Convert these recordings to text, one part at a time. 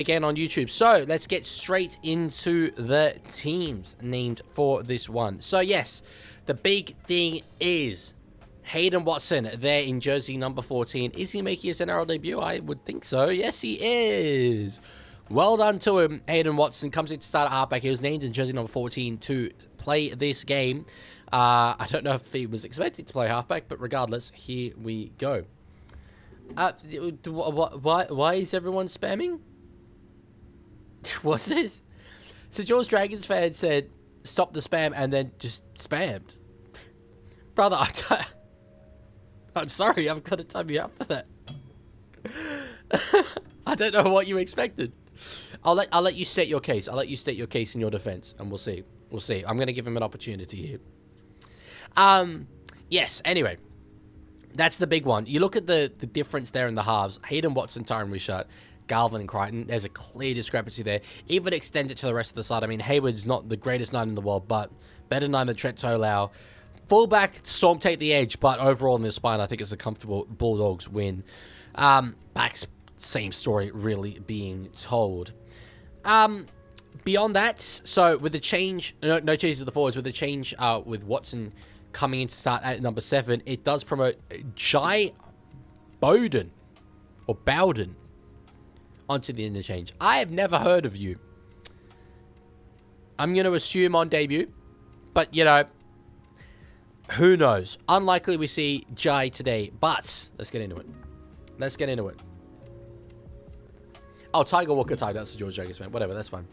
again on YouTube. So let's get straight into the teams named for this one. So yes, the big thing is Hayden Watson there in jersey number 14. Is he making his NRL debut? I would think so. Yes, he is. Well done to him. Hayden Watson comes in to start at halfback. He was named in jersey number 14 to play this game. I don't know if he was expected to play halfback, but regardless, here we go. Why is everyone spamming? What's this? So George Dragons fan said, stop the spam, and then just spammed. Brother, I'm sorry, I've got to time you up for that. I don't know what you expected. I'll let you state your case. I'll let you state your case in your defense, and we'll see. We'll see. I'm going to give him an opportunity here. Yes, anyway. That's the big one. You look at the difference there in the halves. Hayden Watson, Tyron Wishart, Galvin and Crichton. There's a clear discrepancy there. Even extend it to the rest of the side. I mean, Hayward's not the greatest 9 in the world, but better 9 than Trent Tolau. Fullback, Storm take the edge, but overall in this spine, I think it's a comfortable Bulldogs win. Backs, same story really being told. Beyond that, so with the change, no changes to the forwards, with the change with Watson coming in to start at number 7, it does promote Jai Bowden, or Bowden, onto the interchange. I have never heard of you. I'm going to assume on debut, but, you know, who knows? Unlikely we see Jai today, but let's get into it. Let's get into it. Oh, Tiger Walker Tiger, that's the George Dragons fan. Whatever, that's fine.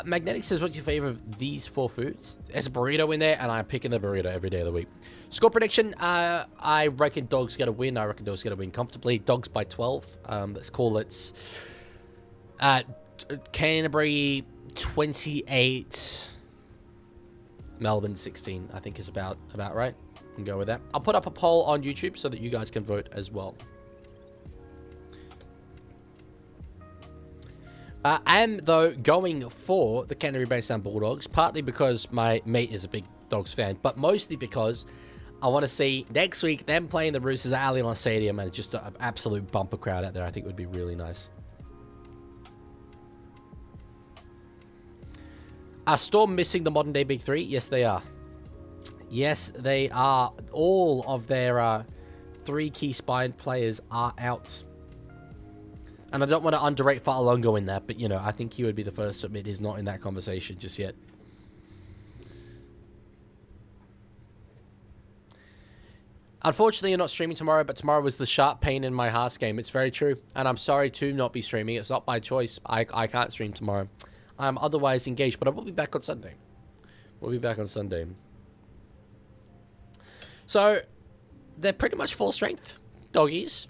Magnetic says, what's your favorite of these 4 foods? There's a burrito in there, and I'm picking the burrito every day of the week. Score prediction, I reckon Dogs going to win. I reckon Dogs going to win comfortably. Dogs by 12. Let's call it Canterbury 28, Melbourne 16, I think is about right. I can go with that. I'll put up a poll on YouTube so that you guys can vote as well. I am, though, going for the Canterbury-Bankstown Bulldogs, partly because my mate is a big Dogs fan, but mostly because I want to see next week them playing the Roosters at Allianz Stadium, and just an absolute bumper crowd out there. I think it would be really nice. Are Storm missing the modern-day Big Three? Yes, they are. Yes, they are. All of their 3 key spine players are out. And I don't want to underrate Watchalong in that, but, you know, I think he would be the first to admit he's not in that conversation just yet. Unfortunately, you're not streaming tomorrow, but tomorrow was the sharp pain in my heart game. It's very true, and I'm sorry to not be streaming. It's not by choice. I can't stream tomorrow. I'm otherwise engaged, but I will be back on Sunday. We'll be back on Sunday. So, they're pretty much full strength, doggies.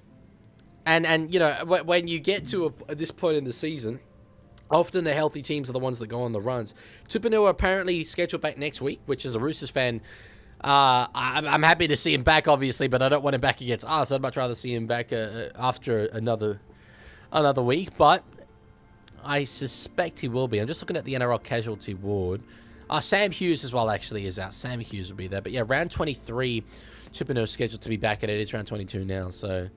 And you know, when you get to this point in the season, often the healthy teams are the ones that go on the runs. Tupanua apparently scheduled back next week, which as a Roosters fan, I'm happy to see him back, obviously, but I don't want him back against us. I'd much rather see him back after another week, but I suspect he will be. I'm just looking at the NRL casualty ward. Sam Hughes as well actually is out. Sam Hughes will be there. But yeah, round 23, Tupanua is scheduled to be back, and it is round 22 now, so...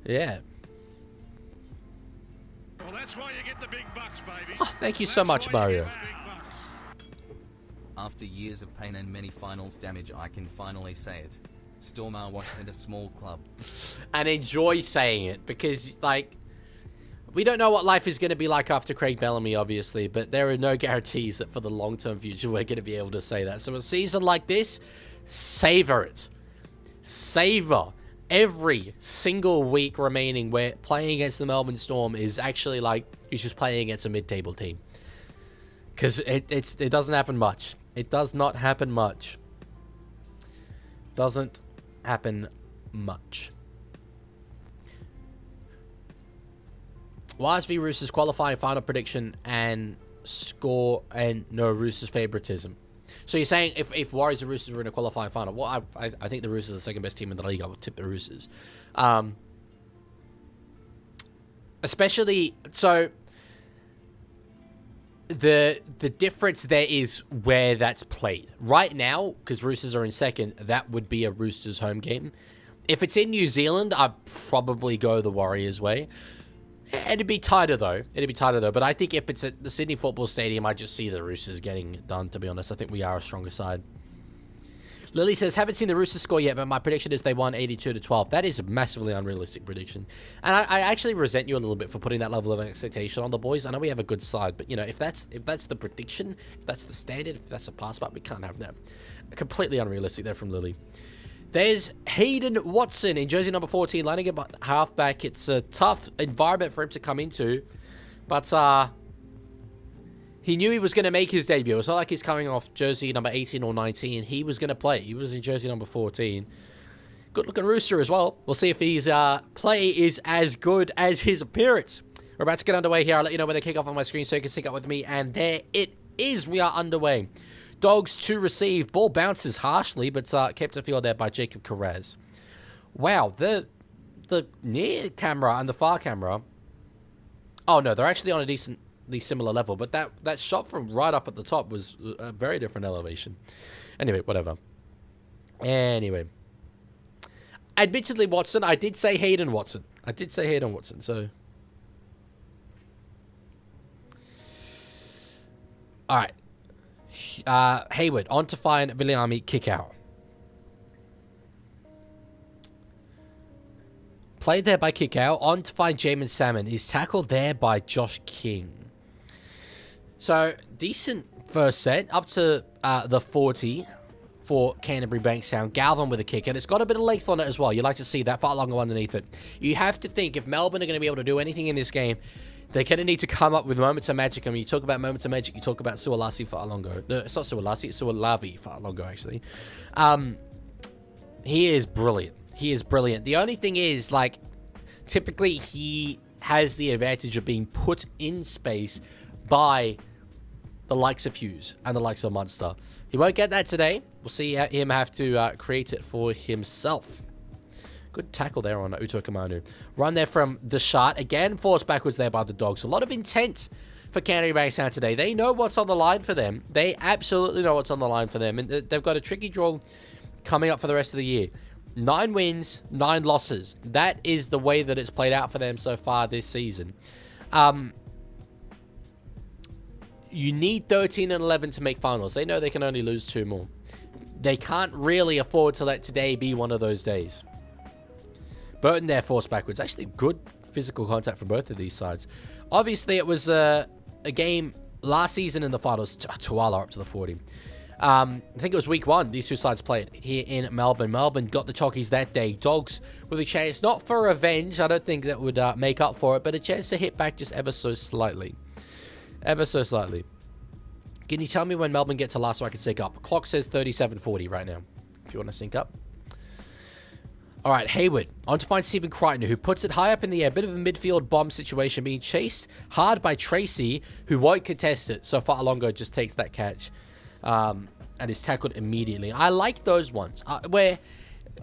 yeah. Well, that's why you get the big bucks, baby. Oh, thank you so much, Mario. After years of pain and many finals damage, I can finally say it. Storm are watched at a small club. And enjoy saying it, because, like, we don't know what life is going to be like after Craig Bellamy, obviously, but there are no guarantees that for the long-term future we're going to be able to say that. So a season like this, savor it. Savor every single week remaining where playing against the Melbourne Storm is actually like you're just playing against a mid-table team. Because it doesn't happen much. It does not happen much. Doesn't happen much. Wise v Roosters qualifying final prediction and score and no Roosters favoritism. So you're saying if Warriors and Roosters were in a qualifying final, well, I think the Roosters are the second best team in the league. I would tip the Roosters. Especially, so the difference there is where that's played. Right now, because Roosters are in second, that would be a Roosters home game. If it's in New Zealand, I'd probably go the Warriors way. It'd be tighter, though. But I think if it's at the Sydney Football Stadium, I just see the Roosters getting it done, to be honest. I think we are a stronger side. Lily says, haven't seen the Roosters score yet, but my prediction is they won 82-12. That is a massively unrealistic prediction. And I actually resent you a little bit for putting that level of expectation on the boys. I know we have a good side, but, you know, if that's the prediction, if that's the standard, if that's a pass mark, we can't have that. Completely unrealistic there from Lily. There's Hayden Watson in jersey number 14, lining up at halfback. It's a tough environment for him to come into, but he knew he was going to make his debut. It's not like he's coming off jersey number 18 or 19. He was going to play. He was in jersey number 14. Good-looking Rooster as well. We'll see if his play is as good as his appearance. We're about to get underway here. I'll let you know when they kick off on my screen so you can sync up with me. And there it is. We are underway. Dogs to receive. Ball bounces harshly, but kept a field there by Jacob Carraz. Wow, the near camera and the far camera. Oh, no, they're actually on a decently similar level, but that shot from right up at the top was a very different elevation. Anyway, whatever. Anyway. Admittedly, Watson, I did say Hayden Watson. So... Alright. Hayward, on to find Viliami kick out. Played there by kick out, on to find Jamin Salmon. He's tackled there by Josh King. So, decent first set, up to the 40 for Canterbury-Bankstown. Galvin with a kick, and it's got a bit of length on it as well. You like to see that, far longer underneath it. You have to think, if Melbourne are going to be able to do anything in this game, they're going to need to come up with moments of magic. I mean, you talk about moments of magic, you talk about Suolasi Fa'alongo. No, it's not Suolasi, it's Suolavi Fa'alongo, actually. He is brilliant. The only thing is, like, typically he has the advantage of being put in space by the likes of Hughes and the likes of Munster. He won't get that today. We'll see him have to create it for himself. Good tackle there on Uto Kamanu. Run there from the shot. Again, forced backwards there by the Dogs. A lot of intent for Canterbury-Bankstown today. They know what's on the line for them. They absolutely know what's on the line for them. And they've got a tricky draw coming up for the rest of the year. 9 wins, 9 losses. That is the way that it's played out for them so far this season. You need 13 and 11 to make finals. They know they can only lose 2 more. They can't really afford to let today be one of those days. Burton there forced backwards. Actually, good physical contact from both of these sides. Obviously, it was a game last season in the finals. Tuala up to the 40. I think it was week 1. These two sides played here in Melbourne. Melbourne got the Chockies that day. Dogs with a chance, not for revenge. I don't think that would make up for it, but a chance to hit back just ever so slightly. Ever so slightly. Can you tell me when Melbourne get to last so I can sync up? Clock says 37:40 right now, if you want to sync up. All right, Hayward. On to find Stephen Crichton, who puts it high up in the air. Bit of a midfield bomb situation, being chased hard by Tracy, who won't contest it. So Fa'alongo just takes that catch and is tackled immediately. I like those ones where,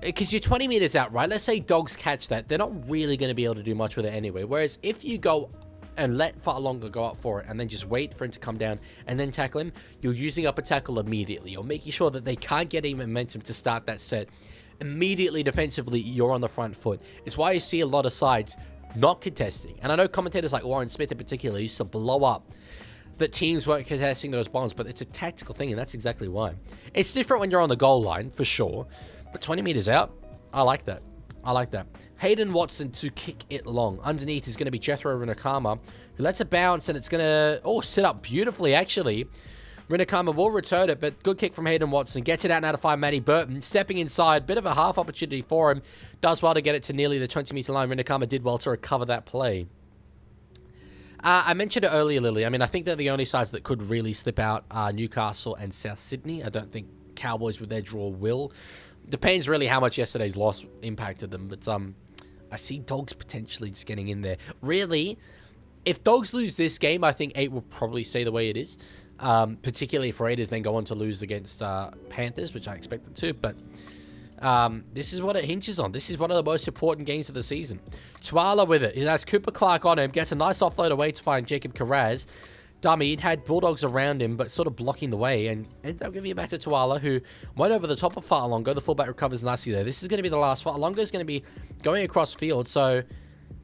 because you're 20 meters out, right? Let's say Dogs catch that. They're not really going to be able to do much with it anyway. Whereas if you go and let Fa'alongo go up for it and then just wait for him to come down and then tackle him, you're using up a tackle immediately. You're making sure that they can't get any momentum to start that set. Immediately defensively, you're on the front foot. It's why you see a lot of sides not contesting. And I know commentators like Warren Smith in particular used to blow up that teams weren't contesting those bombs, but it's a tactical thing, and that's exactly why. It's different when you're on the goal line, for sure, but 20 meters out, I like that. I like that. Hayden Watson to kick it long. Underneath is going to be Jethro Rinakama, who lets it bounce, and it's going to, sit up beautifully, actually. Rinakama will return it, but good kick from Hayden Watson. Gets it out and out to find Matty Burton. Stepping inside, bit of a half opportunity for him. Does well to get it to nearly the 20-meter line. Rinakama did well to recover that play. I mentioned it earlier, Lily. I mean, I think they're the only sides that could really slip out are Newcastle and South Sydney. I don't think Cowboys with their draw will. Depends really how much yesterday's loss impacted them, but I see Dogs potentially just getting in there. Really, if Dogs lose this game, I think 8 will probably stay the way it is. Particularly if Raiders then go on to lose against Panthers, which I expected to, but this is what it hinges on. This is one of the most important games of the season. Tuala with it. He has Cooper Clark on him, gets a nice offload away to find Jacob Carraz. Dummy, he'd had Bulldogs around him, but sort of blocking the way, and ended up giving it back to Tuala, who went over the top of Fa'alongo. The fullback recovers nicely there. This is going to be the last. Fa'alongo is going to be going across field, so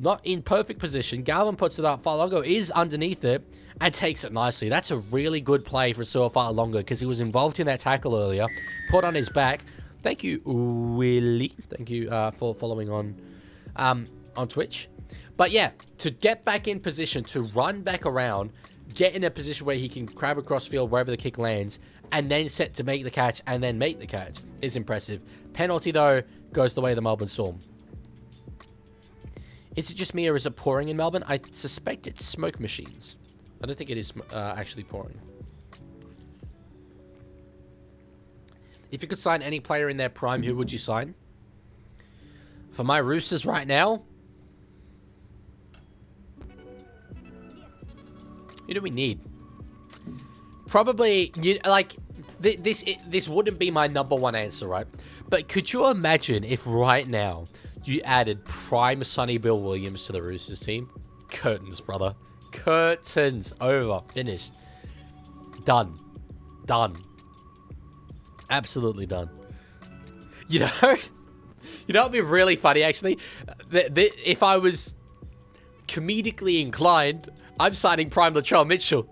not in perfect position. Galvin puts it up. Fa'alogo is underneath it and takes it nicely. That's a really good play for Sua Fa'alogo because he was involved in that tackle earlier. Put on his back. Thank you, Willie. Thank you for following on Twitch. But yeah, to get back in position, to run back around, get in a position where he can crab across field wherever the kick lands, and then set to make the catch, and then make the catch is impressive. Penalty, though, goes the way of the Melbourne Storm. Is it just me, or is it pouring in Melbourne? I suspect it's smoke machines. I don't think it is actually pouring. If you could sign any player in their prime, who would you sign? For my Roosters right now, who do we need? Probably, this wouldn't be my number one answer, right? But could you imagine if right now you added prime Sonny Bill Williams to the Roosters team? Curtains, brother. Curtains. Over. Finished. Done. Done. Absolutely done. You know? You know what would be really funny, actually? If I was comedically inclined, I'm signing prime Latrell Mitchell.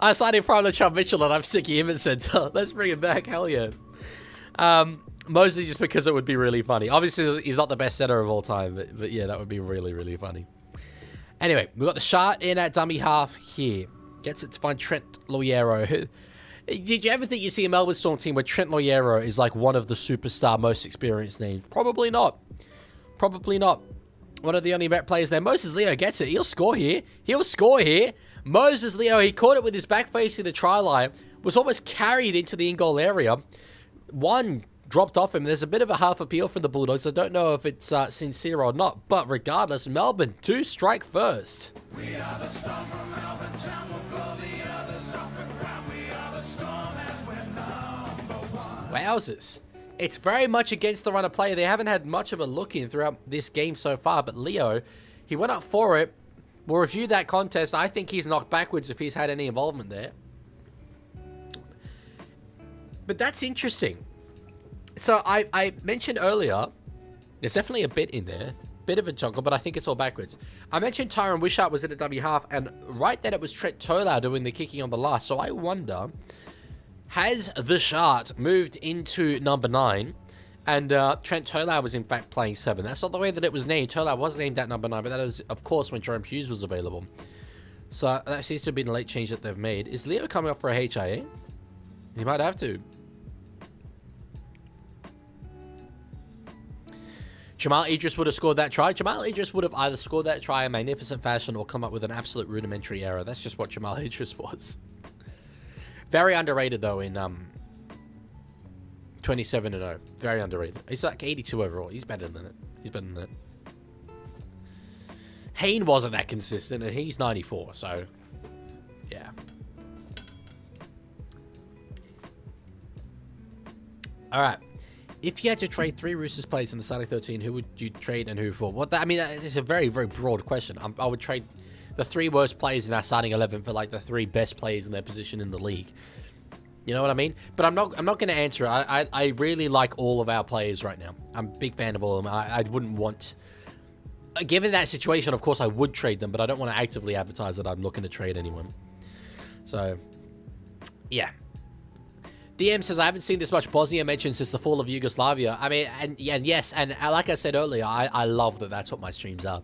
I'm signing prime Latrell Mitchell and I'm sticking him in centre. Let's bring him back. Hell yeah. Mostly just because it would be really funny. Obviously, he's not the best centre of all time, but yeah, that would be really, really funny. Anyway, we've got the shot in at dummy half here. Gets it to find Trent Loiero. Did you ever think you see a Melbourne Storm team where Trent Loiero is like one of the superstar, most experienced names? Probably not. Probably not. One of the only vet players there. Moses Leo gets it. He'll score here. He'll score here. Moses Leo, he caught it with his back facing the try line. Was almost carried into the in-goal area. One dropped off him. There's a bit of a half appeal from the Bulldogs. I don't know if it's sincere or not. But regardless, Melbourne do strike first. We are the Storm from Melbourne town. We'll blow the others off the ground. We are the Storm and we're number one. Wowzers. It's very much against the run of play. They haven't had much of a look in throughout this game so far. But Leo, he went up for it. We'll review that contest. I think he's knocked backwards if he's had any involvement there. But that's interesting. So I mentioned earlier, there's definitely a bit in there. Bit of a juggle, but I think it's all backwards. I mentioned Tyron Wishart was in a dummy half, and right then it was Trent Tolau doing the kicking on the last. So I wonder, has the Shart moved into number 9? And Trent Tolau was in fact playing 7. That's not the way that it was named. Tolau was named at number 9, but that was, of course, when Jerome Hughes was available. So that seems to have been a late change that they've made. Is Leo coming up for a HIA? He might have to. Jamal Idris would have scored that try. Jamal Idris would have either scored that try in magnificent fashion or come up with an absolute rudimentary error. That's just what Jamal Idris was. Very underrated, though, in 27-0. Very underrated. He's like 82 overall. He's better than it. He's better than it. Hayne wasn't that consistent, and he's 94, so yeah. All right. If you had to trade 3 Roosters players in the starting 13, who would you trade and who for? Well, I mean, it's a very, very broad question. I would trade the 3 worst players in our starting 11 for like the 3 best players in their position in the league. You know what I mean? But I'm not going to answer it. I really like all of our players right now. I'm a big fan of all of them. I wouldn't want... Given that situation, of course, I would trade them, but I don't want to actively advertise that I'm looking to trade anyone. So, yeah. DM says, I haven't seen this much Bosnia mentioned since the fall of Yugoslavia. I mean, and yes, and like I said earlier, I love that that's what my streams are.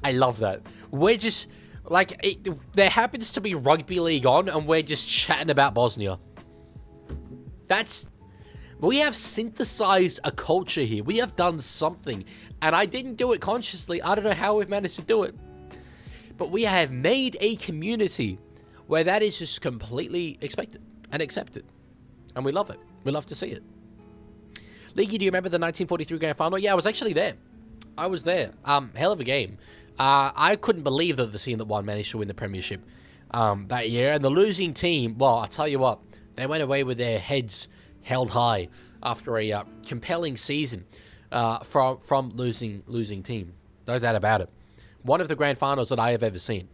I love that. We're just, like, there happens to be rugby league on, and we're just chatting about Bosnia. We have synthesized a culture here. We have done something, and I didn't do it consciously. I don't know how we've managed to do it. But we have made a community where that is just completely expected and accepted. And we love it. We love to see it. Leaguie, do you remember the 1943 grand final? Yeah, I was actually there. I was there. Hell of a game. I couldn't believe that the team that won managed to win the premiership that year. And the losing team, well, I'll tell you what, they went away with their heads held high after a compelling season from losing team. No doubt about it. One of the grand finals that I have ever seen.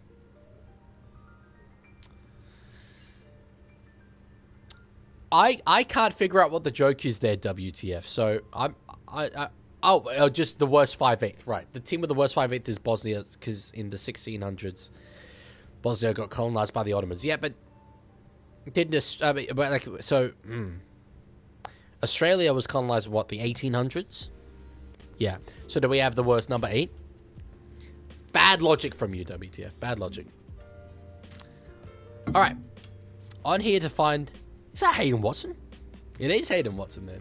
I can't figure out what the joke is there, WTF. So Oh, just the worst 5/8. Right. The team with the worst 5/8 is Bosnia, because in the 1600s, Bosnia got colonized by the Ottomans. Yeah, but didn't this, Australia was colonized in what, the 1800s? Yeah. So do we have the worst number 8? Bad logic from you, WTF. Bad logic. All right. On here to find, is that Hayden Watson? It is Hayden Watson there.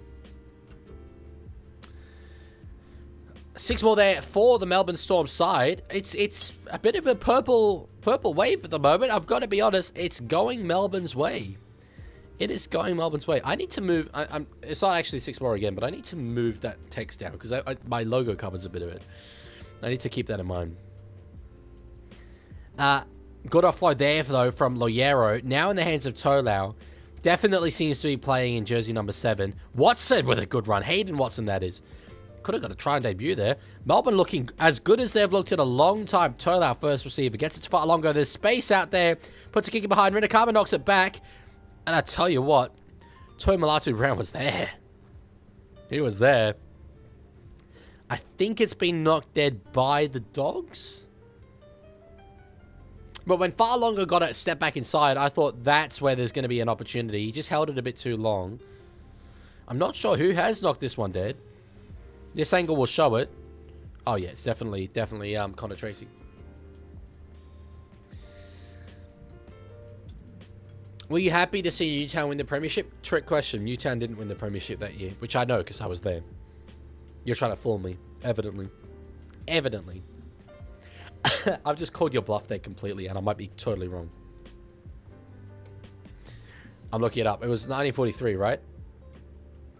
6 more there for the Melbourne Storm side. It's a bit of a purple wave at the moment. I've got to be honest. It's going Melbourne's way. It is going Melbourne's way. I need to move. It's not actually 6 more again, but I need to move that text down because my logo covers a bit of it. I need to keep that in mind. Good offload there, though, from Loiero. Now in the hands of Tolau. Definitely seems to be playing in jersey number 7. Watson with a good run. Hayden Watson, that is. Could have got a try and debut there. Melbourne looking as good as they've looked in a long time. Tolau, first receiver, gets it to Watchalong. There's space out there. Puts a kick in behind. Rinakama knocks it back. And I tell you what, Toi Malatu Brown was there. He was there. I think it's been knocked dead by the Dogs. But when Fa'alogo got it, step back inside, I thought that's where there's going to be an opportunity. He just held it a bit too long. I'm not sure who has knocked this one dead. This angle will show it. Oh yeah, it's definitely Connor Tracy. Were you happy to see Newtown win the premiership? Trick question. Newtown didn't win the premiership that year, which I know because I was there. You're trying to fool me, evidently. Evidently. I've just called your bluff there completely, and I might be totally wrong. I'm looking it up. It was 1943, right?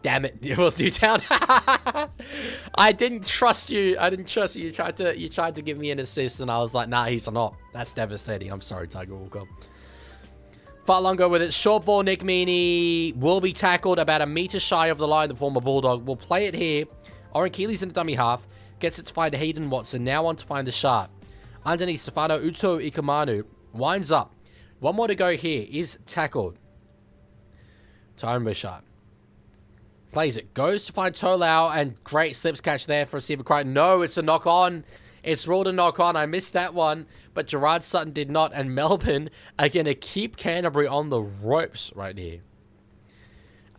Damn it! It was Newtown. I didn't trust you. I didn't trust you. You tried to give me an assist, and I was like, nah, he's not. That's devastating. I'm sorry, Tiger Walker. Fa'alogo with it. Short ball, Nick Meaney will be tackled about a metre shy of the line. The former Bulldog will play it here. Oren Keeley's in the dummy half. Gets it to find Hayden Watson. Now on to find the sharp. Underneath, Stefano Uto Ikamanu winds up. One more to go here. Is tackled. Tyron Bishart. Plays it. Goes to find Tolau. And great slips catch there for receiver Crichton. No, it's a knock on. It's ruled a knock on. I missed that one. But Gerard Sutton did not. And Melbourne are going to keep Canterbury on the ropes right here.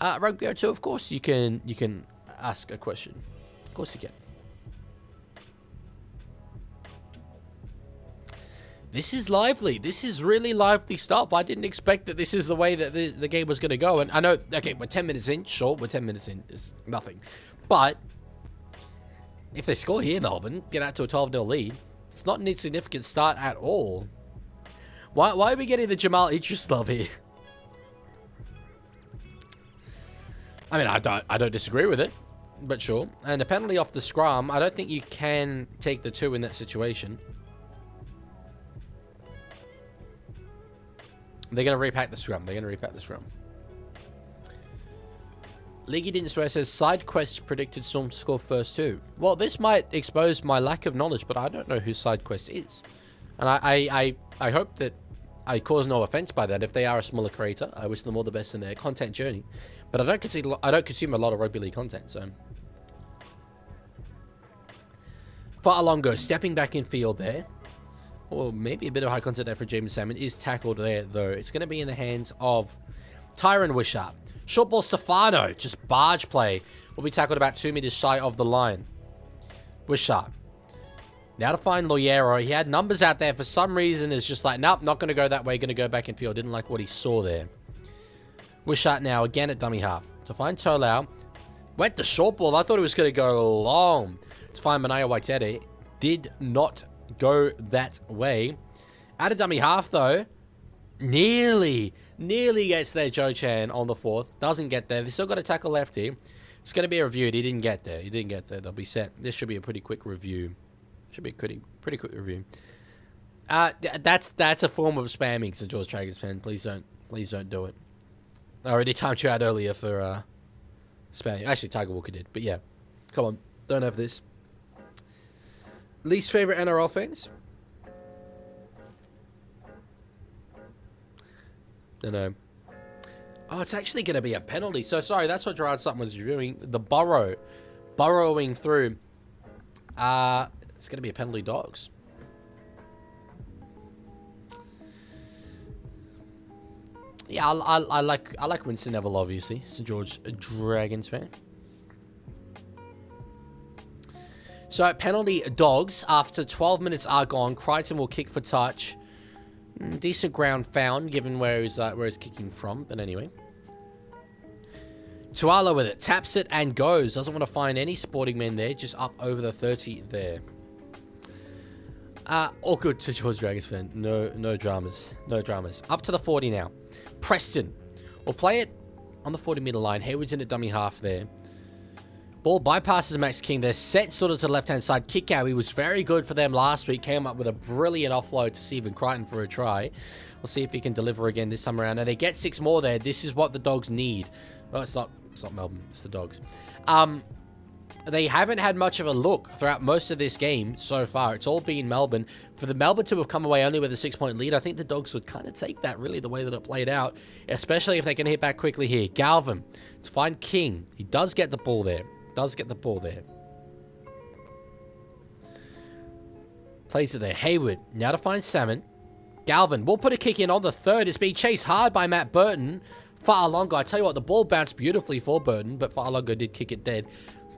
Rugby 02, of course, you can ask a question. Of course you can. This is lively. This is really lively stuff. I didn't expect that this is the way that the game was going to go. And I know, okay, we're 10 minutes in. Sure, we're 10 minutes in. It's nothing. But if they score here, Melbourne, get out to a 12-0 lead, it's not an insignificant start at all. Why are we getting the Jamal Idris love here? I mean, I don't disagree with it, but sure. And a penalty off the scrum. I don't think you can take the 2 in that situation. They're going to repack the scrum. Leaguie didn't swear, says side quest predicted Storm to score first 2. Well, this might expose my lack of knowledge, but I don't know who side quest is. And I hope that I cause no offense by that. If they are a smaller creator, I wish them all the best in their content journey. But I don't consume a lot of rugby league content, so. Fa'alogo stepping back in field there. Or maybe a bit of high contact there for James Salmon. Is tackled there, though. It's going to be in the hands of Tyron Wishart. Short ball, Stefano. Just barge play. Will be tackled about 2 meters shy of the line. Wishart. Now to find Loiero. He had numbers out there. For some reason, it's just like, nope, not going to go that way. Going to go back in field. Didn't like what he saw there. Wishart now again at dummy half. To find Tolau. Went the short ball. I thought it was going to go long. To find Manaya Waitere. Did not go that way. At a dummy half, though. Nearly gets there, Joe Chan on the 4th. Doesn't get there. They still got a tackle left here. It's going to be reviewed. He didn't get there. They'll be set. This should be a pretty quick review. Should be a pretty quick review. That's a form of spamming, St. George Dragons fan. Please don't do it. I already timed you out earlier for spamming. Actually, Tiger Walker did. But yeah. Come on. Don't have this. Least favorite NRL fans? Don't know. Oh, it's actually going to be a penalty. So, sorry, that's what Gerard Sutton was reviewing. The Burrow burrowing through. It's going to be a penalty, Dogs. Yeah, I like Winston Neville, obviously. St. George Dragons fan. So, penalty, Dogs. After 12 minutes are gone, Crichton will kick for touch. Decent ground found, given where he's kicking from. But anyway. Tuala with it. Taps it and goes. Doesn't want to find any sporting men there. Just up over the 30 there. All good to George Dragons fan. No dramas. No dramas. Up to the 40 now. Preston will play it on the 40-meter line. Hayward's in the dummy half there. Ball bypasses Max King. They're set sort of to the left-hand side. Kick out. He was very good for them last week. Came up with a brilliant offload to Stephen Crichton for a try. We'll see if he can deliver again this time around. Now, they get 6 more there. This is what the Dogs need. Well, it's not Melbourne. It's the Dogs. They haven't had much of a look throughout most of this game so far. It's all been Melbourne. For the Melbourne to have come away only with a 6-point lead, I think the Dogs would kind of take that, really, the way that it played out, especially if they can hit back quickly here. Galvin to find King. He does get the ball there. Plays it there. Hayward now to find Salmon. Galvin will put a kick in on the 3rd. It's being chased hard by Matt Burton. Fa'alongo, I tell you what, the ball bounced beautifully for Burton, but Fa'alongo did kick it dead.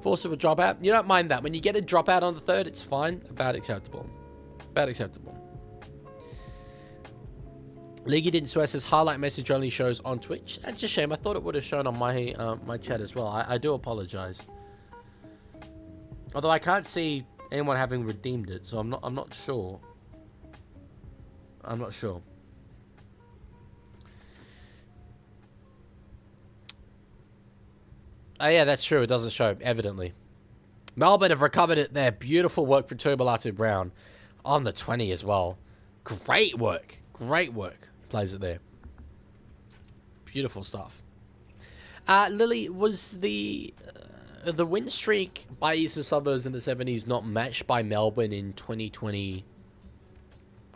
Force of a dropout. You don't mind that. When you get a dropout on the 3rd, it's fine. About acceptable. Leaguie didn't swear, says highlight message only shows on Twitch. That's a shame. I thought it would have shown on my my chat as well. I do apologize. Although I can't see anyone having redeemed it, so I'm not sure. Oh, yeah, that's true. It doesn't show, evidently. Melbourne have recovered it there. Beautiful work for Tubalatu Brown on the 20 as well. Great work. He plays it there. Beautiful stuff. Lily, was the win streak by Eastern Suburbs in the 70s not matched by Melbourne in 2020?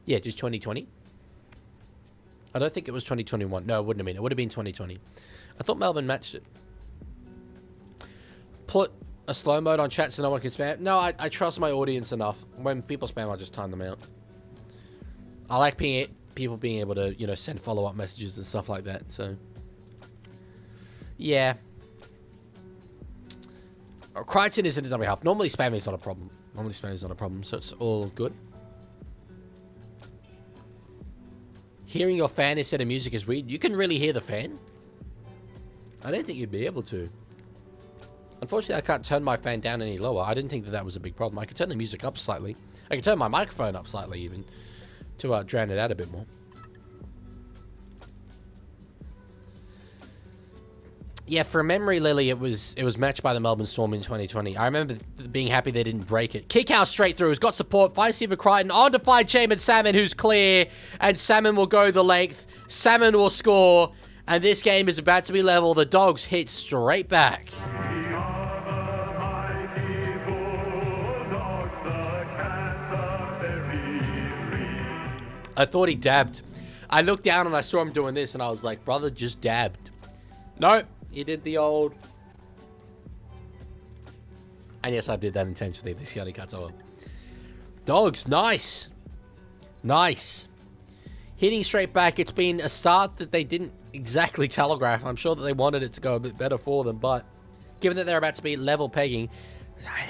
Yeah, just 2020. I don't think it was 2021. No, it wouldn't have been. It would have been 2020. I thought Melbourne matched it. Put a slow mode on chat so no one can spam. No, I trust my audience enough. When people spam, I just time them out. I like people being able to, you know, send follow-up messages and stuff like that. So, yeah. Crichton is in the dummy half. Normally spamming is not a problem. So it's all good. Hearing your fan instead of music is weird. You can really hear the fan. I don't think you'd be able to. Unfortunately, I can't turn my fan down any lower. I didn't think that was a big problem. I could turn the music up slightly. I could turn my microphone up slightly even to drown it out a bit more. Yeah, from memory, Lily, it was matched by the Melbourne Storm in 2020. I remember being happy they didn't break it. Kick out straight through. He's got support. Finds Stephen Crichton. On to find Shaman Salmon, who's clear. And Salmon will go the length. Salmon will score. And this game is about to be level. The Dogs hit straight back. I thought he dabbed. I looked down and I saw him doing this and I was like, brother, just dabbed. No, he did the old... And yes, I did that intentionally. This guy cuts over. Dogs, nice. Nice. Hitting straight back. It's been a start that they didn't exactly telegraph. I'm sure that they wanted it to go a bit better for them, but given that they're about to be level pegging,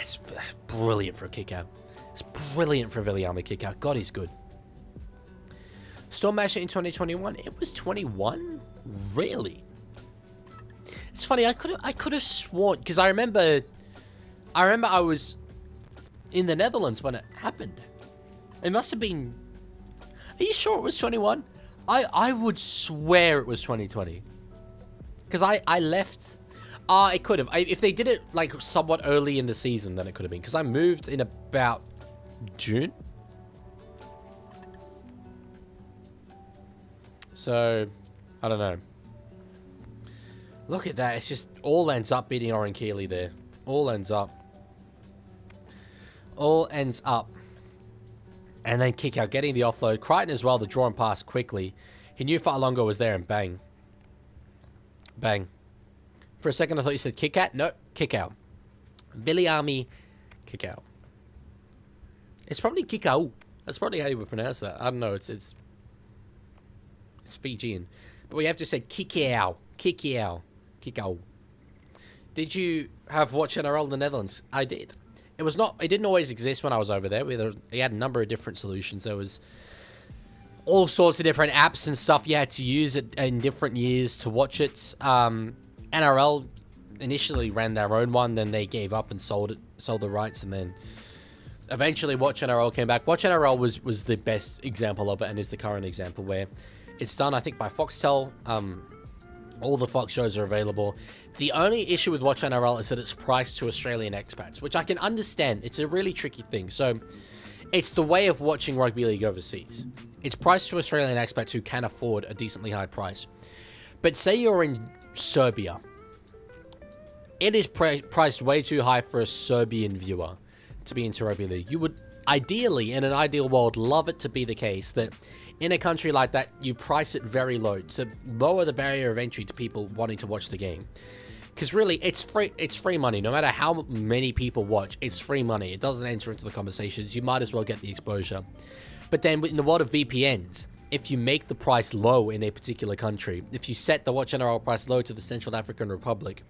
it's brilliant for a kick out. It's brilliant for a Viliame kick out. God, he's good. Storm match in 2021. It was 21? Really? It's funny. I could have sworn, because I remember I was in the Netherlands when it happened. It must have been... Are you sure it was 21? I would swear it was 2020. Because I left... it could have. If they did it like somewhat early in the season, then it could have been. Because I moved in about June. So, I don't know. Look at that. It's just all ends up beating Oren Keeley there. All ends up. All ends up. And then kick out, getting the offload. Crichton as well, the draw and pass quickly. He knew Fa'alongo was there and bang. Bang. For a second, I thought you said kick out. No, kick out. Viliami Kikau. It's probably Kikau. That's probably how you would pronounce that. I don't know. It's Fijian. But we have to say Kikau. Kikau. Kikau. Did you have Watch NRL in the Netherlands? I did. It didn't always exist when I was over there. They had a number of different solutions. There was all sorts of different apps and stuff you had to use in different years to watch it. NRL initially ran their own one, then they gave up and sold the rights, and then eventually Watch NRL came back. Watch NRL was the best example of it, and is the current example, where it's done, I think, by Foxtel. All the Fox shows are available. The only issue with Watch NRL is that it's priced to Australian expats, which I can understand. It's a really tricky thing. So it's the way of watching rugby league overseas. It's priced to Australian expats who can afford a decently high price. But say you're in Serbia. It is priced way too high for a Serbian viewer to be into rugby league. You would ideally, in an ideal world, love it to be the case that in a country like that, you price it very low to lower the barrier of entry to people wanting to watch the game. Because really, it's free money. No matter how many people watch, it's free money. It doesn't enter into the conversations. You might as well get the exposure. But then in the world of VPNs, if you make the price low in a particular country, if you set the Watch NRL price low to the Central African Republic,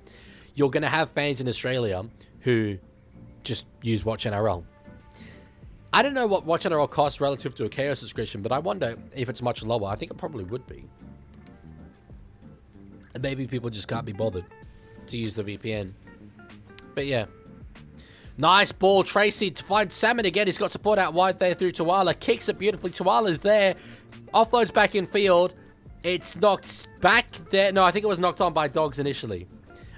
you're going to have fans in Australia who just use Watch NRL. I don't know what Watch NRL costs relative to a KO subscription, but I wonder if it's much lower. I think it probably would be. And maybe people just can't be bothered to use the VPN. But yeah. Nice ball, Tracy, to find Salmon again. He's got support out wide there through Tuala. Kicks it beautifully. Tuala's there. Offloads back in field. It's knocked back there. No, I think it was knocked on by Dogs initially.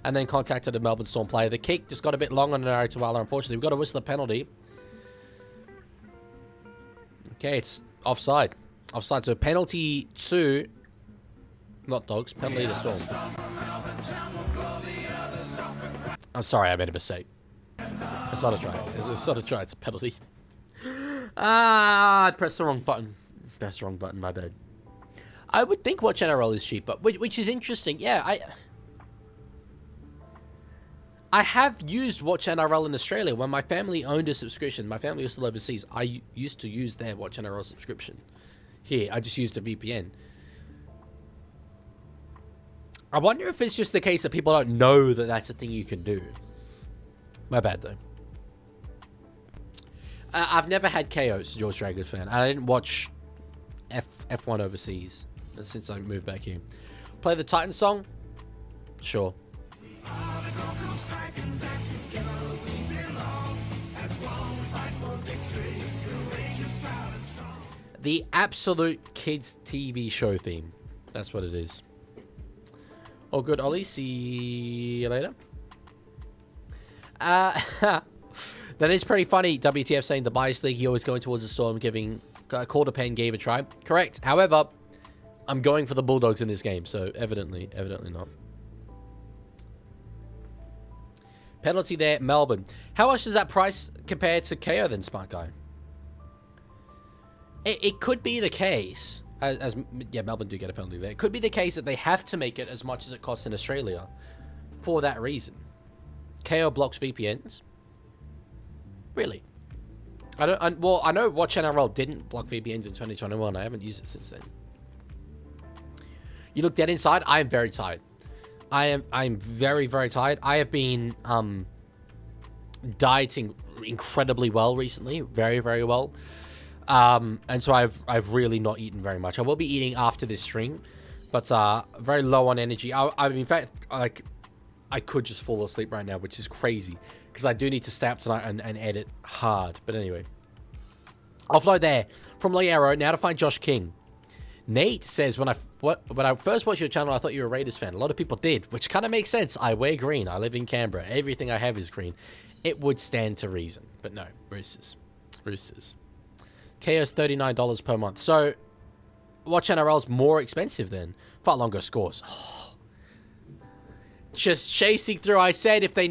And then contacted a Melbourne Storm player. The kick just got a bit long on Nari Tuala, unfortunately. We've got to whistle a penalty. Okay, it's offside. Offside. So penalty to... Not Dogs. Penalty to Storm. I'm sorry, I made a mistake. It's not a try. It's not a try. It's a penalty. I pressed the wrong button. Pressed the wrong button. My bad. I would think Watch NRL is cheaper, which is interesting. Yeah, I have used Watch NRL in Australia. When my family owned a subscription, my family was still overseas, I used to use their Watch NRL subscription. Here, I just used a VPN. I wonder if it's just the case that people don't know that that's a thing you can do. My bad, though. I've never had KOs, George Dragons fan. I didn't watch F1 overseas since I moved back here. Play the Titan song? Sure. The absolute kids TV show theme. That's what it is. Oh, good, Ollie. See you later. That is pretty funny. WTF saying the bias league, he always going towards the Storm, giving Calder Pen gave a try. Correct. However, I'm going for the Bulldogs in this game, so evidently not. Penalty there, Melbourne. How much does that price compare to KO then, Smart Guy? It could be the case, yeah, Melbourne do get a penalty there. It could be the case that they have to make it as much as it costs in Australia for that reason. KO blocks VPNs? Really? Well, I know Watch NRL didn't block VPNs in 2021. I haven't used it since then. You look dead inside. I am very tired. I'm very, very tired. I have been dieting incredibly well recently. Very, very well. And so I've really not eaten very much. I will be eating after this stream, but very low on energy. I mean, in fact, like, I could just fall asleep right now, which is crazy because I do need to stay up tonight and edit hard. But anyway, offload there from Lee Arrow. Now to find Josh King. Nate says, when I first watched your channel, I thought you were a Raiders fan. A lot of people did, which kind of makes sense. I wear green. I live in Canberra. Everything I have is green. It would stand to reason, but no, Roosters. KO's $39 per month. So, Watch NRL's more expensive then. Far longer scores. Oh. Just chasing through. I said if they're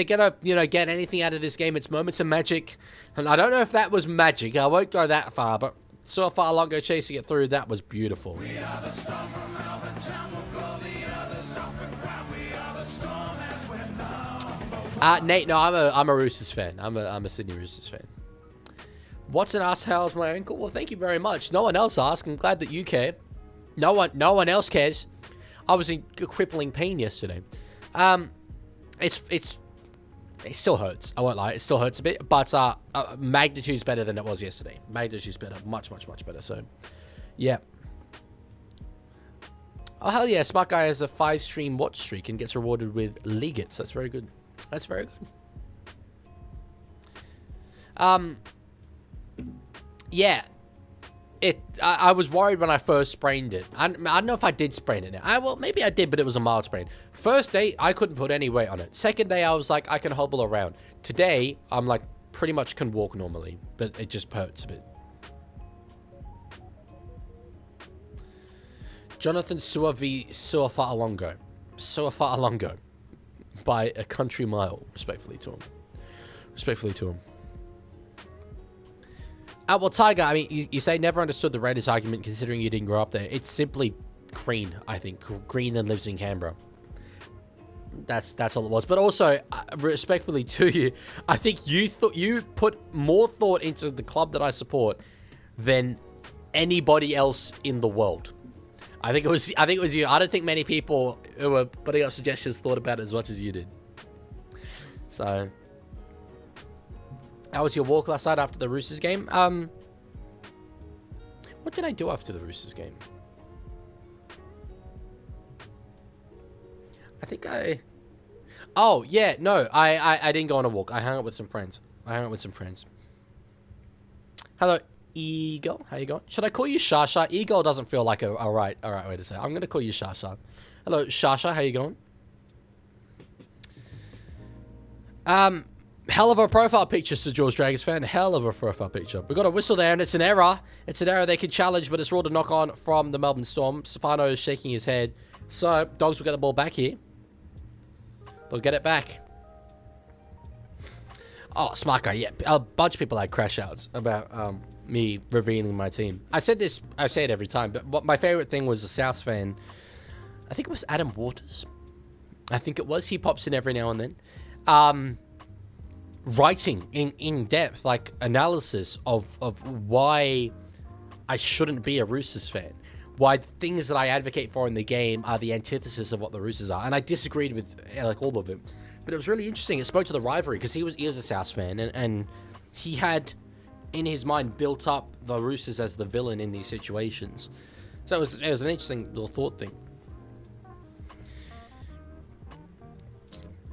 gonna, get anything out of this game, it's moments of magic. And I don't know if that was magic. I won't go that far, but so far longer chasing it through, that was beautiful. We are the Storm from Melbourne Town. We'll blow the others off and crown. We are the Storm and we're number Nate, no, I'm a Roosters fan. I'm a Sydney Roosters fan. Watson asked, how's my ankle? Well, thank you very much. No one else asked. I'm glad that you care. No one else cares. I was in crippling pain yesterday. It still hurts. I won't lie. It still hurts a bit, but magnitude's better than it was yesterday. Magnitude's better. Much better. So, yeah. Oh, hell yeah. Smart Guy has a 5-stream watch streak and gets rewarded with Leaguie. That's very good. That's very good. Yeah. I was worried when I first sprained it. I don't know if I did sprain it now. Well, maybe I did, but it was a mild sprain. First day, I couldn't put any weight on it. Second day, I was like, I can hobble around. Today, I'm like, pretty much can walk normally, but it just hurts a bit. Jonathan Suafa-Alongo. Suafa-Alongo. By a country mile, respectfully to him. Respectfully to him. Well, Tiger, I mean, you say never understood the Raiders argument considering you didn't grow up there. It's simply green, I think. Green and lives in Canberra. That's all it was. But also, respectfully to you, I think you put more thought into the club that I support than anybody else in the world. I think it was you. I don't think many people who were putting up suggestions thought about it as much as you did. So, how was your walk last night after the Roosters game? What did I do after the Roosters game? I think oh, yeah, no, I didn't go on a walk. I hung out with some friends. Hello, Eagle. How you going? Should I call you Shasha? Eagle doesn't feel like a right way to say it. I'm going to call you Shasha. Hello, Shasha. How you going? Hell of a profile picture, Sir George Dragons fan. Hell of a profile picture. We got a whistle there, and it's an error. It's an error they can challenge, but it's ruled a knock-on from the Melbourne Storm. Stefano is shaking his head. So, Dogs will get the ball back here. They'll get it back. Oh, smart guy. Yeah, a bunch of people had crash outs about me revealing my team. I say it every time, but what my favorite thing was a South fan. I think it was Adam Waters. I think it was. He pops in every now and then. Writing in depth, like analysis of why I shouldn't be a Roosters fan. Why the things that I advocate for in the game are the antithesis of what the Roosters are. And I disagreed with like all of it. But it was really interesting. It spoke to the rivalry because he was a South fan and he had in his mind built up the Roosters as the villain in these situations. So it was an interesting little thought thing.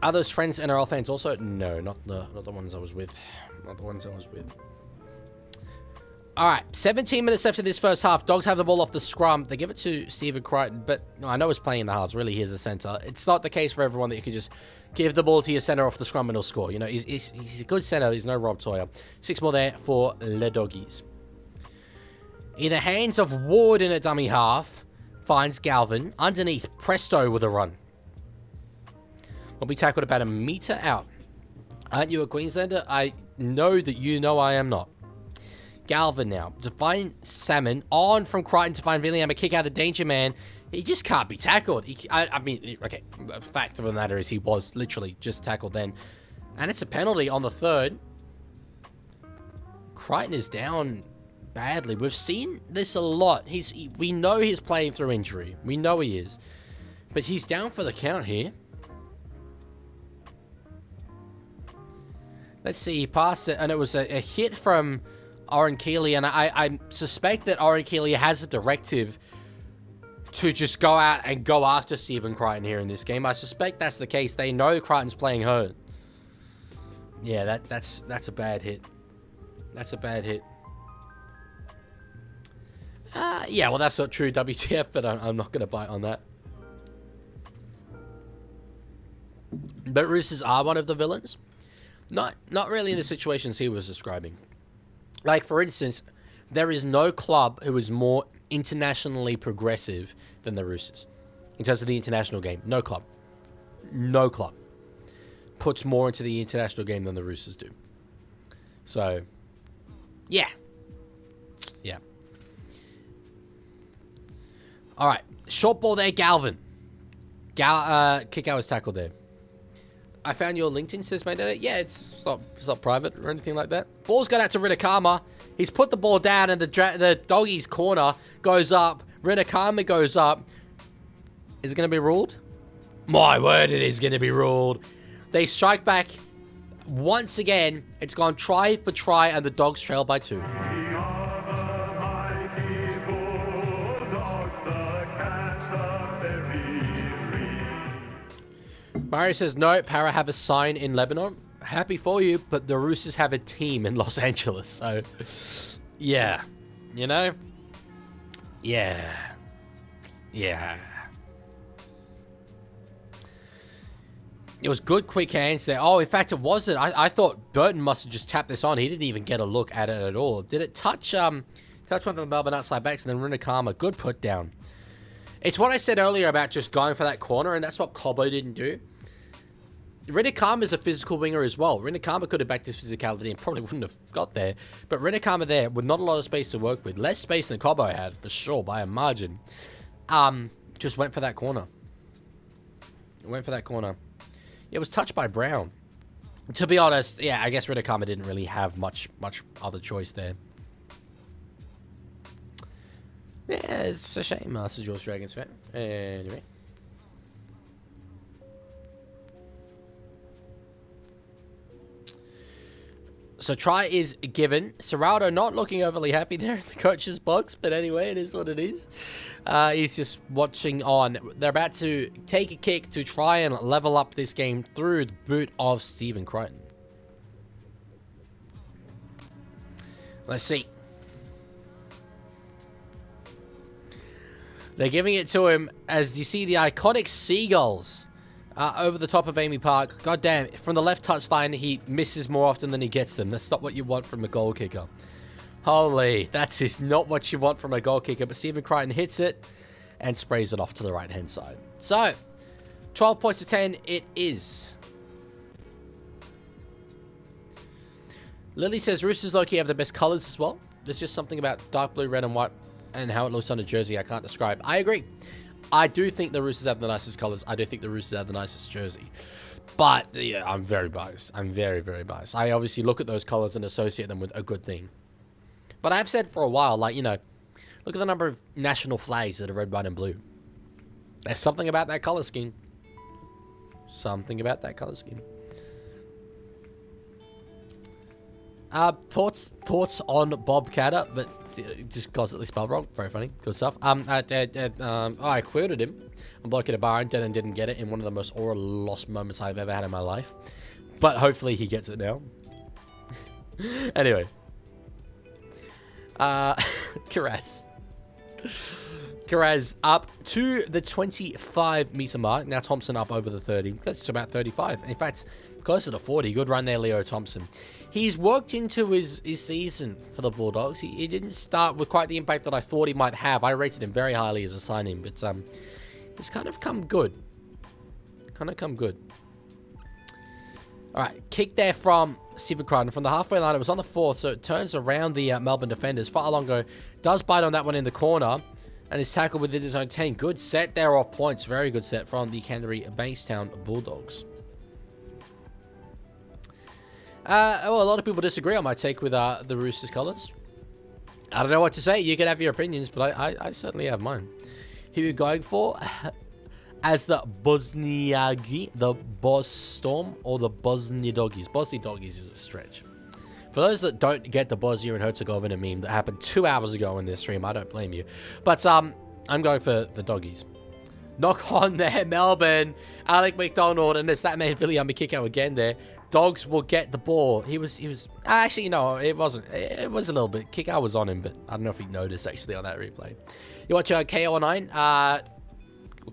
Are those friends NRL fans also? No, not the ones I was with. Not the ones I was with. All right, 17 minutes left in this first half. Dogs have the ball off the scrum. They give it to Stephen Crichton, but no, I know he's playing in the halves. Really, he's a centre. It's not the case for everyone that you can just give the ball to your centre off the scrum and he'll score. You know, he's a good centre. He's no Rob Toyer. 6 more there for Le Doggies. In the hands of Ward in a dummy half, finds Galvin. Underneath, Presto with a run. Will be tackled about a metre out. Aren't you a Queenslander? I know that you know I am not. Galvin now. To find Salmon. On from Crichton to find Villiam. A kick out of the danger man. He just can't be tackled. I mean, okay. The fact of the matter is he was literally just tackled then. And it's a penalty on the third. Crichton is down badly. We've seen this a lot. We know he's playing through injury. We know he is. But he's down for the count here. Let's see, he passed it, and it was a hit from Oren Keeley, and I suspect that Oren Keeley has a directive to just go out and go after Stephen Crichton here in this game. I suspect that's the case. They know Crichton's playing hurt. Yeah, that's a bad hit. That's a bad hit. Yeah, well, that's not true, WTF, but I'm not going to bite on that. But Roosters are one of the villains. Not really in the situations he was describing. Like, for instance, there is no club who is more internationally progressive than the Roosters. In terms of the international game. No club. No club puts more into the international game than the Roosters do. So, yeah. Yeah. Alright. Short ball there, Galvin. Kick out was tackled there. I found your LinkedIn, says mate. Yeah, it's not private or anything like that. Ball's gone out to Rinakama. He's put the ball down, and the doggies corner goes up. Rinakama goes up. Is it going to be ruled? My word, it is going to be ruled. They strike back once again. It's gone try for try, and the Dogs trail by 2. Mario says, no, Para have a sign in Lebanon. Happy for you, but the Roosters have a team in Los Angeles. So, yeah. You know? Yeah. Yeah. It was good, quick hands there. Oh, in fact, it wasn't. I thought Burton must have just tapped this on. He didn't even get a look at it at all. Did it touch one of the Melbourne outside backs, and then Rinakama. Good put down. It's what I said earlier about just going for that corner, and that's what Cobbo didn't do. Rinakama is a physical winger as well. Rinakama could have backed his physicality and probably wouldn't have got there. But Rinakama there, with not a lot of space to work with, less space than Cobbo had, for sure, by a margin, just went for that corner. It was touched by Brown. To be honest, yeah, I guess Rinakama didn't really have much other choice there. Yeah, it's a shame, Master George Dragons fan. Anyway. So try is given. Serraldo not looking overly happy there in the coach's box, but anyway, it is what it is. He's just watching on. They're about to take a kick to try and level up this game through the boot of Stephen Crichton. Let's see. They're giving it to him as you see the iconic seagulls over the top of Amy Park. God damn, from the left touchline, he misses more often than he gets them. That's not what you want from a goal kicker. Holy, that is not what you want from a goal kicker. But Stephen Crichton hits it and sprays it off to the right-hand side. So, 12 points to 10 it is. Lily says, Roosters low-key have the best colours as well. There's just something about dark blue, red and white and how it looks on a jersey I can't describe. I agree. I do think the Roosters have the nicest colours. I do think the Roosters have the nicest jersey. But, yeah, I'm very biased. I'm very, very biased. I obviously look at those colours and associate them with a good thing. But I've said for a while, like, you know, look at the number of national flags that are red, white, and blue. There's something about that colour scheme. Something about that colour scheme. Thoughts on Bob Catter, but just constantly spelled wrong. Very funny. Good stuff. I quoted him. I'm bloke at a bar and didn't get it in one of the most aura lost moments I've ever had in my life. But hopefully he gets it now. Anyway. Caress up to the 25-meter mark. Now Thompson up over the 30. That's about 35. In fact, closer to 40. Good run there, Leo Thompson. He's worked into his season for the Bulldogs. He didn't start with quite the impact that I thought he might have. I rated him very highly as a signing, but he's kind of come good. All right, kick there from Stephen Crichton from the halfway line. It was on the 4th, so it turns around the Melbourne defenders. Fa'alongo does bite on that one in the corner, and is tackled within his own 10. Good set there off points. Very good set from the Canterbury-Bankstown Bulldogs. Well, a lot of people disagree on my take with the Roosters colours. I don't know what to say. You can have your opinions, but I certainly have mine. Who are you going for? As the Bosniagi, the Boss Storm, or the Bosnia Doggies? Bosnia Doggies is a stretch. For those that don't get the Bosnia and Herzegovina meme that happened 2 hours ago in this stream, I don't blame you. But I'm going for the Doggies. Knock on there, Melbourne. Alec McDonald, and it's that man Viliami kick out again there. Dogs will get the ball. He was actually, no, it wasn't. It was a little bit. Kick out was on him, but I don't know if he noticed actually on that replay. You watch KO 9?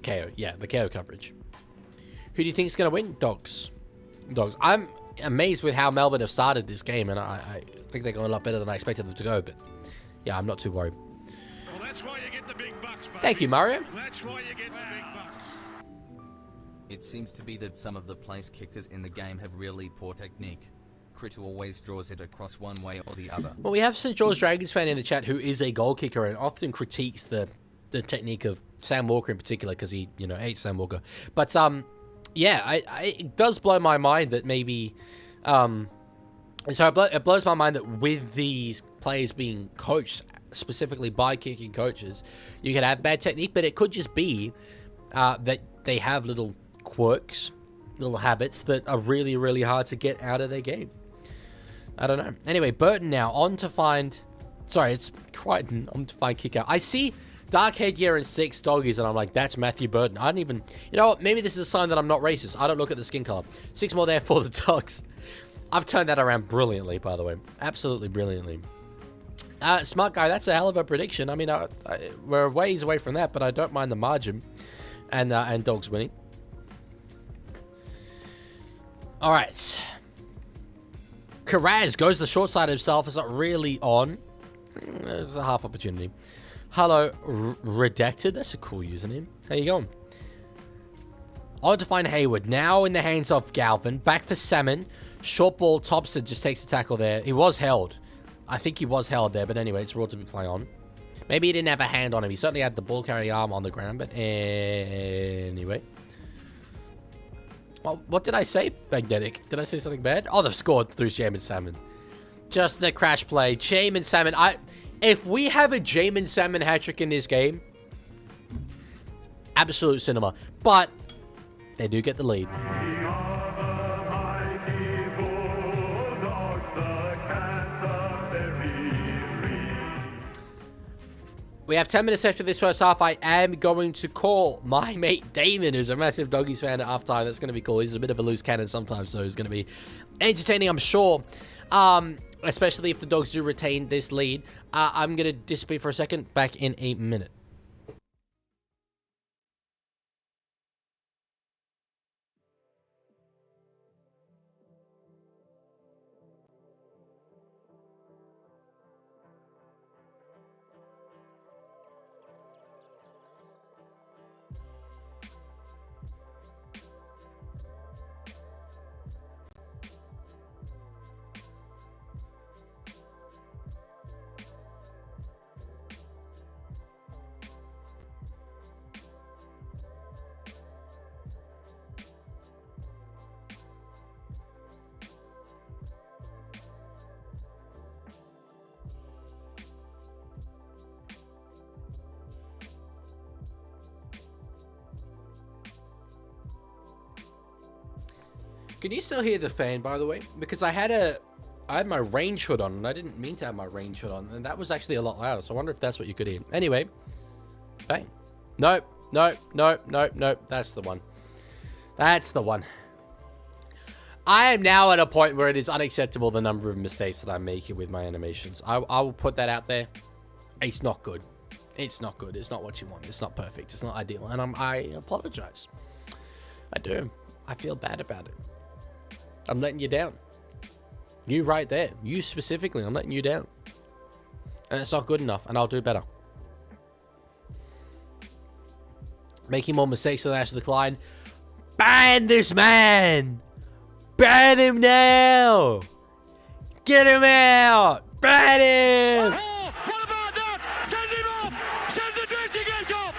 KO, yeah, the KO coverage. Who do you think is going to win? Dogs. I'm amazed with how Melbourne have started this game, and I think they're going a lot better than I expected them to go, but yeah, I'm not too worried. Well, that's why you get the big bucks, baby. Thank you, Mario. That's why you get the big bucks. It seems to be that some of the place kickers in the game have really poor technique. Critter always draws it across one way or the other. Well, we have St. George Dragons fan in the chat who is a goal kicker and often critiques the technique of Sam Walker in particular, because he, hates Sam Walker. But yeah, it does blow my mind that maybe, and so it blows my mind that with these players being coached specifically by kicking coaches, you can have bad technique, but it could just be that they have little quirks, little habits that are really, really hard to get out of their game. I don't know. Anyway, Burton now on to find, sorry, it's Crichton on to find kick out. I see dark headgear and 6 doggies, and I'm like, that's Matthew Burton. I don't even, you know what, maybe this is a sign that I'm not racist. I don't look at the skin color. 6 more there for the Dogs. I've turned that around brilliantly, by the way. Absolutely brilliantly. Smart guy, that's a hell of a prediction. I mean, we're ways away from that, but I don't mind the margin. And Dogs winning. All right. Karaz goes the short side himself. It's not really on. There's a half opportunity. Hello, Redacted. That's a cool username. How you going? On to find Hayward. Now in the hands of Galvin. Back for Salmon. Short ball. Thompson just takes the tackle there. He was held. I think he was held there. But anyway, it's ruled to be play on. Maybe he didn't have a hand on him. He certainly had the ball carrying arm on the ground. But anyway. Well, what did I say, Magnetic? Did I say something bad? Oh, they've scored through Jamin Salmon. Just the crash play. Jamin Salmon. If we have a Jamin Salmon hat-trick in this game, absolute cinema. But they do get the lead. We have 10 minutes after this first half. I am going to call my mate Damon, who's a massive Doggies fan at halftime. That's going to be cool. He's a bit of a loose cannon sometimes, so he's going to be entertaining, I'm sure. Especially if the Dogs do retain this lead. I'm going to disappear for a second. Back in a minute. Can you still hear the fan, by the way? Because I had my range hood on, and I didn't mean to have my range hood on, and that was actually a lot louder, so I wonder if that's what you could hear. Anyway, bang. Nope, nope, nope, nope, nope. That's the one. That's the one. I am now at a point where it is unacceptable the number of mistakes that I'm making with my animations. I will put that out there. It's not good. It's not good. It's not what you want. It's not perfect. It's not ideal, and I apologize. I do. I feel bad about it. I'm letting you down. You right there. You specifically. I'm letting you down. And it's not good enough. And I'll do better. Making more mistakes than Ashley Klein. Ban this man! Ban him now! Get him out! Ban him! Oh, what about that? Send him off! Send the dressing gate off!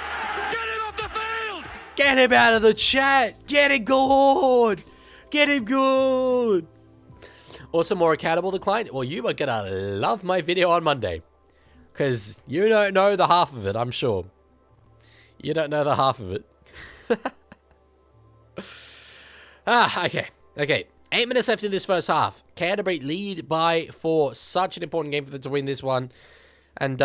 Get him off the field! Get him out of the chat! Get him good! Get him good! Also more accountable to client. Well, you are gonna love my video on Monday. Because you don't know the half of it, I'm sure. You don't know the half of it. Okay. Okay. 8 minutes left in this first half. Canterbury lead by 4. Such an important game for them to win this one. And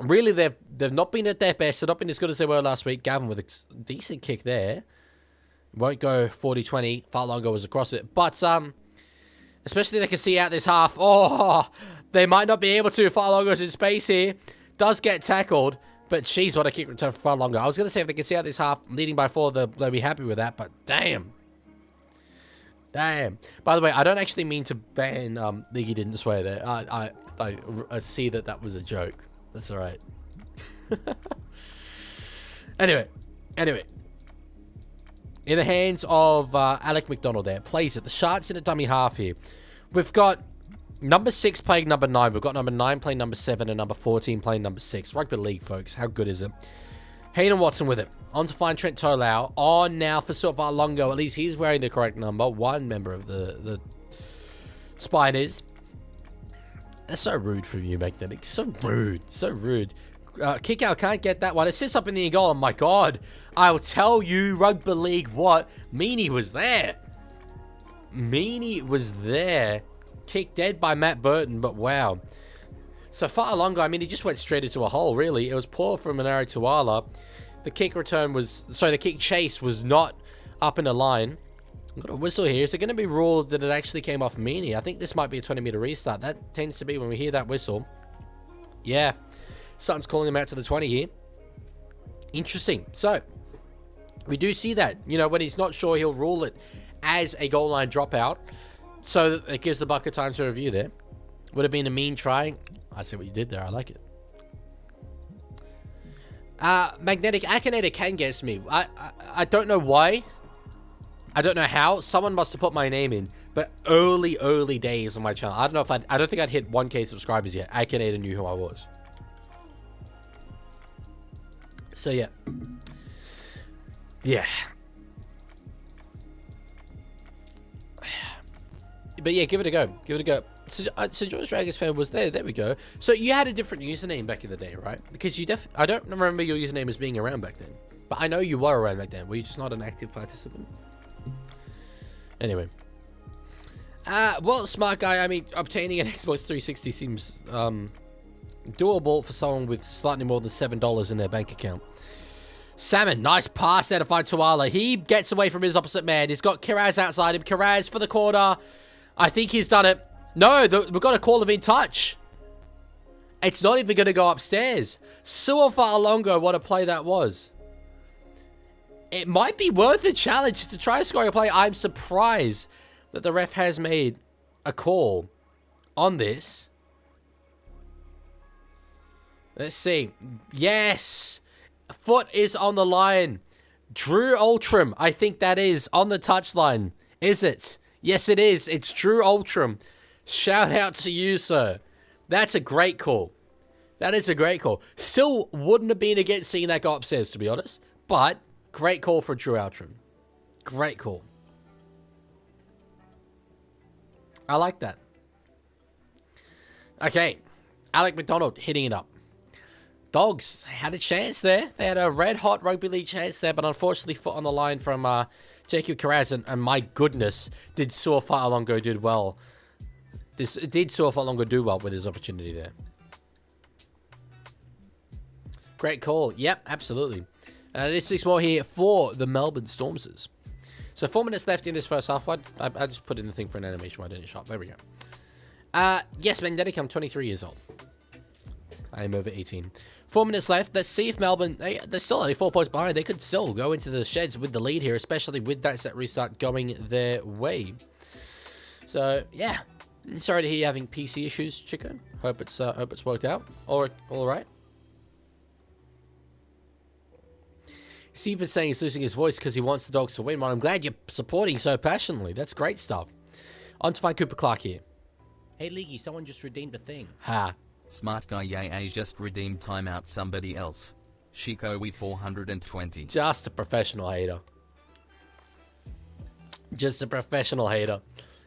really, they've not been at their best. They've not been as good as they were last week. Gavin with a decent kick there. Won't go 40-20. Farlongo was across it. But, especially they can see out this half. Oh, they might not be able to. Farlongo's in space here. Does get tackled. But jeez, what a kick return for Farlongo. I was going to say if they can see out this half, leading by 4, they'll be happy with that. But damn. Damn. By the way, I don't actually mean to ban Leaguie didn't swear there. I see that was a joke. That's all right. Anyway. In the hands of Alec McDonald there. Plays it. The Sharks in a dummy half here. We've got number 6 playing number 9. We've got number 9 playing number 7 and number 14 playing number 6. Rugby League, folks. How good is it? Hayden Watson with it. On to find Trent Tolau. On now for Longo. At least he's wearing the correct number. One member of the Spiders. That's so rude from you, Magnetic. So rude. So rude. Kick out. Can't get that one. It sits up in the goal. Oh, my God. I will tell you, Rugby League, what? Meanie was there. Meanie was there. Kicked dead by Matt Burton, but wow. So Longo, I mean, he just went straight into a hole, really. It was poor from Manari Tuala. The kick return was... Sorry, the kick chase was not up in a line. I've got a whistle here. Is it going to be ruled that it actually came off Meanie? I think this might be a 20-meter restart. That tends to be when we hear that whistle. Yeah. Sutton's calling him out to the 20 here. Interesting. So, we do see that. You know, when he's not sure, he'll rule it as a goal line dropout. So, it gives the bucket time to review there. Would have been a mean try. I see what you did there. I like it. Magnetic Akinator can guess me. I don't know why. I don't know how. Someone must have put my name in. But early days on my channel. I don't know if I don't think I'd hit 1K subscribers yet. Akinator knew who I was. So, yeah. Yeah. But yeah, give it a go. Give it a go. So George Dragons fan was there. There we go. So you had a different username back in the day, right? Because I don't remember your username as being around back then. But I know you were around back then. Were you just not an active participant? Anyway. Well, smart guy. I mean, obtaining an Xbox 360 seems doable for someone with slightly more than $7 in their bank account. Salmon, nice pass there to find Tuala. He gets away from his opposite man. He's got Kiraz outside him. Kiraz for the corner. I think he's done it. No, we've got a call of in touch. It's not even going to go upstairs. Suafa'alongo, what a play that was. It might be worth a challenge to try scoring a play. I'm surprised that the ref has made a call on this. Let's see. Yes. Foot is on the line. Drew Ultram, I think that is on the touchline. Is it? Yes, it is. It's Drew Ultram. Shout out to you, sir. That's a great call. That is a great call. Still wouldn't have been against seeing that go upstairs, to be honest. But great call for Drew Ultram. Great call. I like that. Okay. Alec McDonald hitting it up. Dogs had a chance there. They had a red-hot rugby league chance there, but unfortunately foot on the line from Jacob Kiraz, and my goodness, did Suafa'alongo do well. Did Suafa'alongo do well with his opportunity there? Great call. Yep, absolutely. There's 6 more here for the Melbourne Stormers. So 4 minutes left in this first half. I just put in the thing for an animation. Why didn't it shop? There we go. Yes, Magnetic, I'm 23 years old. I am over 18. 4 minutes left. Let's see if Melbourne... They're still only 4 points behind. They could still go into the sheds with the lead here, especially with that set restart going their way. So, yeah. Sorry to hear you having PC issues, Chico. Hope it's worked out. All right. Steven's saying he's losing his voice because he wants the Dogs to win. Well, I'm glad you're supporting so passionately. That's great stuff. On to find Cooper Clark here. Hey, Leaguie, someone just redeemed a thing. Ha. Smart guy Yay just redeemed timeout somebody else. Chico we 420. Just a professional hater. Just a professional hater.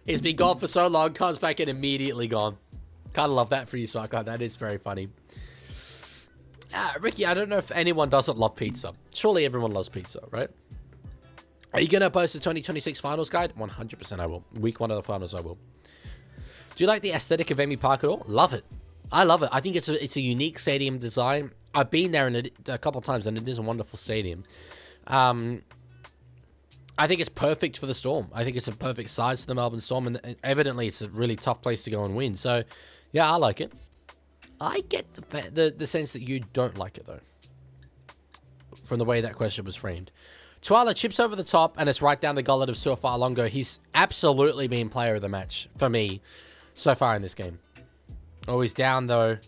He's been gone for so long, comes back and immediately gone. Kind of love that for you, Smart guy. That is very funny. Ricky, I don't know if anyone doesn't love pizza. Surely everyone loves pizza, right? Are you going to post the 2026 finals guide? 100% I will. Week 1 of the finals, I will. Do you like the aesthetic of Amy Park at all? Love it. I love it. I think it's a unique stadium design. I've been there a couple of times, and it is a wonderful stadium. I think it's perfect for the Storm. I think it's a perfect size for the Melbourne Storm, and evidently it's a really tough place to go and win. So, yeah, I like it. I get the sense that you don't like it, though, from the way that question was framed. Tuala chips over the top, and it's right down the gullet of Suafa'alongo. He's absolutely been player of the match for me so far in this game. Oh, he's down, though.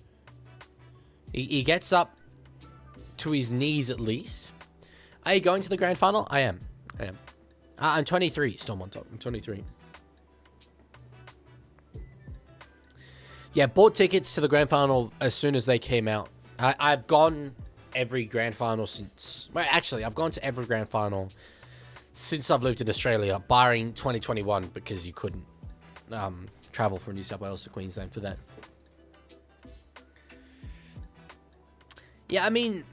He gets up to his knees, at least. Are you going to the grand final? I am. I'm 23. Storm on top. I'm 23. Yeah, bought tickets to the grand final as soon as they came out. I've gone every grand final since... Well, actually, I've gone to every grand final since I've lived in Australia, barring 2021, because you couldn't travel from New South Wales to Queensland for that. Yeah, I mean...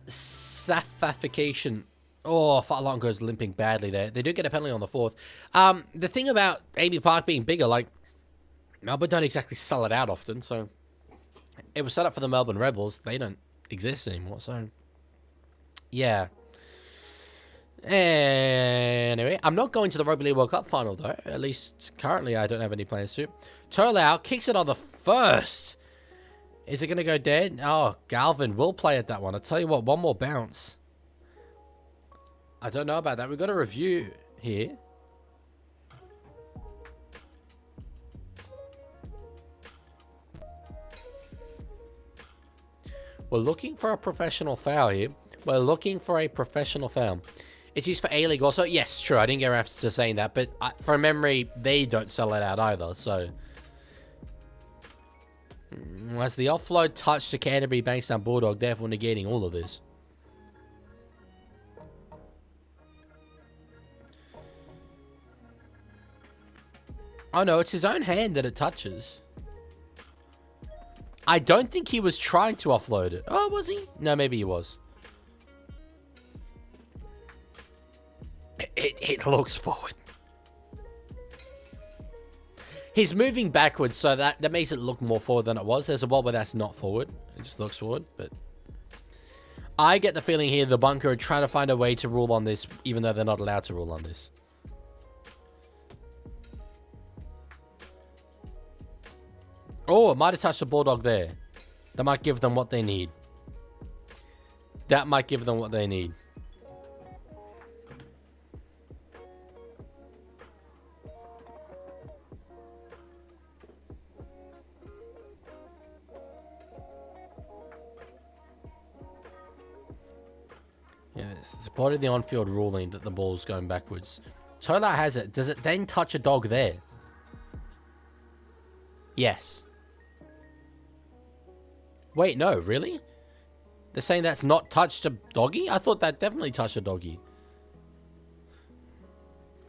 Safification. Oh, Watchalong goes limping badly there. They do get a penalty on the 4th. The thing about Amy Park being bigger, like, Melbourne don't exactly sell it out often, so it was set up for the Melbourne Rebels. They don't exist anymore, so yeah. Anyway, I'm not going to the Rugby League World Cup final, though. At least currently I don't have any plans to. Turlau kicks it on the 1st. Is it going to go dead? Oh, Galvin will play at that one. I'll tell you what, one more bounce. I don't know about that. We've got a review here. We're looking for a professional foul here. We're looking for a professional foul. It's used for A-League also. Yes, true. I didn't get around to saying that. But from memory, they don't sell it out either. So, as the offload touched the Canterbury-Bankstown Bulldog, therefore negating all of this. Oh no, it's his own hand that it touches. I don't think he was trying to offload it. Oh, was he? No, maybe he was. It looks forward. He's moving backwards, so that makes it look more forward than it was. There's a ball where that's not forward. It just looks forward, but... I get the feeling here the bunker are trying to find a way to rule on this, even though they're not allowed to rule on this. Oh, it might have touched the Bulldog there. That might give them what they need. That might give them what they need. Yeah, it's part of the on-field ruling that the ball's going backwards. Tola has it. Does it then touch a dog there? Yes. Wait, no, really? They're saying that's not touched a doggy? I thought that definitely touched a doggy.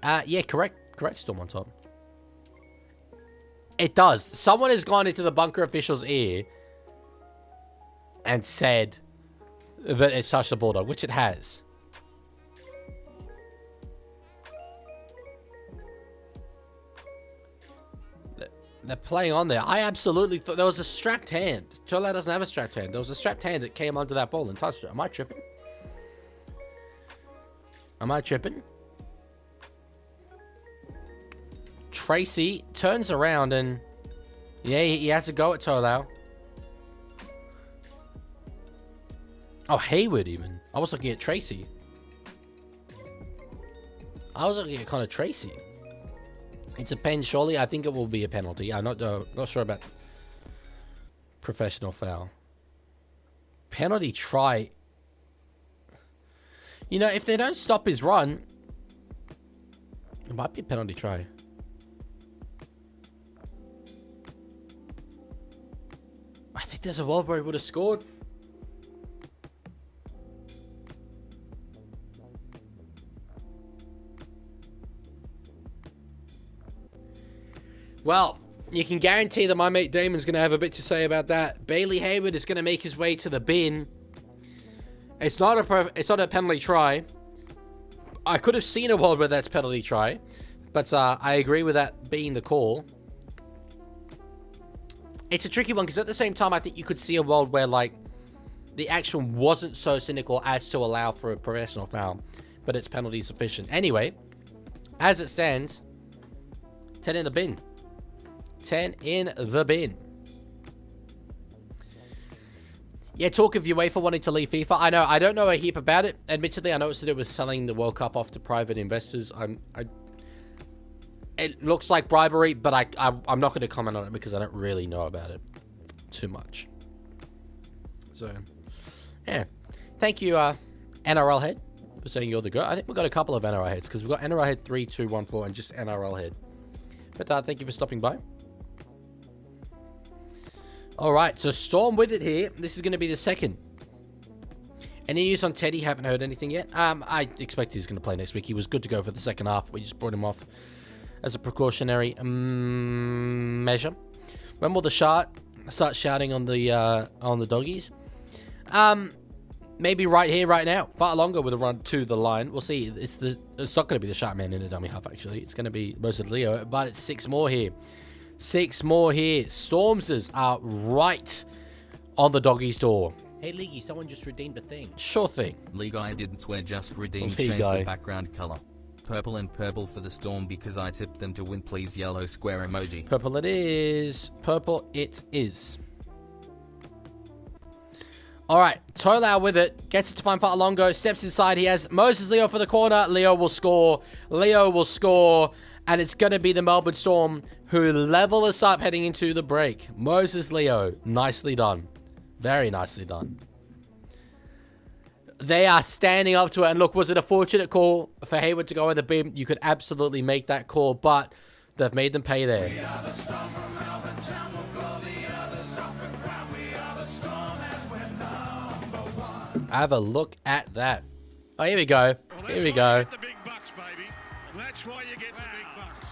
Yeah, correct Storm on top. It does. Someone has gone into the bunker official's ear and said that it's touched a Bulldog, which it has. They're playing on there. I absolutely thought there was a strapped hand. Chola doesn't have a strapped hand. There was a strapped hand that came onto that ball and touched it. Am I tripping? Am I tripping? Tracy turns around and... Yeah, he has to go at Tolau. Oh, Hayward even. I was looking at Tracy. I was looking at Connor Tracy. It's a pen, surely. I think it will be a penalty. I'm not sure about professional foul. Penalty try. You know, if they don't stop his run, it might be a penalty try. I think there's a world where he would have scored. Well, you can guarantee that my mate Damon's going to have a bit to say about that. Bailey Hayward is going to make his way to the bin. It's not a penalty try. I could have seen a world where that's penalty try, but I agree with that being the call. It's a tricky one because at the same time, I think you could see a world where like the action wasn't so cynical as to allow for a professional foul, but it's penalty sufficient. Anyway, as it stands, 10 in the bin. 10 in the bin. Yeah, talk of UEFA wanting to leave FIFA. I know, I don't know a heap about it. Admittedly, I know it's to do with selling the World Cup off to private investors. It looks like bribery, but I'm not going to comment on it because I don't really know about it too much. So, yeah. Thank you, NRL Head, for saying you're the GOAT. I think we've got a couple of NRL Heads because we've got NRL Head 3214 and just NRL Head. But thank you for stopping by. All right, so Storm with it here. This is going to be the second Any news on Teddy? Haven't heard anything yet. I expect he's going to play next week. He was good to go for the second half. We just brought him off as a precautionary measure. When will the start shouting on the doggies? Maybe right here, right now. Watchalong with a run to the line. We'll see. It's not going to be the sharp man in a dummy half, actually. It's going to be most of Leo, but it's 6 more here. 6 more here. Stormsers are right on the doggies' door. Hey, Leaguie, someone just redeemed a thing. Sure thing. Leaguie didn't swear, just redeemed. Leaguie. Change the background color. Purple and purple for the Storm because I tipped them to win. Please, yellow square emoji. Purple it is. Purple it is. All right, Tolau with it. Gets it to find Watchalong. Steps inside. He has Moses Leo for the corner. Leo will score. Leo will score. And it's going to be the Melbourne Storm who level us up heading into the break. Moses Leo. Nicely done. Very nicely done. They are standing up to it. And look, was it a fortunate call for Hayward to go in the bin? You could absolutely make that call, but they've made them pay there. We are the Storm from Melbourne Town. We'll blow the others off the ground. We are the Storm and we're #1. Have a look at that. Oh, here we go. Well, here we go. the big bucks, baby. That's why you get the big bucks.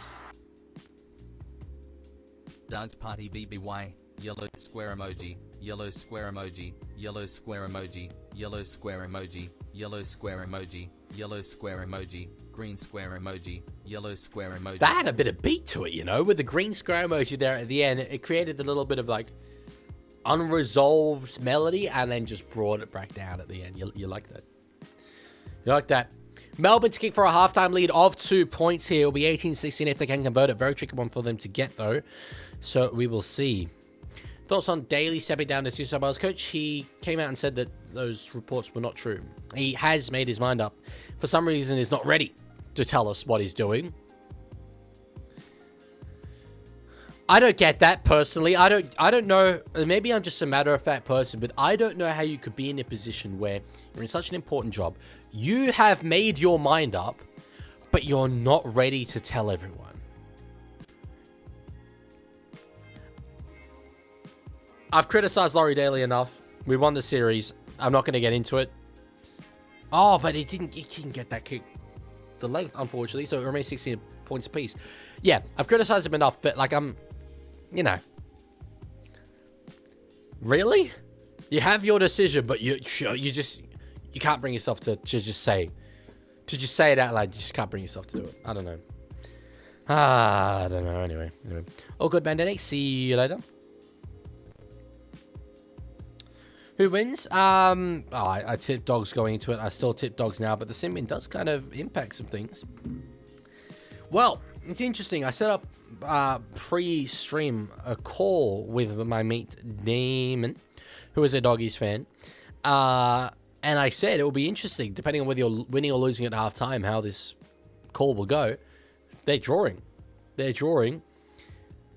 Dance party BBY. Yellow square emoji. Yellow square emoji. Yellow square emoji. Yellow square emoji. Yellow square emoji. Yellow square emoji. Green square emoji. Yellow square emoji. That had a bit of beat to it, you know, with the green square emoji there at the end. It created a little bit of like unresolved melody and then just brought it back down at the end. You like that? You like that? Melbourne to kick for a halftime lead of 2 points here. It'll be 18-16 if they can convert it. Very tricky one for them to get, though. So we will see. Thoughts on Daly stepping down as New South Wales coach? He came out and said that those reports were not true. He has made his mind up. For some reason, he's not ready to tell us what he's doing. I don't get that personally. I don't know. Maybe I'm just a matter-of-fact person, but I don't know how you could be in a position where you're in such an important job. You have made your mind up, but you're not ready to tell everyone. I've criticized Laurie Daly enough. We won the series. I'm not going to get into it. Oh, but he didn't get that kick. The length, unfortunately, so it remains 16 points apiece. Yeah, I've criticized him enough, but like you know. Really? You have your decision, but you can't bring yourself to just say it out loud. You just can't bring yourself to do it. I don't know. I don't know. Anyway. All good, Bandanic. See you later. Who wins? I tipped dogs going into it. I still tip dogs now, but the sim win does kind of impact some things. Well, it's interesting. I set up pre-stream a call with my mate Damon, who is a doggies fan. And I said it will be interesting, depending on whether you're winning or losing at halftime, how this call will go. They're drawing. Ladies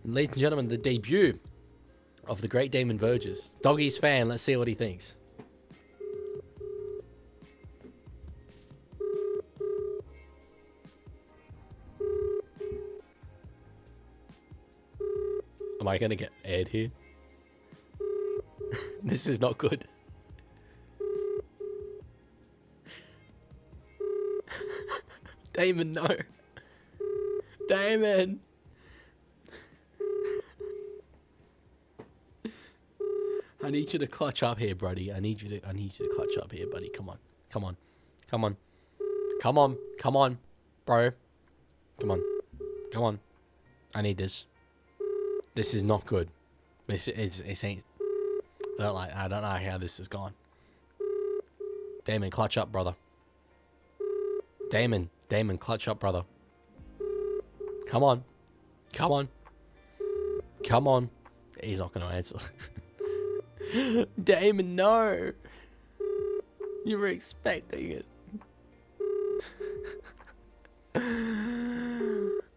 and gentlemen, the debut of the great Damon Burgess. Doggies fan, let's see what he thinks. Am I going to get aired here? This is not good. Damon, no. Damon. I need you to clutch up here, buddy. I need you to clutch up here, buddy. Come on, bro. Come on. I need this. This is not good. This ain't. I don't know how this has gone. Damon, clutch up, brother. Damon, clutch up, brother. Come on. He's not going to answer. Damon, no. You were expecting it.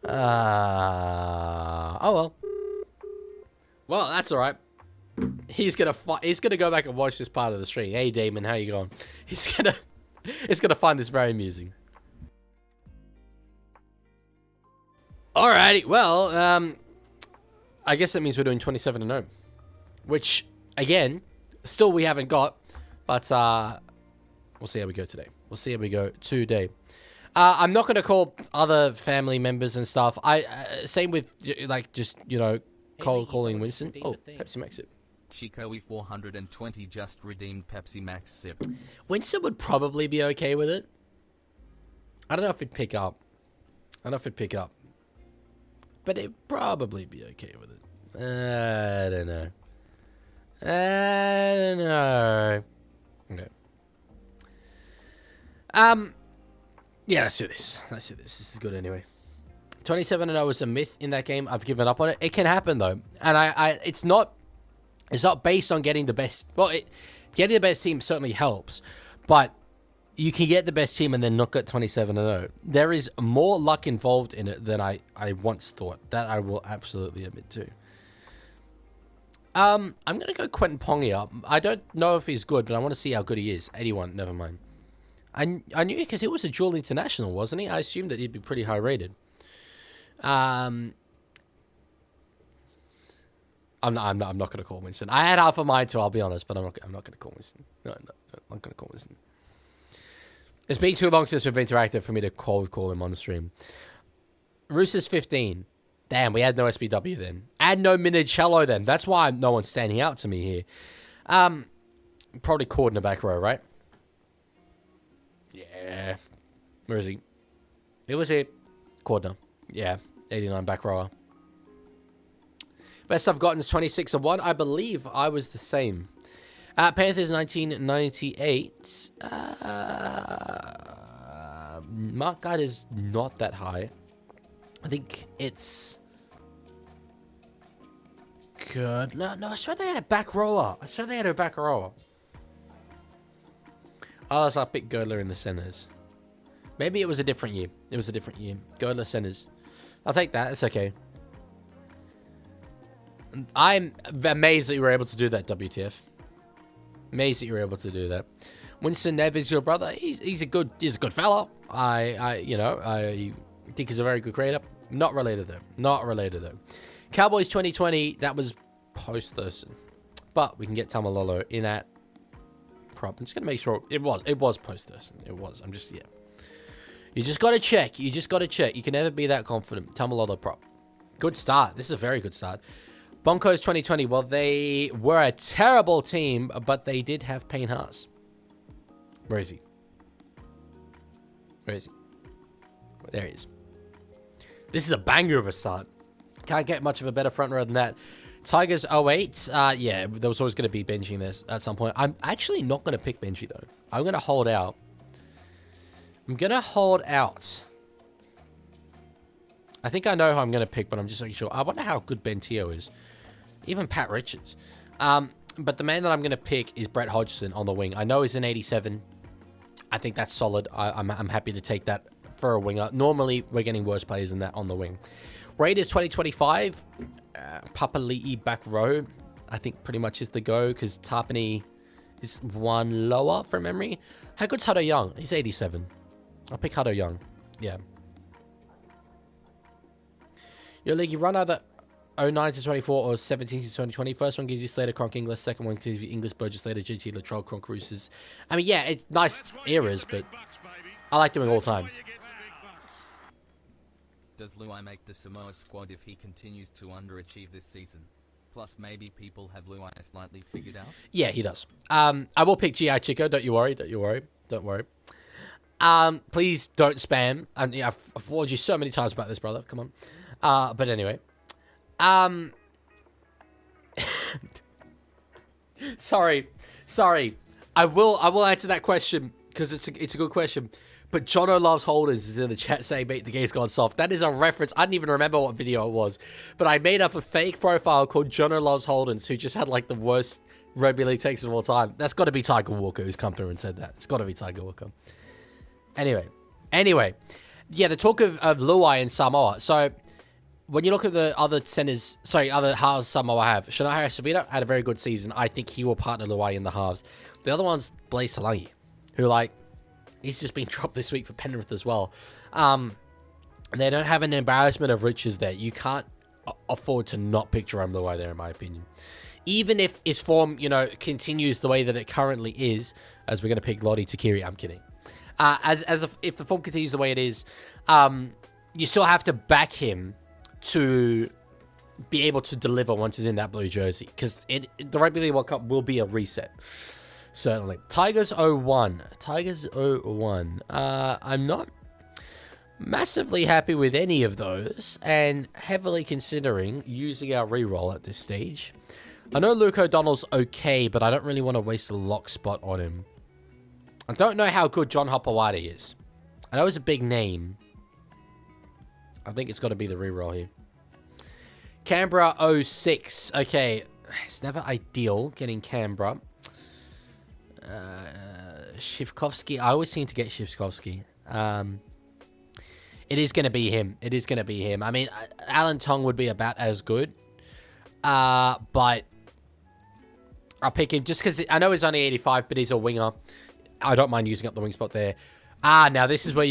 Oh well. Well, that's all right. He's gonna go back and watch this part of the stream. Hey, Damon, how you going? He's gonna find this very amusing. Alrighty, well, I guess that means we're doing 27-0, which again, still we haven't got, but We'll see how we go today. We'll see how we go today. I'm not going to call other family members and stuff. Same with, like, just, you know, calling Winston. Oh, Pepsi Max Sip. Chico E420 just redeemed Pepsi Max Sip. Winston would probably be okay with it. I don't know if it'd pick up. But it'd probably be okay with it. I don't know. Okay. Yeah, let's do this. This is good anyway. 27-0 is a myth in that game. I've given up on it. It can happen though, and it's not based on getting the best. Well, getting the best team certainly helps, but you can get the best team and then not get 27-0. There is more luck involved in it than I once thought. That I will absolutely admit to. I'm gonna go Quentin Pongia. I don't know if he's good, but I want to see how good he is. 81. Never mind. I knew because he was a dual international, wasn't he? I assumed that he'd be pretty high rated. I'm not going to call Winston. I had half a mind to, I'll be honest, but I'm not going to call Winston. No, I'm not going to call Winston. It's been too long since we've interacted for me to call him on the stream. Roosters 15. Damn, we had no SBW then. And no Minicello then. That's why no one's standing out to me here. Probably Cord in the back row, right? Yeah. Where is he? It was here. Cordner. Yeah. 89 back rower. Best I've gotten is 26-1. I believe I was the same. Panthers 1998. Mark guide is not that high. I think it's good. No, I swear they had a back rower. Oh, so I picked Girdler in the centers. Maybe it was a different year. Girdler centers. I'll take that. It's okay. I'm amazed that you were able to do that, WTF. Amazed that you were able to do that. Winston Nev is your brother. He's a good fella. I think he's a very good creator. Not related though. Cowboys 2020. That was post Thurston, but we can get Tamalolo in at prop. I'm just gonna make sure it was post Thurston. It was. You just gotta check. You can never be that confident. Tamalolo prop. Good start. This is a very good start. Broncos 2020. Well, they were a terrible team, but they did have Payne Haas. Where is he? There he is. This is a banger of a start. Can't get much of a better front row than that. Tigers 08. Yeah, there was always going to be benching this at some point. I'm actually not going to pick Benji, though. I'm going to hold out. I think I know who I'm going to pick, but I'm just not sure. I wonder how good Ben Teo is. Even Pat Richards. But the man that I'm going to pick is Brett Hodgson on the wing. I know he's an 87. I think that's solid. I'm happy to take that for a winger. Normally, we're getting worse players than that on the wing. Raiders 2025. Papali'i back row. I think pretty much is the go because Tarpany is one lower from memory. How good's Hutto Young? He's 87. I'll pick Hutto Young. Yeah. Your league, you run either 09 to 24 or 17 to 2020. First one gives you Slater, Cronk, Inglis. Second one gives you Inglis, Burgess, Slater, GT, Latrell, Cronk, Roosters. I mean, yeah, it's nice eras, but I like doing all time. Does Luai make the Samoa squad if he continues to underachieve this season? Plus, maybe people have Luai slightly figured out? Yeah, he does. I will pick G.I. Chico. Don't you worry. Please don't spam. I've warned you so many times about this, brother. Come on. But anyway. Sorry. I will answer that question because it's a good question. But Jono Loves Holders is in the chat saying, mate, the game's gone soft. That is a reference. I didn't even remember what video it was. But I made up a fake profile called Jono Loves Holdens who just had like the worst rugby league takes of all time. That's got to be Tiger Walker who's come through and said that. It's got to be Tiger Walker. Anyway. Yeah, the talk of Luai and Samoa. So when you look at the other centers, other halves Samoa have, Shania Harris-Savita had a very good season. I think he will partner Luai in the halves. The other one's Blaise Talangi, who he's just been dropped this week for Penrith as well. They don't have an embarrassment of riches there. You can't afford to not pick Jerome Luai there, in my opinion. even if his form, continues the way that it currently is, as we're going to pick Lottie Takiri. I'm kidding. If the form continues the way it is, you still have to back him to be able to deliver once he's in that blue jersey, because the Rugby League World Cup will be a reset. Certainly. Tigers 01. Tigers 01. I'm not massively happy with any of those, and heavily considering using our reroll at this stage. I know Luke O'Donnell's okay, but I don't really want to waste a lock spot on him. I don't know how good John Hopewadi is. I know he's a big name. I think it's got to be the reroll here. Canberra 06. Okay, it's never ideal getting Canberra. Shivkovsky. I always seem to get Shivkovsky. It is going to be him. It is going to be him. I mean, Alan Tong would be about as good. But I'll pick him just because I know he's only 85, but he's a winger. I don't mind using up the wing spot there. Now this is where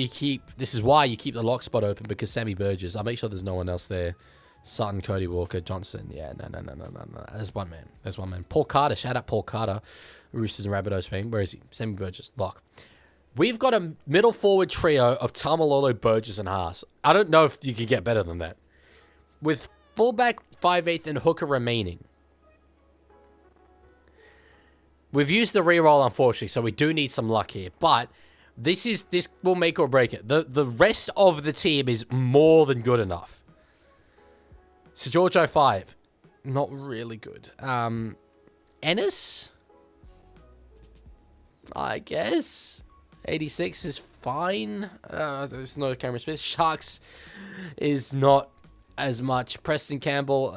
this is why you keep the lock spot open, because Sammy Burgess. I'll make sure there's no one else there. Sutton, Cody Walker, Johnson. Yeah, no. There's one man. Paul Carter. Shout out Paul Carter. Roosters and Rabbitohs fame. Where is he? Sammy Burgess. Lock. We've got a middle forward trio of Tamalolo, Burgess, and Haas. I don't know if you could get better than that. With fullback, 5/8, and hooker remaining. We've used the reroll, unfortunately, so we do need some luck here. But this will make or break it. The rest of the team is more than good enough. So Giorgio 5, not really good. Ennis, I guess. 86 is fine. There's no Cameron Smith. Sharks is not as much. Preston Campbell.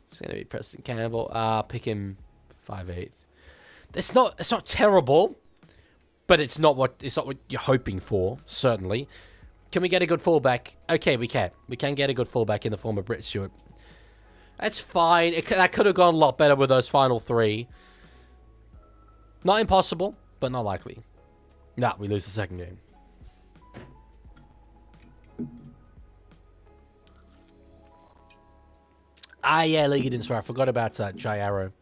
It's going to be Preston Campbell. Pick him 5/8. It's not terrible, but it's not what you're hoping for, certainly. Can we get a good fullback? Okay, we can. We can get a good fullback in the form of Brett Stewart. That's fine. That could have gone a lot better with those final three. Not impossible, but not likely. Nah, we lose the second game. Yeah, Leaguie didn't swear. I forgot about Jai Arrow.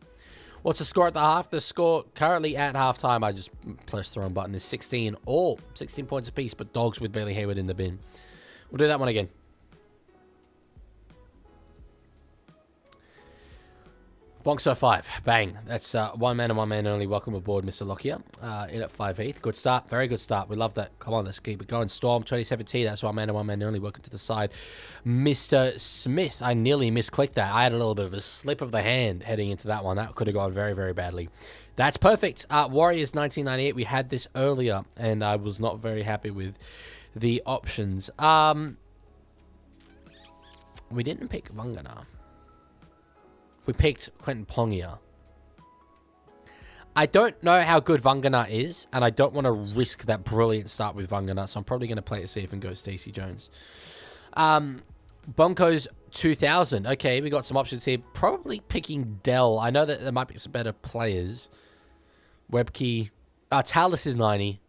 What's the score at the half? The score currently at halftime, I just pressed the wrong button, is 16 all. 16 points apiece, but Dogs with Bailey Hayward in the bin. We'll do that one again. Bonks 05. Bang. That's one man and one man only. Welcome aboard, Mr. Lockyer. In at 5/8. Good start. Very good start. We love that. Come on, let's keep it going. Storm 2017. That's one man and one man only. Welcome to the side. Mr. Smith. I nearly misclicked that. I had a little bit of a slip of the hand heading into that one. That could have gone very, very badly. That's perfect. Warriors 1998. We had this earlier, and I was not very happy with the options. We didn't pick Vangana. We picked Quentin Pongia. I don't know how good Vangana is, and I don't want to risk that brilliant start with Vangana, so I'm probably going to play it safe and go Stacey Jones. Bonkos 2000. Okay, we got some options here. Probably picking Dell. I know that there might be some better players. Webkey. Tallis is 90.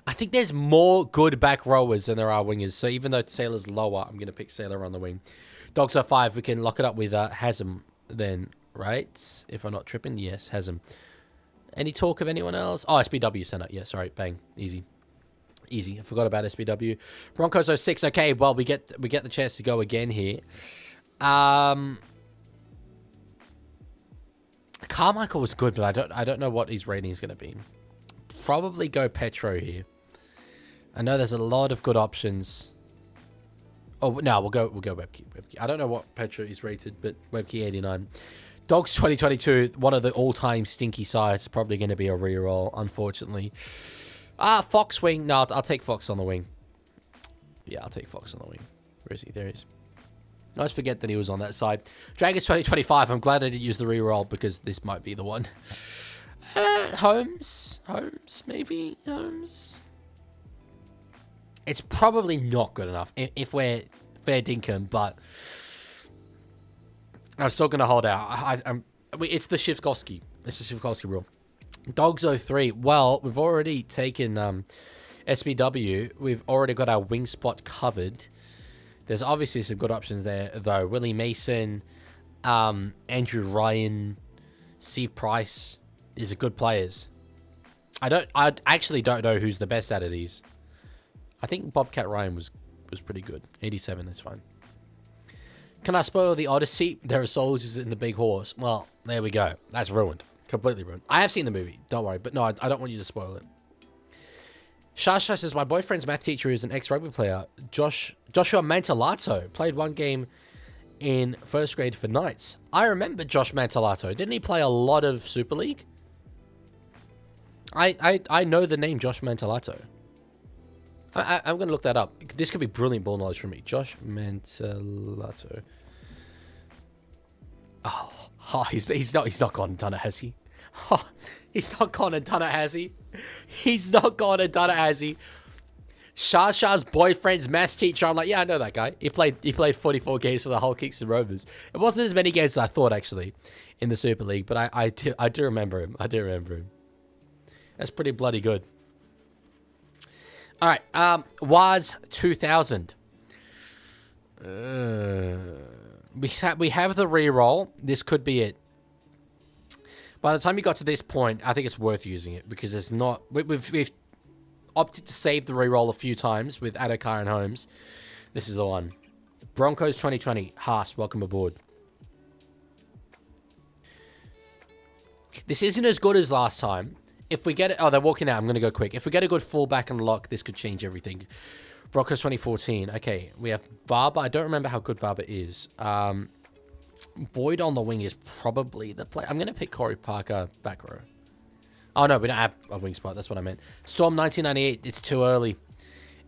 I think there's more good back rowers than there are wingers. So even though Sailor's lower, I'm going to pick Sailor on the wing. Dogs are 5. We can lock it up with Hasm then, right? If I'm not tripping. Yes, Hasm. Any talk of anyone else? Oh, SBW center. Yeah, sorry. Bang. Easy. Easy. I forgot about SBW. Broncos 06. Okay, well, we get the chance to go again here. Carmichael was good, but I don't know what his rating is going to be. Probably go Petro here. I know there's a lot of good options. Oh no, we'll go Webkey. I don't know what Petro is rated, but Webkey 89. Dogs 2022, one of the all-time stinky sides. Probably going to be a reroll, unfortunately. Fox wing. No, I'll take Fox on the wing. Yeah, I'll take Fox on the wing. Where is he? There he is. I always forget that he was on that side. Dragons 2025. I'm glad I didn't use the reroll because this might be the one. Holmes, maybe Holmes. It's probably not good enough if we're fair dinkum, but I'm still gonna hold out. It's the Shivkovsky. It's the Shivkovsky rule. Dogs 03. Well, we've already taken SBW, we've already got our wing spot covered. There's obviously some good options there, though. Willie Mason, Andrew Ryan, Steve Price. These are good players. I actually don't know who's the best out of these. I think Bobcat Ryan was pretty good. 87 is fine. Can I spoil the Odyssey? There are soldiers in the big horse. Well, there we go. That's ruined. Completely ruined. I have seen the movie. Don't worry. But no, I don't want you to spoil it. Shasha says, my boyfriend's math teacher is an ex-rugby player. Joshua Mantalato played one game in first grade for Knights. I remember Josh Mantalato. Didn't he play a lot of Super League? I know the name Josh Mantalato. I'm going to look that up. This could be brilliant ball knowledge for me. Josh Mantalato. Oh, he's not gone and done it, has he? Oh, he's not gone and done it, has he? He's not gone and done it, has he? Shasha's boyfriend's maths teacher. I'm like, yeah, I know that guy. He played 44 games for the Hull Kicks and Rovers. It wasn't as many games as I thought, actually, in the Super League. But I do remember him. I do remember him. That's pretty bloody good. All right, was 2000. We have the re-roll. This could be it. By the time you got to this point, I think it's worth using it because it's not. We've opted to save the re-roll a few times with Adokar and Holmes. This is the one. Broncos 2020. Haas, welcome aboard. This isn't as good as last time. If we get it... Oh, they're walking out. I'm going to go quick. If we get a good fullback and lock, this could change everything. Broncos 2014. Okay, we have Barber. I don't remember how good Barber is. Boyd on the wing is probably the play. I'm going to pick Corey Parker back row. Oh, no, we don't have a wing spot. That's what I meant. Storm 1998. It's too early.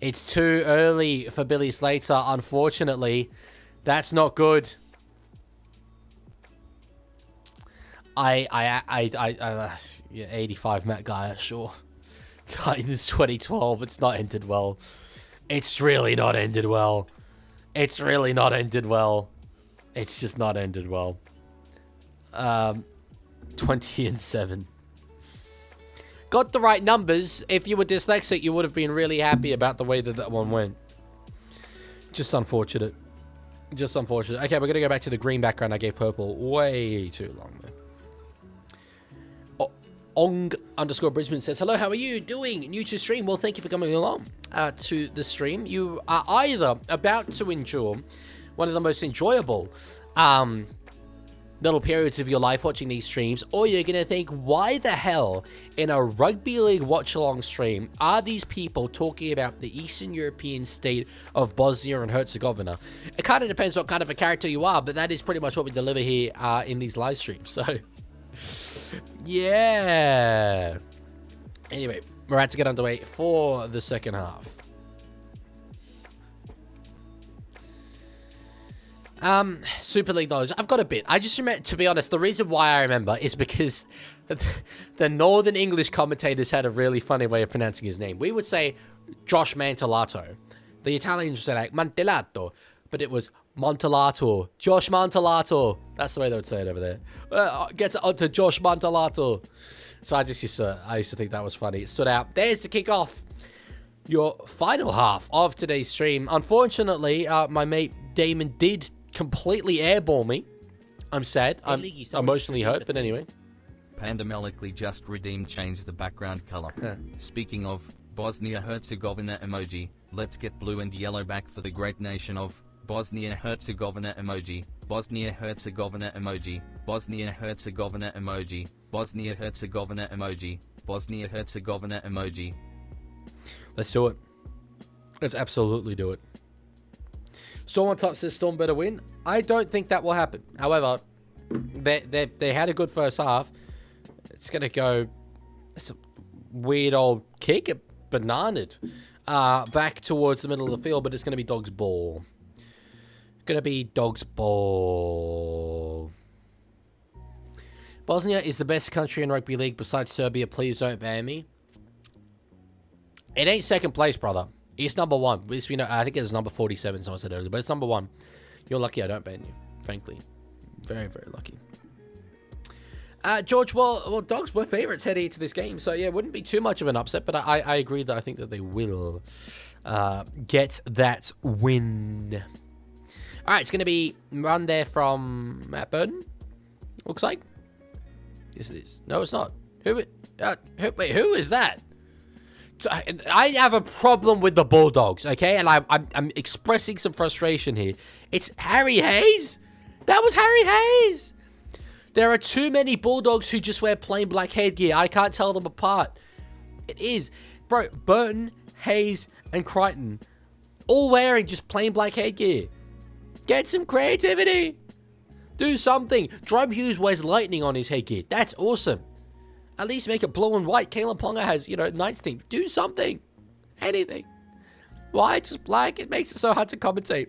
It's too early for Billy Slater, unfortunately. That's not good. Yeah, 85 Matt Geyer, sure. Titans 2012, it's not ended well. It's really not ended well. It's really not ended well. It's just not ended well. 20-7. Got the right numbers. If you were dyslexic, you would have been really happy about the way that one went. Just unfortunate. Just unfortunate. Okay, we're going to go back to the green background. I gave purple way too long there. Ong_Brisbane says, hello, how are you doing? New to stream? Well, thank you for coming along to the stream. You are either about to endure one of the most enjoyable little periods of your life watching these streams, or you're going to think, why the hell in a rugby league watch-along stream are these people talking about the Eastern European state of Bosnia and Herzegovina? It kind of depends what kind of a character you are, but that is pretty much what we deliver here in these live streams. So... yeah. Anyway, we're about to get underway for the second half. Super League knowledge. I've got a bit. I just remember, to be honest, the reason why I remember is because the Northern English commentators had a really funny way of pronouncing his name. We would say Josh Mantalato. The Italians would say like Mantelato, but it was Montalato. Josh Montalato. That's the way they would say it over there. Gets it onto Josh Montalato. So I used to think that was funny. It stood out. There's the kickoff. Your final half of today's stream. Unfortunately, my mate Damon did completely airball me. I'm sad. I'm emotionally hurt, but anyway. Pandamelically just redeemed changed the background color. Speaking of Bosnia-Herzegovina emoji, let's get blue and yellow back for the great nation of Bosnia-Herzegovina emoji, Bosnia-Herzegovina emoji, Bosnia-Herzegovina emoji, Bosnia-Herzegovina emoji, Bosnia-Herzegovina emoji. Let's do it. Let's absolutely do it. Storm on top says Storm better win. I don't think that will happen. However, they had a good first half. It's going to go... It's a weird old kick. It bananaed back towards the middle of the field, but it's going to be Dogs ball. Going to be Dogs ball. Bosnia is the best country in rugby league besides Serbia. Please don't ban me. It ain't second place, brother. It's number one. At least we know. I think it's number 47, someone said earlier, but it's number one. You're lucky I don't ban you, frankly. Very, very lucky. George, well, Dogs were favourites heading into this game, so yeah, it wouldn't be too much of an upset, but I agree that I think that they will get that win. All right, it's going to be run there from Matt Burton, looks like. Yes, it is. No, it's not. Wait, who is that? I have a problem with the Bulldogs, okay? And I'm expressing some frustration here. It's Harry Hayes? That was Harry Hayes! There are too many Bulldogs who just wear plain black headgear. I can't tell them apart. It is. Bro, Burton, Hayes, and Crichton all wearing just plain black headgear. Get some creativity. Do something. Drum Hughes wears lightning on his headgear. That's awesome. At least make it blue and white. Kalen Ponga has, Knights theme. Do something. Anything. Why just black? It makes it so hard to commentate.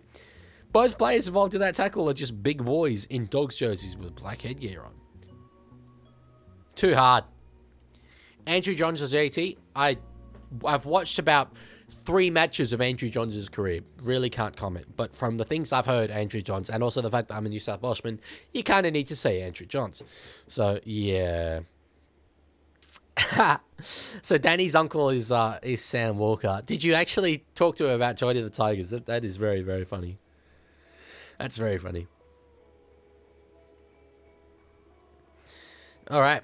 Both players involved in that tackle are just big boys in Dogs jerseys with black headgear on. Too hard. Andrew Johns as JT. I've watched about 3 matches of Andrew Johns' career. Really can't comment. But from the things I've heard, Andrew Johns, and also the fact that I'm a New South Welshman, you kind of need to say Andrew Johns. So, yeah. So Danny's uncle is Sam Walker. Did you actually talk to him about joining the Tigers? That is very, very funny. That's very funny. All right.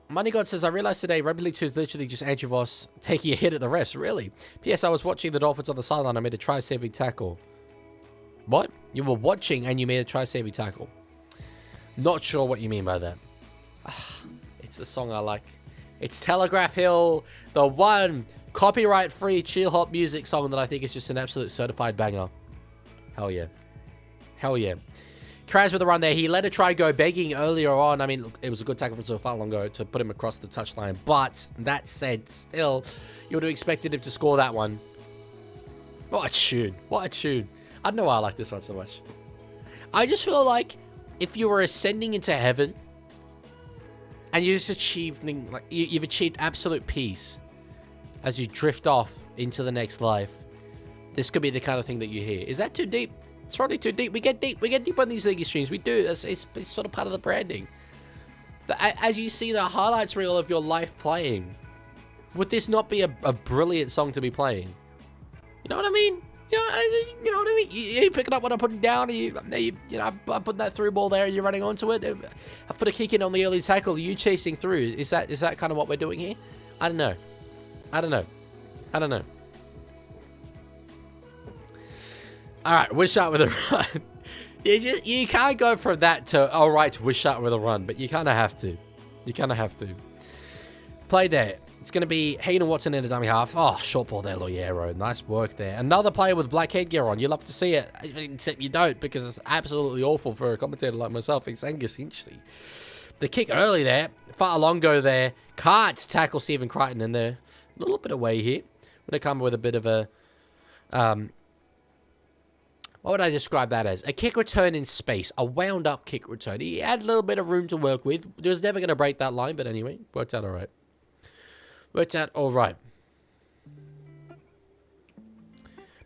Money God says, I realized today Rugby League 2 is literally just Andrew Voss taking a hit at the refs. Really? P.S. I was watching the Dolphins on the sideline. I made a try-saving tackle. What? You were watching and you made a try-saving tackle. Not sure what you mean by that. It's the song I like. It's Telegraph Hill, the one copyright-free chill-hop music song that I think is just an absolute certified banger. Hell yeah. Hell yeah. Kraz with a run there. He let a try go begging earlier on. I mean, look, it was a good tackle from Sofalongo to put him across the touchline. But that said, still, you would have expected him to score that one. What a tune. What a tune. I don't know why I like this one so much. I just feel like if you were ascending into heaven and you just achieved, like, you've achieved absolute peace as you drift off into the next life, this could be the kind of thing that you hear. Is that too deep? It's probably too deep. We get deep on these Leaguie streams. We do. It's sort of part of the branding. But as you see the highlights reel of your life playing, would this not be a brilliant song to be playing? You know what I mean? You know what I mean? You pick it up when I'm putting down. I'm putting that through ball there and you're running onto it. I put a kick in on the early tackle. You chasing through. Is that kind of what we're doing here? I don't know. I don't know. All right, wish out with a run. You can't go from that to, all right, wish out with a run, but you kind of have to. Play there. It's going to be Hayden Watson in the dummy half. Oh, short ball there, Loyero. Nice work there. Another player with black headgear on. You love to see it, except you don't because it's absolutely awful for a commentator like myself. It's Angus Hinchley. The kick early there. Watchalong there. Can't tackle Stephen Crichton in there. A little bit away here. I'm going to come with a bit of a... what would I describe that as? A kick return in space. A wound-up kick return. He had a little bit of room to work with. He was never going to break that line, but anyway, worked out all right.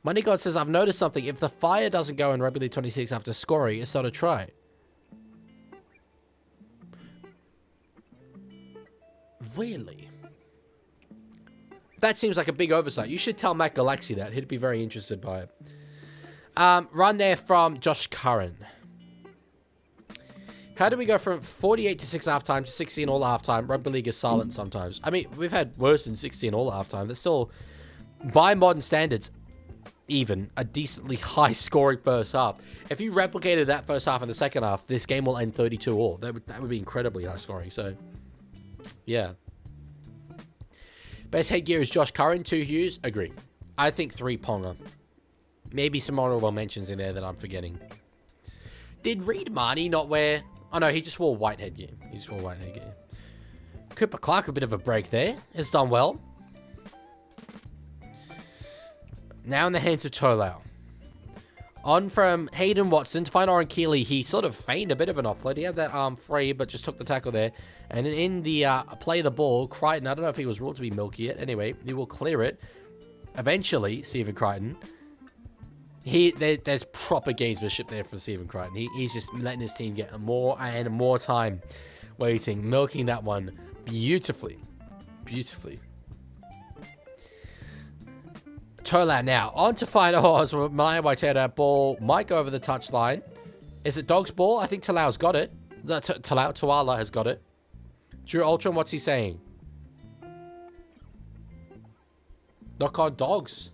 Money God says, I've noticed something. If the fire doesn't go in Rugby League 26 after scoring, it's not a try. Really? That seems like a big oversight. You should tell Matt Galaxy that. He'd be very interested by it. Run there from Josh Curran. How do we go from 48 to 6 halftime to 16 all halftime? Rugby League is silent sometimes. I mean, we've had worse than 16 all halftime. That's still, by modern standards, even a decently high scoring first half. If you replicated that first half in the second half, this game will end 32 all. That would be incredibly high scoring. So, yeah. Best headgear is Josh Curran, 2 Hughes. Agree. I think 3 Ponga. Maybe some honorable mentions in there that I'm forgetting. Did Reed Marnie not wear... Oh, no, he just wore white headgear. Cooper Clark, a bit of a break there. Has done well. Now in the hands of Tolau. On from Hayden Watson to find Oren Keeley. He sort of feigned a bit of an offload. He had that arm free, but just took the tackle there. And in the play the ball, Crichton, I don't know if he was ruled to be milky yet. Anyway, he will clear it. Eventually, Stephen Crichton... There's proper gamesmanship there for Stephen Crichton. He's just letting his team get more and more time waiting, milking that one beautifully. Tola now on to final horse. Maya Waitera ball might go over the touchline. Is it Dog's ball? I think Talau's got it. Tuala has got it. Drew Ultron, what's he saying? Knock on Dogs.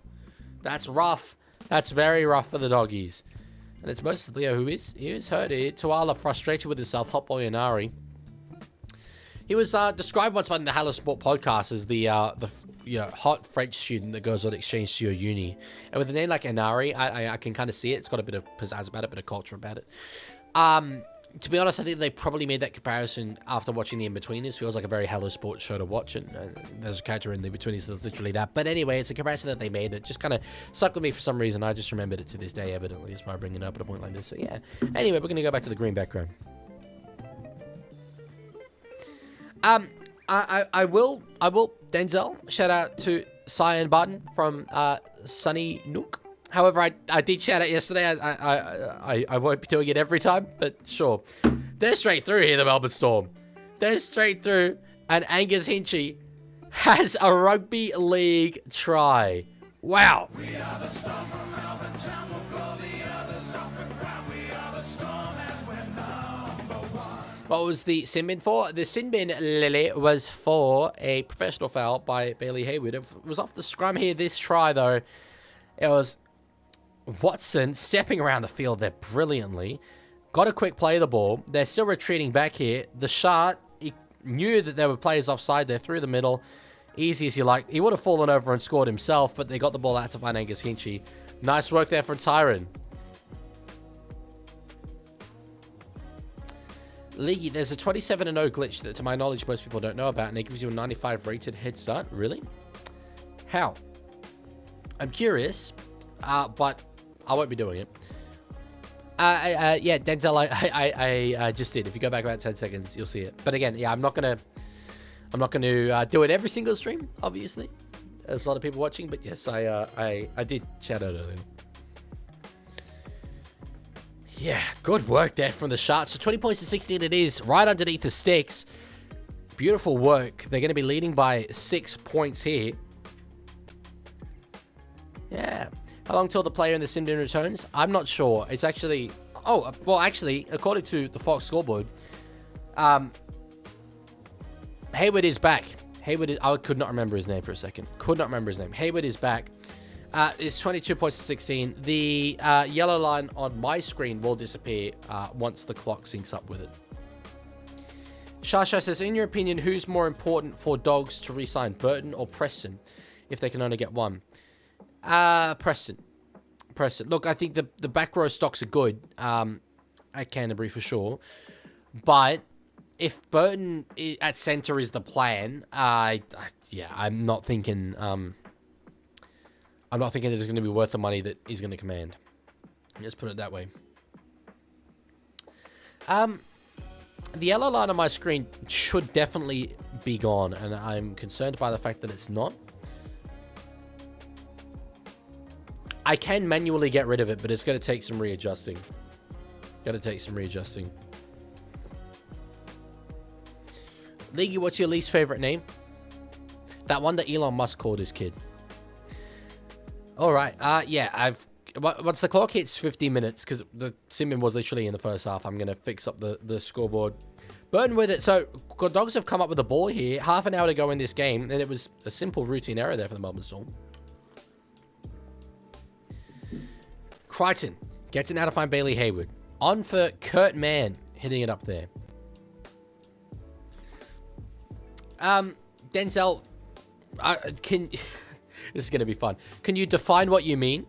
That's rough. That's very rough for the doggies. And it's mostly Leo who is hurt here. Tuala frustrated with himself. Hot boy Inari. He was described once by the Hello Sport podcast as the hot French student that goes on exchange to your uni. And with a name like Inari, I can kind of see it. It's got a bit of pizzazz about it, a bit of culture about it. To be honest, I think they probably made that comparison after watching The In-Betweeners. Feels like a very Hello Sport show to watch, and there's a character in The In-Betweeners that's literally that. But anyway, it's a comparison that they made. It just kind of stuck with me for some reason. I just remembered it to this day, evidently. That's why I bring it up at a point like this. So yeah. Anyway, we're going to go back to the green background. I will, Denzel, shout out to Cyan Button from Sunny Nook. However, I did shout out yesterday. I won't be doing it every time, but sure. They're straight through here, the Melbourne Storm. They're straight through, and Angus Hinchy has a rugby league try. Wow. We are the Storm from Melbourne Town. We'll blow the others off the ground. We are the Storm and we're number one. What was the sin bin for? The sin bin, Lily, was for a professional foul by Bailey Hayward. It was off the scrum here. This try, though, it was Watson stepping around the field there brilliantly. Got a quick play of the ball. They're still retreating back here. The Shark, he knew that there were players offside there through the middle. Easy as you like. He would have fallen over and scored himself, but they got the ball out to find Angus Hinchy. Nice work there from Tyron. Leaguie, there's a 27-0 glitch that, to my knowledge, most people don't know about, and it gives you a 95 rated head start. Really? How? I'm curious, but I won't be doing it. Yeah, Denzel, I just did. If you go back about 10 seconds, you'll see it. But again, yeah, I'm not gonna do it every single stream, obviously. There's a lot of people watching, but yes, I did shout out earlier. Yeah, good work there from the Sharks. So 20 points to 16 it is, right underneath the sticks. Beautiful work. They're going to be leading by 6 points here. Yeah. How long till the player in the sim bin returns? I'm not sure. It's actually... Oh, well, actually, according to the Fox scoreboard, Hayward is back. Hayward is... I could not remember his name for a second. Could not remember his name. Hayward is back. It's 22 points to 16. The yellow line on my screen will disappear once the clock syncs up with it. Shasha says, in your opinion, who's more important for Dogs to re-sign, Burton or Preston, if they can only get one? Preston. Look, I think the back row stocks are good at Canterbury for sure. But if Burton at centre is the plan, yeah, I'm not thinking it's going to be worth the money that he's going to command. Let's put it that way. The yellow line on my screen should definitely be gone, and I'm concerned by the fact that it's not. I can manually get rid of it, but it's going to take some readjusting. Leaguie, what's your least favorite name? That one that Elon Musk called his kid. All right. Yeah, once the clock hits 50 minutes, because the sim was literally in the first half, I'm going to fix up the scoreboard. Burton with it. So, Dogs have come up with a ball here half an hour to go in this game, and it was a simple routine error there for the Melbourne Storm. Crichton gets it now to find Bailey Hayward. On for Kurt Mann, hitting it up there. Denzel, this is going to be fun. Can you define what you mean?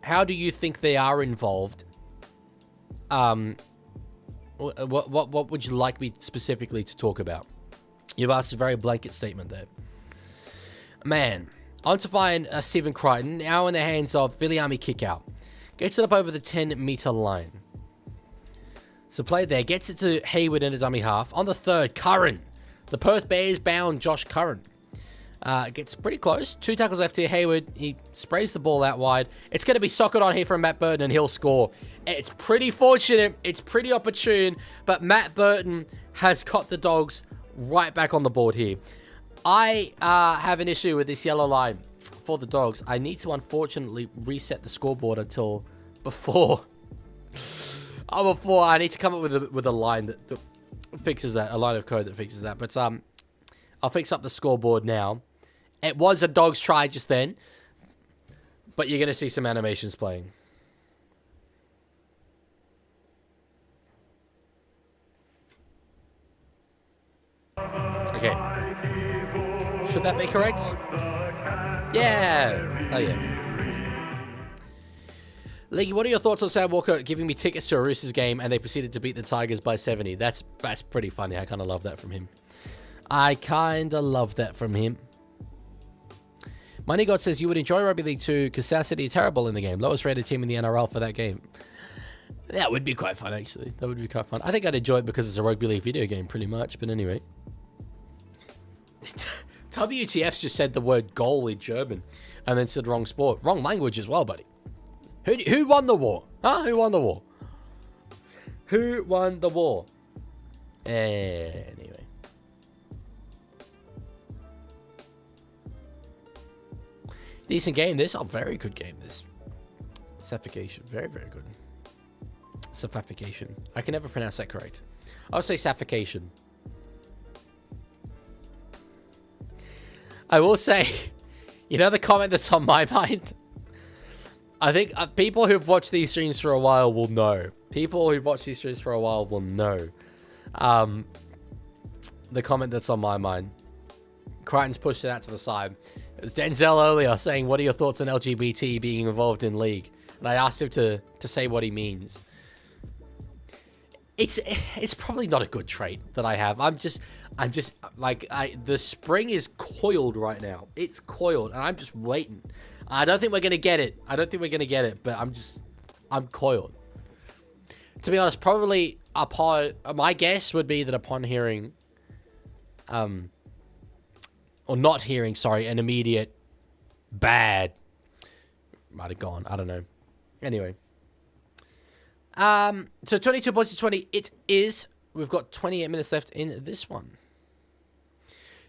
How do you think they are involved? What would you like me specifically to talk about? You've asked a very blanket statement there. Man, on to find Stephen Crichton, now in the hands of Viliami Kickout. Gets it up over the 10-meter line. So play there. Gets it to Hayward in a dummy half. On the third, Curran. The Perth Bears bound Josh Curran. Gets pretty close. 2 tackles left here. Hayward, he sprays the ball out wide. It's going to be socket on here from Matt Burton, and he'll score. It's pretty fortunate. It's pretty opportune, but Matt Burton has got the Dogs right back on the board here. I have an issue with this yellow line for the Dogs. I need to, unfortunately, reset the scoreboard until before I need to come up with a line that fixes that, a line of code that fixes that. But I'll fix up the scoreboard now. It was a Dogs try just then, but you're going to see some animations playing. Okay. Should that be correct? Yeah. Oh, yeah. Leaguie, what are your thoughts on Sam Walker giving me tickets to a Roosters game and they proceeded to beat the Tigers by 70? That's pretty funny. I kind of love that from him. Money God says you would enjoy Rugby League 2 because South City are terrible in the game. Lowest rated team in the NRL for that game. That would be quite fun, actually. That would be quite fun. I think I'd enjoy it because it's a Rugby League video game, pretty much. But anyway. WTF's just said the word goal in German and then said wrong sport. Wrong language as well, buddy. Who won the war? Huh? Who won the war? Who won the war? Anyway. Decent game, this. Oh, very good game, this. Suffocation. Very, very good. Suffocation. I can never pronounce that correct. I'll say suffocation. I will say, you know the comment that's on my mind? I think people who've watched these streams for a while will know. People who've watched these streams for a while will know. The comment that's on my mind. Crichton's pushed it out to the side. It was Denzel earlier saying, what are your thoughts on LGBT being involved in League? And I asked him to say what he means. It's probably not a good trait that I have. I'm just like, the spring is coiled right now. It's coiled, and I'm just waiting. I don't think we're gonna get it. But I'm coiled. To be honest, probably my guess would be that upon hearing, or not hearing, sorry, an immediate bad, might have gone. I don't know. Anyway. So 22 points to 20. It is. We've got 28 minutes left in this one.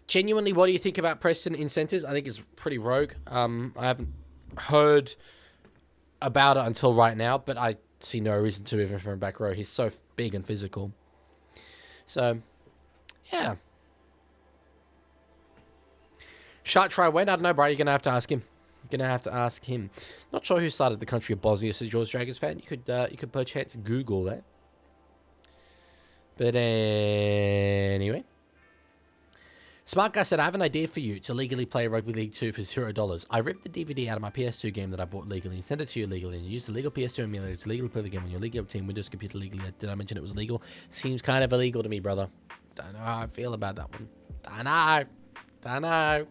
Genuinely, what do you think about Preston in centres? I think it's pretty rogue. I haven't heard about it until right now, but I see no reason to, even from back row. He's so big and physical. So, yeah. Shark try when? I don't know, bro. You're going to have to ask him. Not sure who started the country of Bosnia, says George Dragons fan. You could perchance Google that. But anyway. Smart Guy said, I have an idea for you to legally play Rugby League 2 for $0. I ripped the DVD out of my PS2 game that I bought legally and sent it to you legally, and used the legal PS2 emulator to legally play the game on your League team Windows computer legally. Did I mention it was legal? Seems kind of illegal to me, brother. Don't know how I feel about that one. Don't know.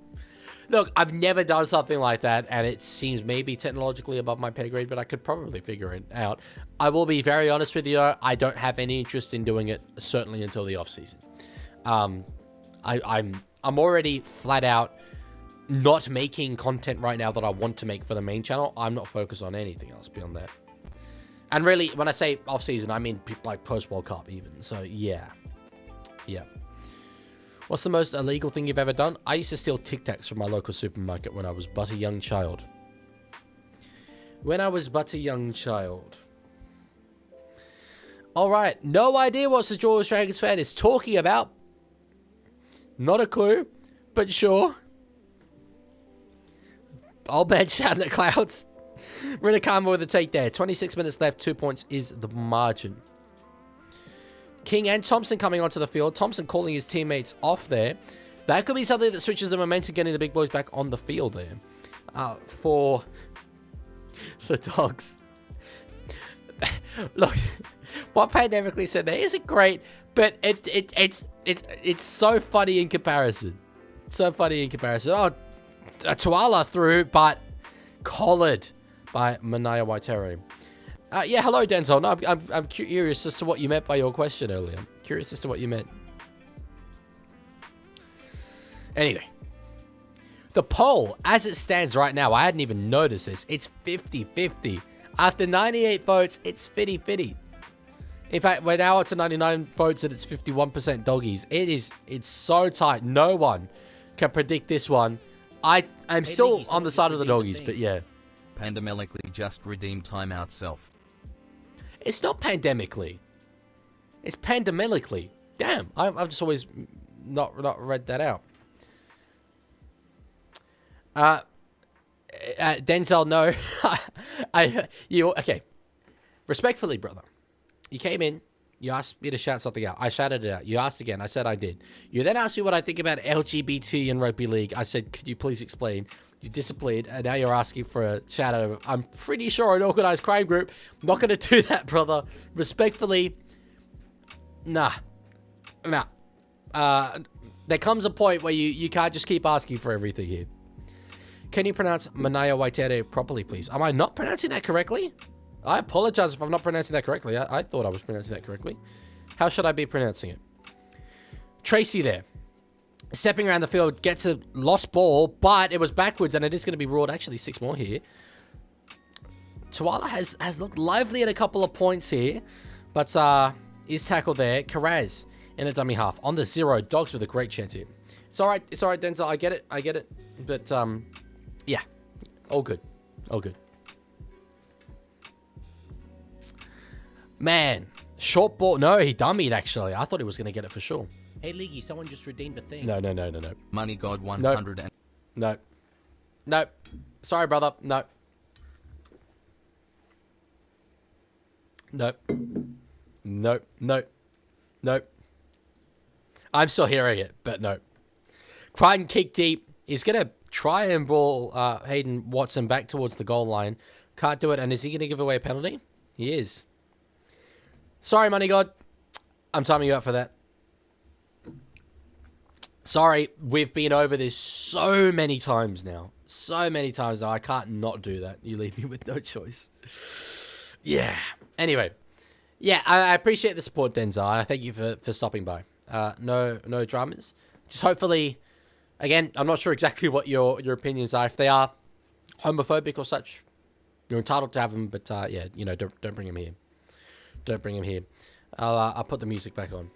Look, I've never done something like that, and it seems maybe technologically above my pay grade, but I could probably figure it out. I will be very honest with you, I don't have any interest in doing it, certainly until the off-season. I'm already flat out not making content right now that I want to make for the main channel. I'm not focused on anything else beyond that. And really, when I say off-season, I mean like post-World Cup even. So, yeah. Yeah. What's the most illegal thing you've ever done? I used to steal Tic Tacs from my local supermarket when I was but a young child. Alright, no idea what the George Dragons fan is talking about. Not a clue, but sure. Old man shouting at clouds. Rinakama with a take there. 26 minutes left, 2 points is the margin. King and Thompson coming onto the field. Thompson calling his teammates off there. That could be something that switches the momentum, getting the big boys back on the field there. For the Dogs. Look, what Pandemically said there isn't great, but it's so funny in comparison. Oh, Tuala through, but collared by Manaya Waitere. Yeah, hello, Denzel. No, I'm curious as to what you meant by your question earlier. Anyway. The poll, as it stands right now, I hadn't even noticed this. It's 50-50. After 98 votes, it's 50-50. In fact, we're now up to 99 votes and it's 51% doggies. It's so tight. No one can predict this one. I'm still Leaguie, on the side of the doggies, but yeah. Pandemically just redeemed timeout self. It's not pandemically. It's pandemically. Damn, I've just always not read that out. Denzel, no. Okay. Respectfully, brother. You came in. You asked me to shout something out. I shouted it out. You asked again. I said I did. You then asked me what I think about LGBT in rugby league. I said, could you please explain? You disciplined, and now you're asking for a shout out. I'm pretty sure an organized crime group. I'm not going to do that, brother. Respectfully, nah. There comes a point where you can't just keep asking for everything here. Can you pronounce Manaya Waitere properly, please? Am I not pronouncing that correctly? I apologize if I'm not pronouncing that correctly. I thought I was pronouncing that correctly. How should I be pronouncing it? Tracy there. Stepping around the field, gets a lost ball, but it was backwards, and it is going to be ruled. Actually, 6 more here. Tuala has looked lively at a couple of points here, but is tackled there. Karaz in a dummy half. On the 0, Dogs with a great chance here. It's all right, Denzel. I get it. But, yeah. All good. Man, short ball. No, he dummied, actually. I thought he was going to get it for sure. Hey, Leaguie, someone just redeemed a thing. No. Money God 100 and... No. Sorry, brother. No. I'm still hearing it, but no. Crichton kick deep. He's going to try and ball Hayden Watson back towards the goal line. Can't do it. And is he going to give away a penalty? He is. Sorry, Money God. I'm timing you out for that. Sorry, we've been over this so many times now. I can't not do that. You leave me with no choice. Yeah. Anyway. Yeah, I appreciate the support, Denzel. I thank you for stopping by. No dramas. Just hopefully, again, I'm not sure exactly what your opinions are. If they are homophobic or such, you're entitled to have them. But yeah, don't bring them here. Don't bring him here. I'll put the music back on.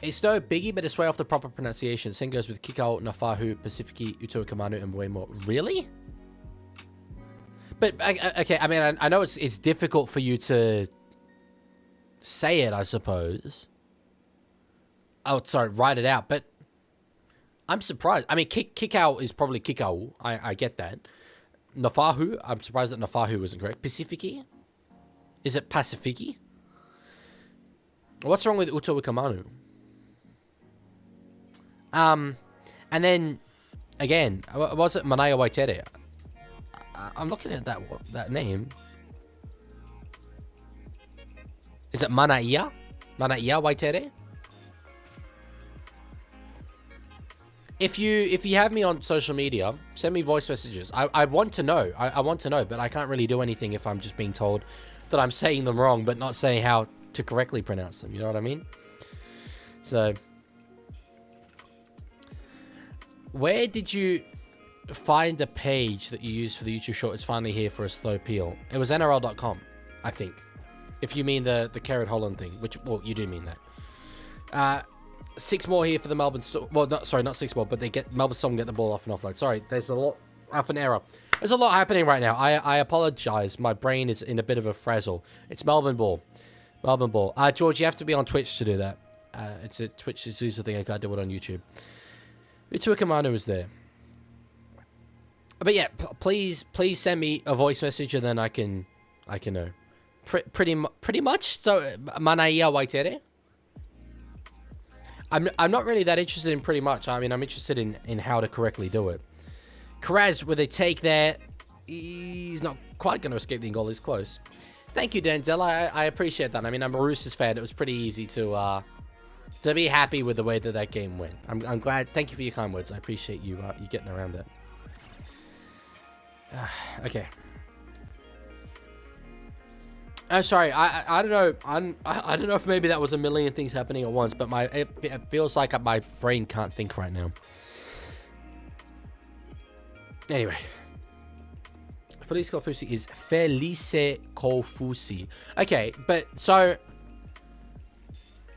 It's no biggie, but it's way off the proper pronunciation. Same goes with Kikau, Nafahu, Pacifici, Utoa Kamanu, and way more. Really? But, okay, I mean, I know it's difficult for you to say it, I suppose. Oh, sorry, write it out. But I'm surprised. I mean, Kikau is probably Kikau. I get that. Nafahu, I'm surprised that Nafahu wasn't correct. Pacifici? Is it Pacifici? What's wrong with Utoa Kamanu? And then, again, was it Manaya Waitere? I'm looking at that name. Is it Manaya? Manaya Waitere? If you have me on social media, send me voice messages. I want to know. I want to know, but I can't really do anything if I'm just being told that I'm saying them wrong, but not saying how to correctly pronounce them. You know what I mean? So, where did you find the page that you used for the YouTube short? It's finally here for a slow peel. It was NRL.com, I think. If you mean the Carrot Holland thing, which, well, you do mean that. 6 more here for the Melbourne Storm. Well, not 6 more, but Melbourne Storm get the ball off an offload. Sorry, there's a lot off an error. There's a lot happening right now. I apologize. My brain is in a bit of a frazzle. It's Melbourne ball. George, you have to be on Twitch to do that. It's a Twitch exclusive thing. I can't do it on YouTube. Utua Kamanu is there. But yeah, please send me a voice message and then I can know. Pretty much. So, Manaya Waitere. I'm not really that interested in pretty much. I mean, I'm interested in how to correctly do it. Karaz with a take there. He's not quite going to escape the goal. He's close. Thank you, Denzel. I appreciate that. I mean, I'm a Roosters fan. It was pretty easy to be happy with the way that game went. I'm glad. Thank you for your kind words. I appreciate you getting around that. Okay. I'm sorry. I don't know. I don't know if maybe that was a million things happening at once, but it feels like my brain can't think right now. Anyway, Felice Kofusi is Felice Kofusi. Okay, but so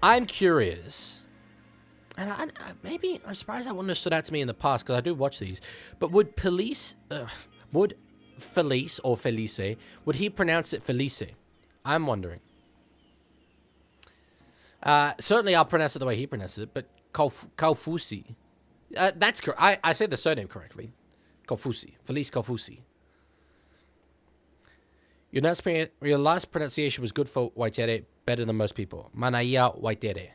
I'm curious, and maybe I'm surprised that wouldn't have stood out to me in the past because I do watch these. But would Felice or Felice, would he pronounce it Felice? I'm wondering. Certainly I'll pronounce it the way he pronounces it, but Kofusi. That's correct. I said the surname correctly. Kofusi. Felice Kofusi. Your last pronunciation was good for Waitere, better than most people. Manaya Waitere.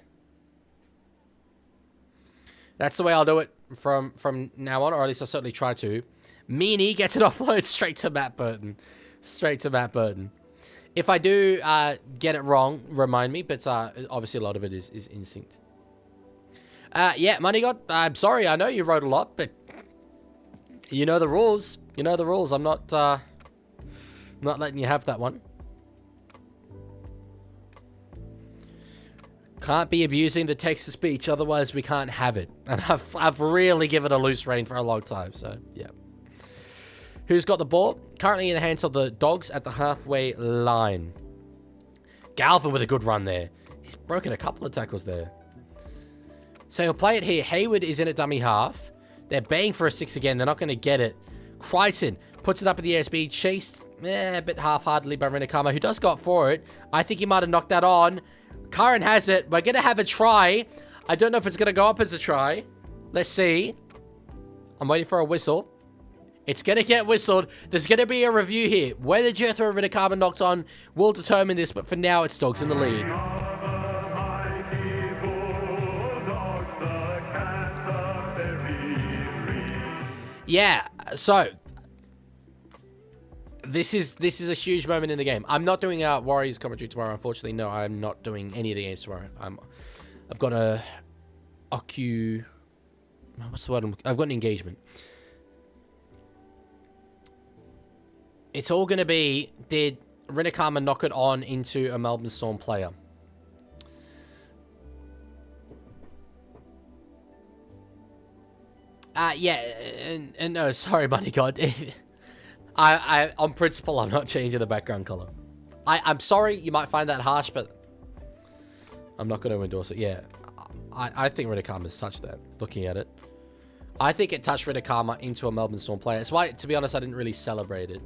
That's the way I'll do it from now on, or at least I'll certainly try to. Meanie gets it offload straight to Matt Burton. Straight to Matt Burton. If I do get it wrong, remind me, but obviously a lot of it is instinct. Yeah, Money God, I'm sorry, I know you wrote a lot, but you know the rules. You know the rules. I'm not letting you have that one. Can't be abusing the text-to-speech, otherwise we can't have it. And I've really given a loose rein for a long time, so yeah. Who's got the ball? Currently in the hands of the Dogs at the halfway line. Galvin with a good run there. He's broken a couple of tackles there. So he'll play it here. Hayward is in at dummy half. They're baying for a 6 again. They're not going to get it. Crichton puts it up in the air speed. Chased a bit half-heartedly by Renakama, who does go up for it. I think he might have knocked that on. Curran has it. We're going to have a try. I don't know if it's going to go up as a try. Let's see. I'm waiting for a whistle. It's going to get whistled. There's going to be a review here. Whether Jethro Renakama knocked on will determine this, but for now, it's Dogs in the lead. Yeah, so this is a huge moment in the game. I'm not doing Warriors commentary tomorrow. Unfortunately, no, I'm not doing any of the games tomorrow. I've got a what's the word? I've got an engagement. It's all going to be, did Renakama knock it on into a Melbourne Storm player? Yeah, and no, sorry, Money God. I on principle, I'm not changing the background color. I'm sorry, you might find that harsh, but I'm not going to endorse it. Yeah, I think Renakama's touched that, looking at it. I think it touched Renakama into a Melbourne Storm player. That's why, to be honest, I didn't really celebrate it.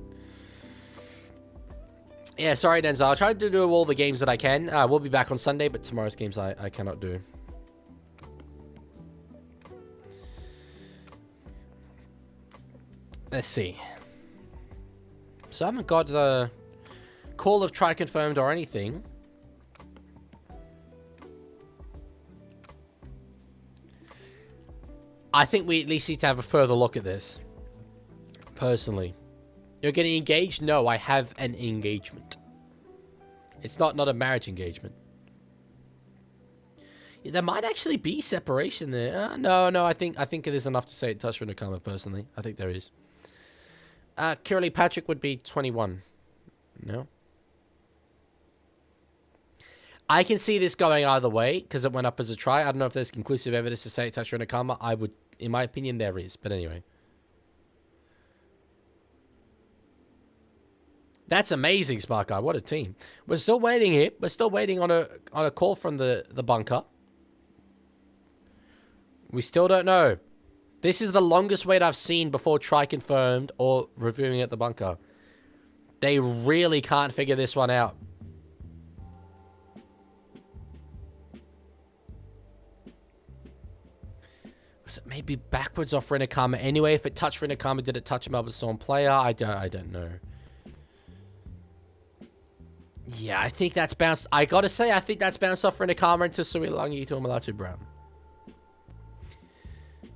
Yeah, sorry, Denzel. I'll try to do all the games that I can. We'll be back on Sunday, but tomorrow's games I cannot do. Let's see. So I haven't got a call of try confirmed or anything. I think we at least need to have a further look at this. Personally. You're getting engaged? No, I have an engagement. It's not a marriage engagement. Yeah, there might actually be separation there. No, I think it is enough to say it touched Renakama personally. I think there is. Curly Patrick would be 21. No? I can see this going either way because it went up as a try. I don't know if there's conclusive evidence to say it touched Renakama. I would, in my opinion, there is. But anyway. That's amazing, Spark Guy. What a team. We're still waiting here. We're still waiting on a call from the bunker. We still don't know. This is the longest wait I've seen before try confirmed or reviewing at the bunker. They really can't figure this one out. Was it maybe backwards off Renakama anyway? If it touched Renakama, did it touch a Melbourne Storm player? I don't know. Yeah, I think that's bounced. I gotta say, I think that's bounced off Renakama into Suilangi to Malatu Brown.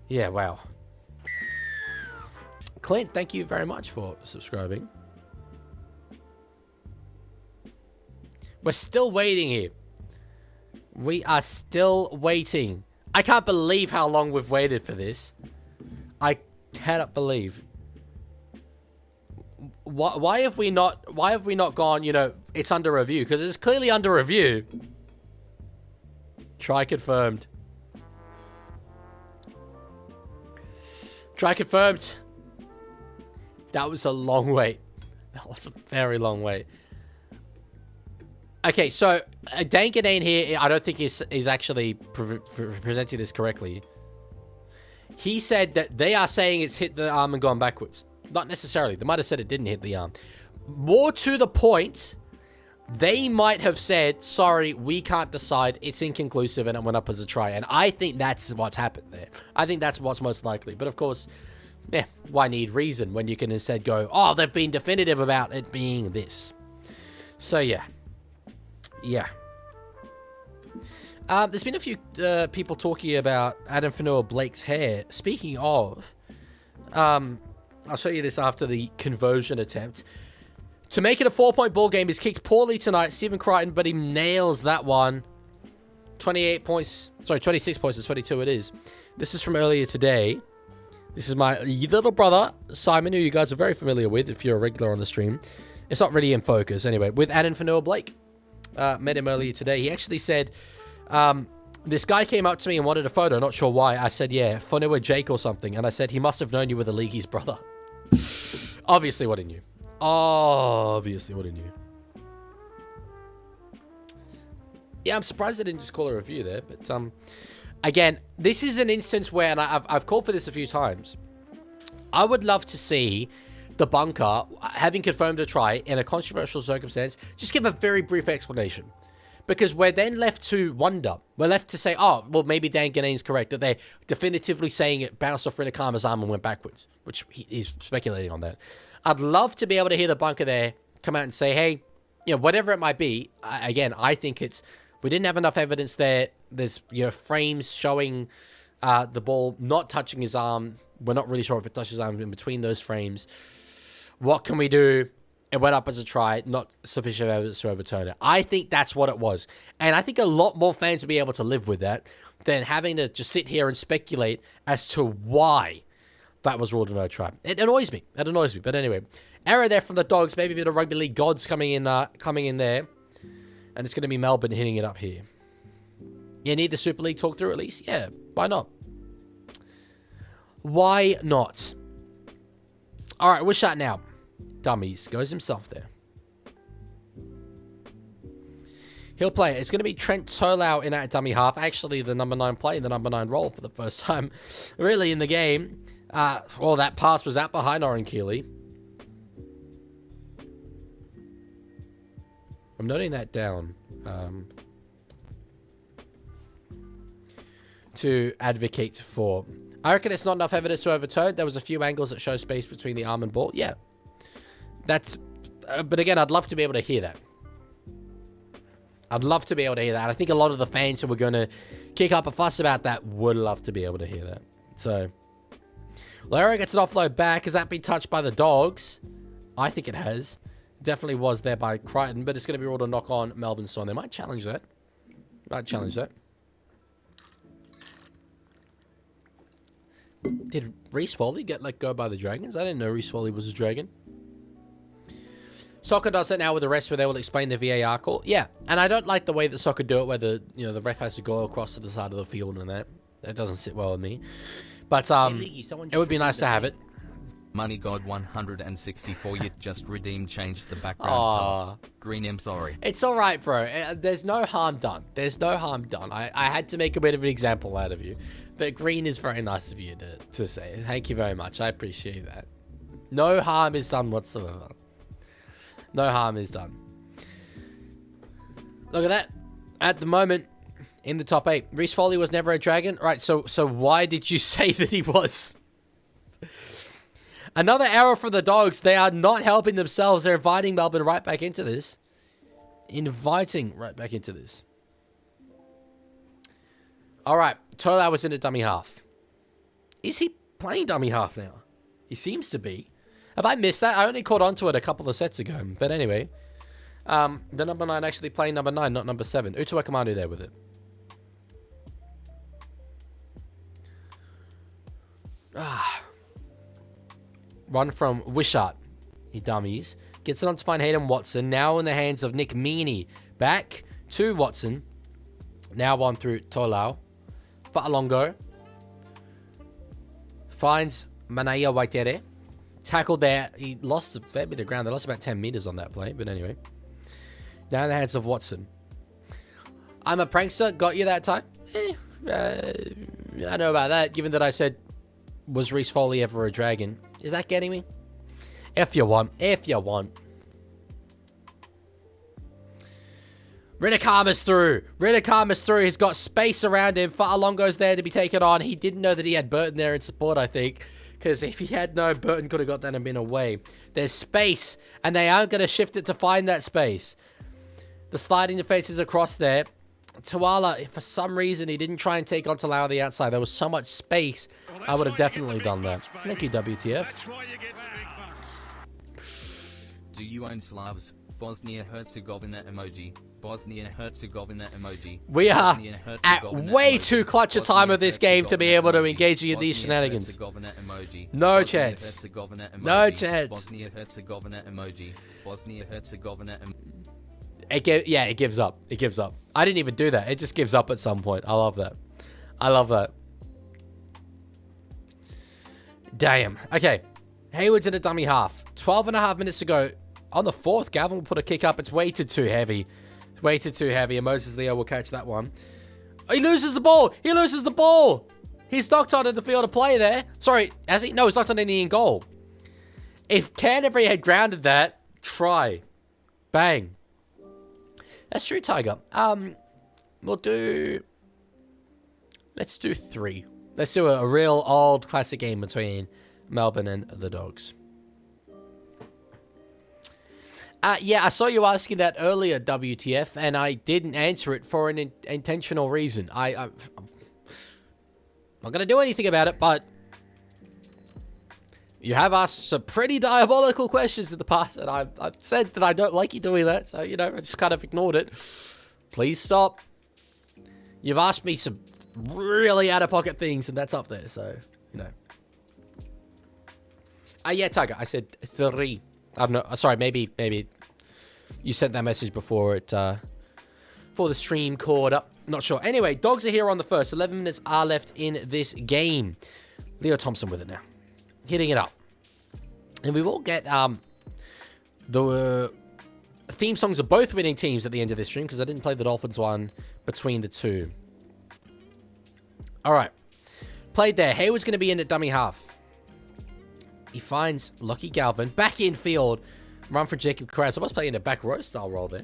Yeah, wow. Clint, thank you very much for subscribing. We're still waiting here. We are still waiting. I can't believe how long we've waited for this. I cannot believe. why have we not gone, you know, it's under review? Because it's clearly under review. Try confirmed. Try confirmed. That was a long wait. That was a very long wait. Okay, so Dan Ganane here, I don't think he's actually presenting this correctly. He said that they are saying it's hit the arm and gone backwards. Not necessarily. They might have said it didn't hit the arm. More to the point, they might have said, sorry, we can't decide. It's inconclusive and it went up as a try. And I think that's what's happened there. I think that's what's most likely. But of course, yeah, why need reason when you can instead go, oh, they've been definitive about it being this. So, yeah. Yeah. There's been a few people talking about Adam Fanua-Blake's hair. Speaking of, I'll show you this after the conversion attempt. To make it a 4-point ball game, he's kicked poorly tonight, Stephen Crichton, but he nails that one. 28 points. Sorry, 26 points. It's 22 it is. This is from earlier today. This is my little brother, Simon, who you guys are very familiar with if you're a regular on the stream. It's not really in focus. Anyway, with Adam Fanua-Blake. Met him earlier today. He actually said, this guy came up to me and wanted a photo. Not sure why. I said, yeah, Fanua Jake or something. And I said, he must have known you were the Leaguie's brother. Obviously, what he knew. Obviously, what he knew. Yeah, I'm surprised I didn't just call a review there. But, again, this is an instance where, and I've called for this a few times. I would love to see the bunker, having confirmed a try in a controversial circumstance, just give a very brief explanation. Because we're then left to wonder. We're left to say, oh, well, maybe Dan Ganane's correct, that they're definitively saying it bounced off Rinakama's arm and went backwards, which he's speculating on that. I'd love to be able to hear the bunker there come out and say, hey, you know, whatever it might be, again, I think it's, we didn't have enough evidence there. There's, you know, frames showing the ball not touching his arm. We're not really sure if it touches his arm in between those frames. What can we do? It went up as a try, not sufficient evidence to overturn it. I think that's what it was. And I think a lot more fans will be able to live with that than having to just sit here and speculate as to why that was ruled a no try. It annoys me. It annoys me. But anyway, error there from the Dogs. Maybe a bit of rugby league gods coming in there. And it's going to be Melbourne hitting it up here. You need the Super League talk through at least? Yeah, why not? Why not? All right, we're shut now. Dummies. Goes himself there. He'll play it. It's going to be Trent Tolau in at dummy half. Actually, the number 9 play, the number 9 role for the first time really in the game. Well, that pass was out behind Oren Keeley. I'm noting that down to advocate for. I reckon it's not enough evidence to overturn. There was a few angles that show space between the arm and ball. Yeah. That's... but again, I'd love to be able to hear that. I'd love to be able to hear that. I think a lot of the fans who were going to kick up a fuss about that would love to be able to hear that. So, Lara gets an offload back. Has that been touched by the Dogs? I think it has. Definitely was there by Crichton, but it's going to be ruled a knock on Melbourne Storm. They might challenge that. Did Reece Foley get let go by the Dragons? I didn't know Reece Foley was a Dragon. Soccer does it now with the rest where they will explain the VAR call. Yeah, and I don't like the way that soccer do it where the ref has to go across to the side of the field and that. That doesn't sit well with me. But it would be nice to have it. Money God 164 you just redeemed changed the background color. Green, I'm sorry. It's alright, bro. There's no harm done. I had to make a bit of an example out of you. But green is very nice of you to say. Thank you very much. I appreciate that. No harm is done whatsoever. No harm is done. Look at that. At the moment, in the top 8, Reece Foley was never a Dragon. Right, so why did you say that he was? Another error for the Dogs. They are not helping themselves. They're inviting Melbourne right back into this. All right. Tolau was in at dummy half. Is he playing dummy half now? He seems to be. Have I missed that? I only caught on to it a couple of sets ago. But anyway. The number 9 actually playing number 9, not number 7. Utua Kamanu there with it. Run from Wishart. He dummies. Gets it on to find Hayden Watson. Now in the hands of Nick Meaney. Back to Watson. Now on through Tolau. Fa'alongo. Finds Manaya Waitere. Tackled there. He lost a fair bit of ground. They lost about 10 meters on that play. But anyway. Now in the hands of Watson. I'm a prankster. Got you that time? I don't know about that. Given that I said, was Reece Foley ever a dragon? Is that getting me? If you want. If you want. Rinakama's through. Rinakama's through. He's got space around him. Fa'alongo's there to be taken on. He didn't know that he had Burton there in support, I think. Because if he had known, Burton could have got down and been away. There's space. And they aren't going to shift it to find that space. The sliding defense is across there. Tuala, if for some reason he didn't try and take on Talau on the outside, there was so much space, I would have definitely done that. Thank you, WTF. Do you own Slavs? Bosnia-Herzegovina emoji. Bosnia-Herzegovina emoji. We are at way too clutch a time of this game to be able to engage in these shenanigans. No chance. No chance. Bosnia-Herzegovina emoji. Bosnia-Herzegovina emoji. It gives up. It gives up. I didn't even do that. It just gives up at some point. I love that. I love that. Damn. Okay. Hayward's in a dummy half. 12.5 minutes to go. On the fourth, Galvin will put a kick up. It's weighted too heavy. It's weighted too heavy. And Moses Leo will catch that one. He loses the ball. He loses the ball. He's knocked on in the field of play there. Sorry, has he? No, he's knocked on in the goal. If Canterbury had grounded that, try. Bang. That's true, Tiger. Let's do 3. Let's do a real old classic game between Melbourne and the Dogs. Yeah, I saw you asking that earlier, WTF, and I didn't answer it for an intentional reason. I'm not going to do anything about it, but you have asked some pretty diabolical questions in the past, and I've said that I don't like you doing that, so, I just kind of ignored it. Please stop. You've asked me some really out-of-pocket things, and that's up there, so, yeah, Tiger, I said 3. I'm not, sorry, maybe you sent that message before the stream caught up. Not sure. Anyway, Dogs are here on the first. 11 minutes are left in this game. Leo Thompson with it now. Hitting it up. And we will get the theme songs of both winning teams at the end of this stream, because I didn't play the Dolphins one between the two. All right. Played there. Hayward's going to be in at dummy half. He finds Lockie Galvin. Back in field. Run for Jacob Krause. I was playing a back row style role there.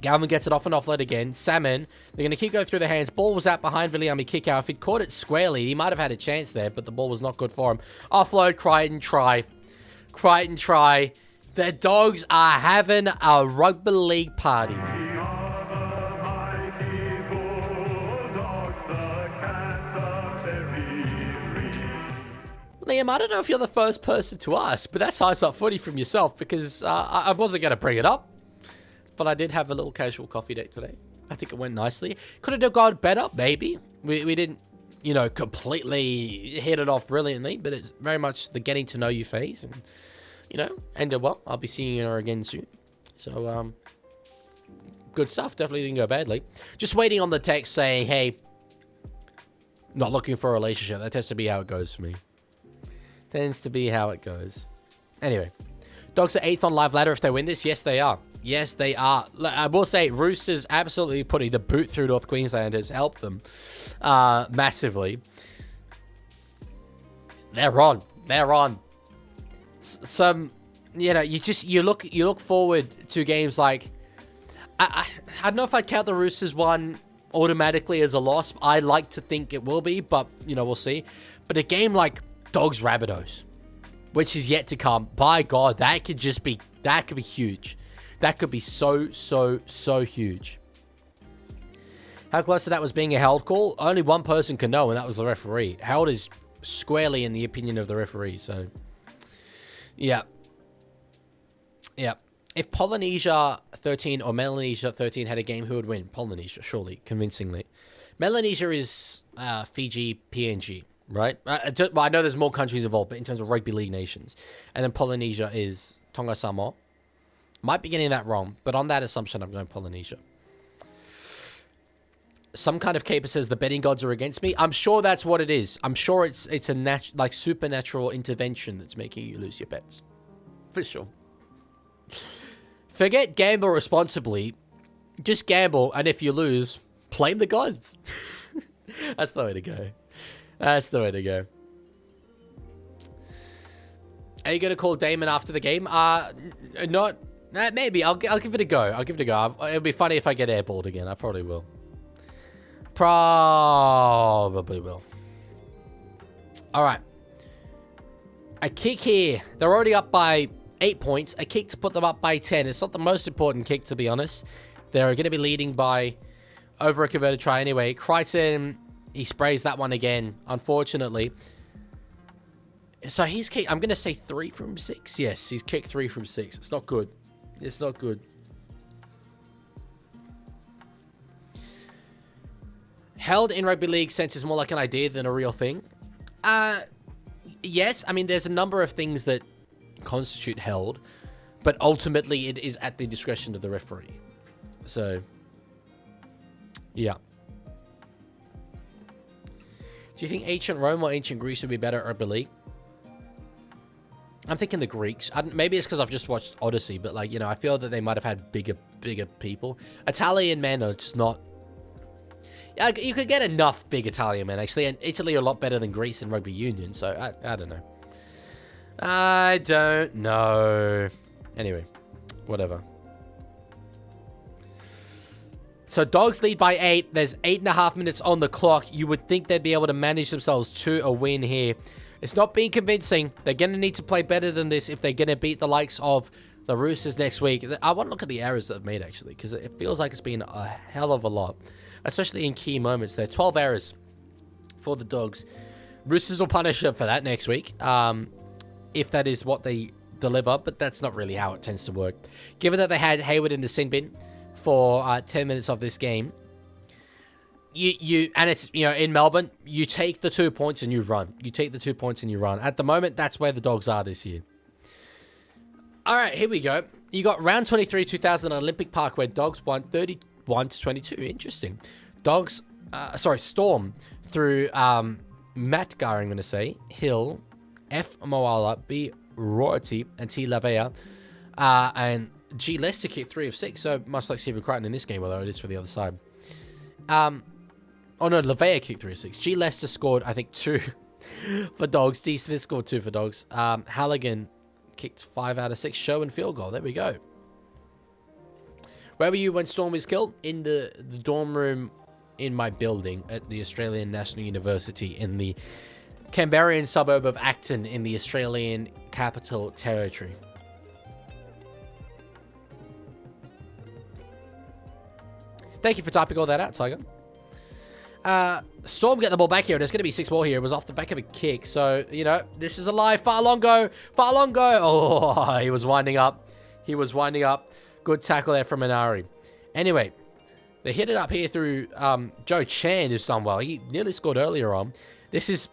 Galvin gets it off and offload again. Salmon. They're going to keep going through the hands. Ball was out behind Viliami Kickout. If he'd caught it squarely, he might have had a chance there, but the ball was not good for him. Offload. Crichton try. Crichton try. The Dogs are having a rugby league party. Liam, I don't know if you're the first person to ask, but that's high up footy from yourself, because I wasn't going to bring it up, but I did have a little casual coffee date today. I think it went nicely. Could it have gone better? Maybe. We didn't, completely hit it off brilliantly, but it's very much the getting to know you phase, and, ended well. I'll be seeing her again soon. So, good stuff. Definitely didn't go badly. Just waiting on the text saying, hey, not looking for a relationship. That tends to be how it goes for me. Tends to be how it goes. Anyway, Dogs are 8th on live ladder if they win this. Yes, they are. Yes, they are. I will say, Roosters absolutely putting the boot through North Queensland has helped them massively. They're on. They're on. Some, you look forward to games like. I don't know if I'd count the Roosters one automatically as a loss. I like to think it will be, but we'll see. But a game like Dogs Rabbitohs, which is yet to come. By God, that could be huge. That could be so huge. How close to that was being a held call? Only one person can know, and that was the referee. Held is squarely in the opinion of the referee, so yeah. If Polynesia 13 or Melanesia 13 had a game, who would win? Polynesia, surely, convincingly. Melanesia is Fiji, PNG. right? Well, I know there's more countries involved, but in terms of rugby league nations. And then Polynesia is Tonga Samoa. Might be getting that wrong, but on that assumption, I'm going Polynesia. Some kind of caper says the betting gods are against me. I'm sure that's what it is. I'm sure it's a like supernatural intervention that's making you lose your bets. For sure. Forget gamble responsibly. Just gamble, and if you lose, blame the gods. That's the way to go. That's the way to go. Are you going to call Damon after the game? Not... maybe. I'll give it a go. I'll give it a go. It'll be funny if I get airballed again. I probably will. Probably will. All right. A kick here. They're already up by 8 points. A kick to put them up by 10. It's not the most important kick, to be honest. They're going to be leading by over a converted try anyway. Crichton, he sprays that one again, unfortunately. So he's kicked, I'm going to say 3 from 6. Yes, he's kicked 3 from 6. It's not good. It's not good. Held in rugby league sense is more like an idea than a real thing. Yes, I mean, there's a number of things that constitute held, but ultimately it is at the discretion of the referee. So, yeah. Do you think ancient Rome or ancient Greece would be better at rugby league? I'm thinking the Greeks. Maybe it's because I've just watched Odyssey, but like, you know, I feel that they might have had bigger people. Italian men are just not... You could get enough big Italian men, actually, and Italy are a lot better than Greece in rugby union, so I don't know. I don't know. Anyway, whatever. So Dogs lead by 8. There's 8.5 minutes on the clock. You would think they'd be able to manage themselves to a win here. It's not being convincing. They're going to need to play better than this if they're going to beat the likes of the Roosters next week. I want to look at the errors that they've made, actually, because it feels like it's been a hell of a lot, especially in key moments. There are 12 errors for the Dogs. Roosters will punish them for that next week, if that is what they deliver, but that's not really how it tends to work. Given that they had Hayward in the sin bin for 10 minutes of this game, and it's, you know, in Melbourne, you take the 2 points and you run. You take the 2 points and you run. At the moment, that's where the Dogs are this year. All right, here we go. You got round 23, 2000 at Olympic Park, where Dogs won 31-22. Interesting. Storm through Matt Gar, I'm going to say, Hill, F. Moala, B. Rorty, and T. Lavea, and G. Lester kicked 3 of 6, so much like Stephen Crichton in this game, although it is for the other side. Oh no, Lavea kicked 3 of 6. G. Lester scored, I think, 2 for Dogs. D. Smith scored 2 for Dogs. Halligan kicked 5 out of 6. Show and field goal. There we go. Where were you when Storm was killed? In the dorm room in my building at the Australian National University in the Canberrian suburb of Acton in the Australian Capital Territory. Thank you for typing all that out, Tiger. Storm get the ball back here. There's going to be 6 more here. It was off the back of a kick. So, you know, this is alive. Fa'alongo. Fa'alongo. Oh, he was winding up. He was winding up. Good tackle there from Minari. Anyway, they hit it up here through Joe Chan, who's done well. He nearly scored earlier on. This is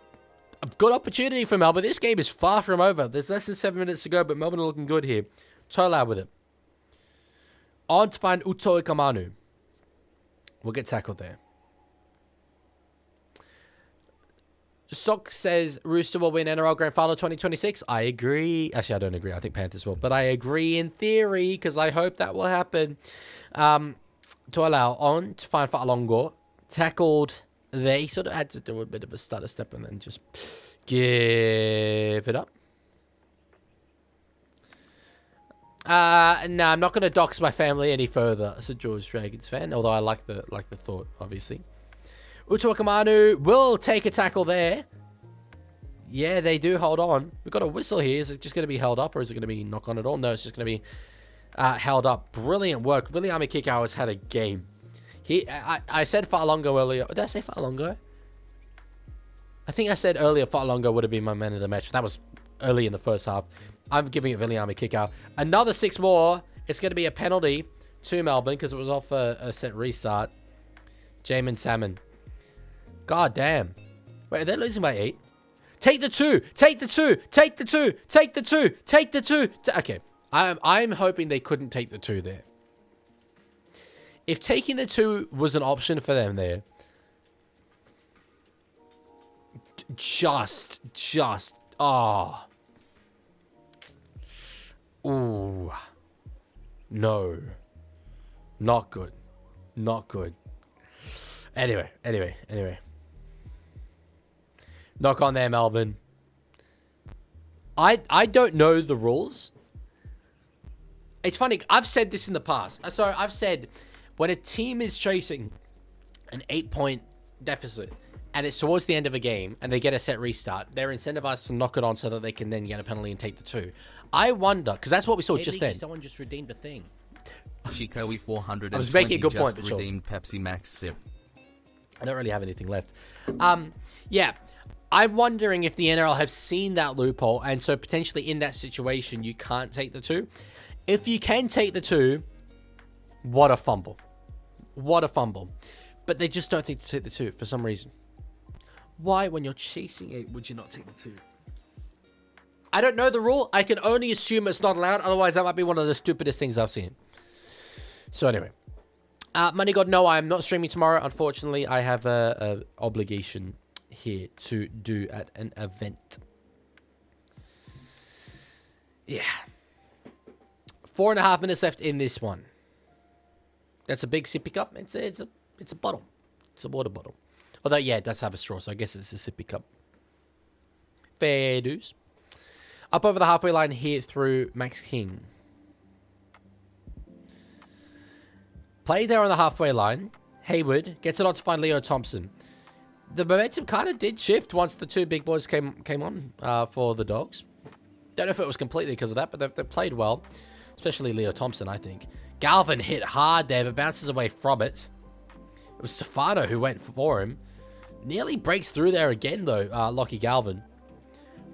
a good opportunity for Melbourne. This game is far from over. There's less than 7 minutes to go, but Melbourne are looking good here. Tolau with it. On to find Uto Ikamanu. We'll get tackled there. Sock says Rooster will win NRL Grand Final 2026. I agree. Actually, I don't agree. I think Panthers will. But I agree in theory because I hope that will happen. To allow on to find Fa'alongo. Tackled there. He sort of had to do a bit of a stutter step and then just give it up. No, I'm not going to dox my family any further as a George Dragons fan, although I like the thought, obviously. Utuakamanu will take a tackle there. Yeah, they do hold on. We've got a whistle here. Is it just going to be held up or is it going to be knock on at all? No, it's just going to be held up. Brilliant work. Viliame Kikau has had a game. I said Fa'alongo earlier. Did I say Fa'alongo? I think I said earlier Fa'alongo would have been my man of the match. That was early in the first half. I'm giving it Viliame Kikau. Another 6 more. It's going to be a penalty to Melbourne because it was off a set restart. Jamin Salmon. God damn. Wait, they're losing by 8. Take the 2. Take the 2. Take the 2. Take the 2. Take the 2. Okay. I'm hoping they couldn't take the 2 there. If taking the 2 was an option for them there, oh. Ooh. No. Not good. Not good. Anyway. Knock on there, Melbourne. I don't know the rules. It's funny. I've said this in the past. So I've said when a team is chasing an 8-point deficit and it's towards the end of a game and they get a set restart, they're incentivized to knock it on so that they can then get a penalty and take the 2. I wonder, because that's what we saw Hey, just Leaguie, then. someone just redeemed a thing. Chico 420 I was making a good point, just but sure. redeemed Pepsi Max sip. I don't really have anything left. Yeah. I'm wondering if the NRL have seen that loophole, and so potentially in that situation, you can't take the 2. If you can take the 2, what a fumble. What a fumble. But they just don't think to take the 2 for some reason. Why, when you're chasing 8, would you not take the 2? I don't know the rule. I can only assume it's not allowed. Otherwise, that might be one of the stupidest things I've seen. So anyway. Money God, no, I'm not streaming tomorrow. Unfortunately, I have a obligation here to do at an event. Yeah. 4.5 minutes left in this one. That's a big sippy cup. It's a bottle. It's a water bottle. Although, yeah, it does have a straw, so I guess it's a sippy cup. Fair dues. Up over the halfway line here through Max King. Play there on the halfway line. Hayward gets it on to find Leo Thompson. The momentum kind of did shift once the 2 big boys came on for the Dogs. Don't know if it was completely because of that, but they've played well. Especially Leo Thompson, I think. Galvin hit hard there, but bounces away from it. It was Stefano who went for him. Nearly breaks through there again, though, Lockie Galvin.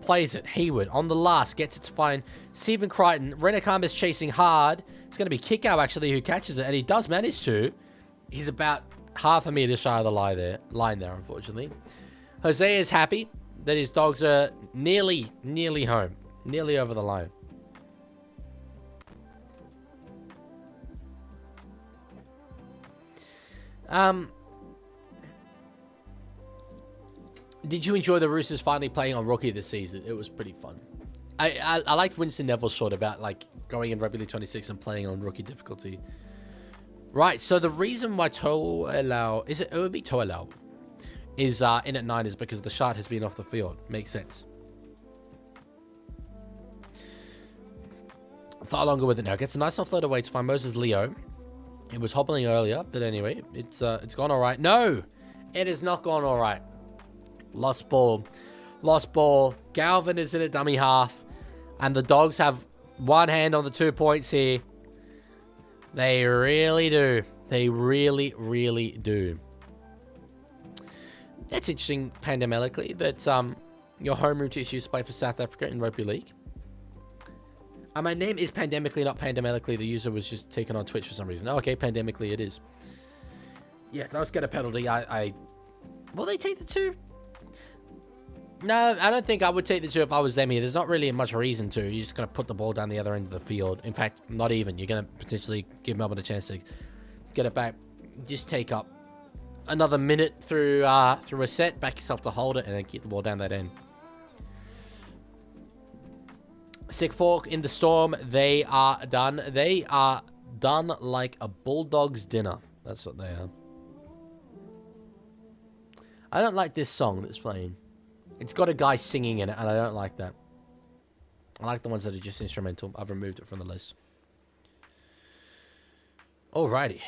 Plays it. Hayward on the last. Gets it to find Stephen Crichton. Renekam is chasing hard. It's going to be Kickout, actually, who catches it. And he does manage to. He's about half a meter shy of the line there, unfortunately. Jose is happy that his Dogs are nearly home. Nearly over the line. Did you enjoy the Roosters finally playing on Rookie this season? It was pretty fun. I liked Winston Neville's short about like going in Rugby League 26 and playing on rookie difficulty. Right, so the reason why To'elau it would be To'elau is in at 9 is because the shot has been off the field. Makes sense. Far longer with it now. Gets a nice offload away to find Moses Leo. It was hobbling earlier, but anyway, it's gone all right. No, it has not gone all right. Lost ball. Galvin is in a dummy half, and the Dogs have one hand on the 2 points here. They really do. They really, really do. That's interesting, pandemically, that your homeroom team used to play for South Africa in Rugby League. My name is Pandemically, not Pandemically. The user was just taken on Twitch for some reason. Oh, okay, Pandemically it is. Yeah, Dogs get a penalty. Will they take the 2? No, I don't think I would take the 2 if I was them here. There's not really much reason to. You're just going to put the ball down the other end of the field. In fact, not even. You're going to potentially give Melbourne a chance to get it back. Just take up another minute through a set. Back yourself to hold it and then keep the ball down that end. Sick Fork in the Storm. They are done. They are done like a Bulldogs dinner. That's what they are. I don't like this song that's playing. It's got a guy singing in it, and I don't like that. I like the ones that are just instrumental. I've removed it from the list. Alrighty.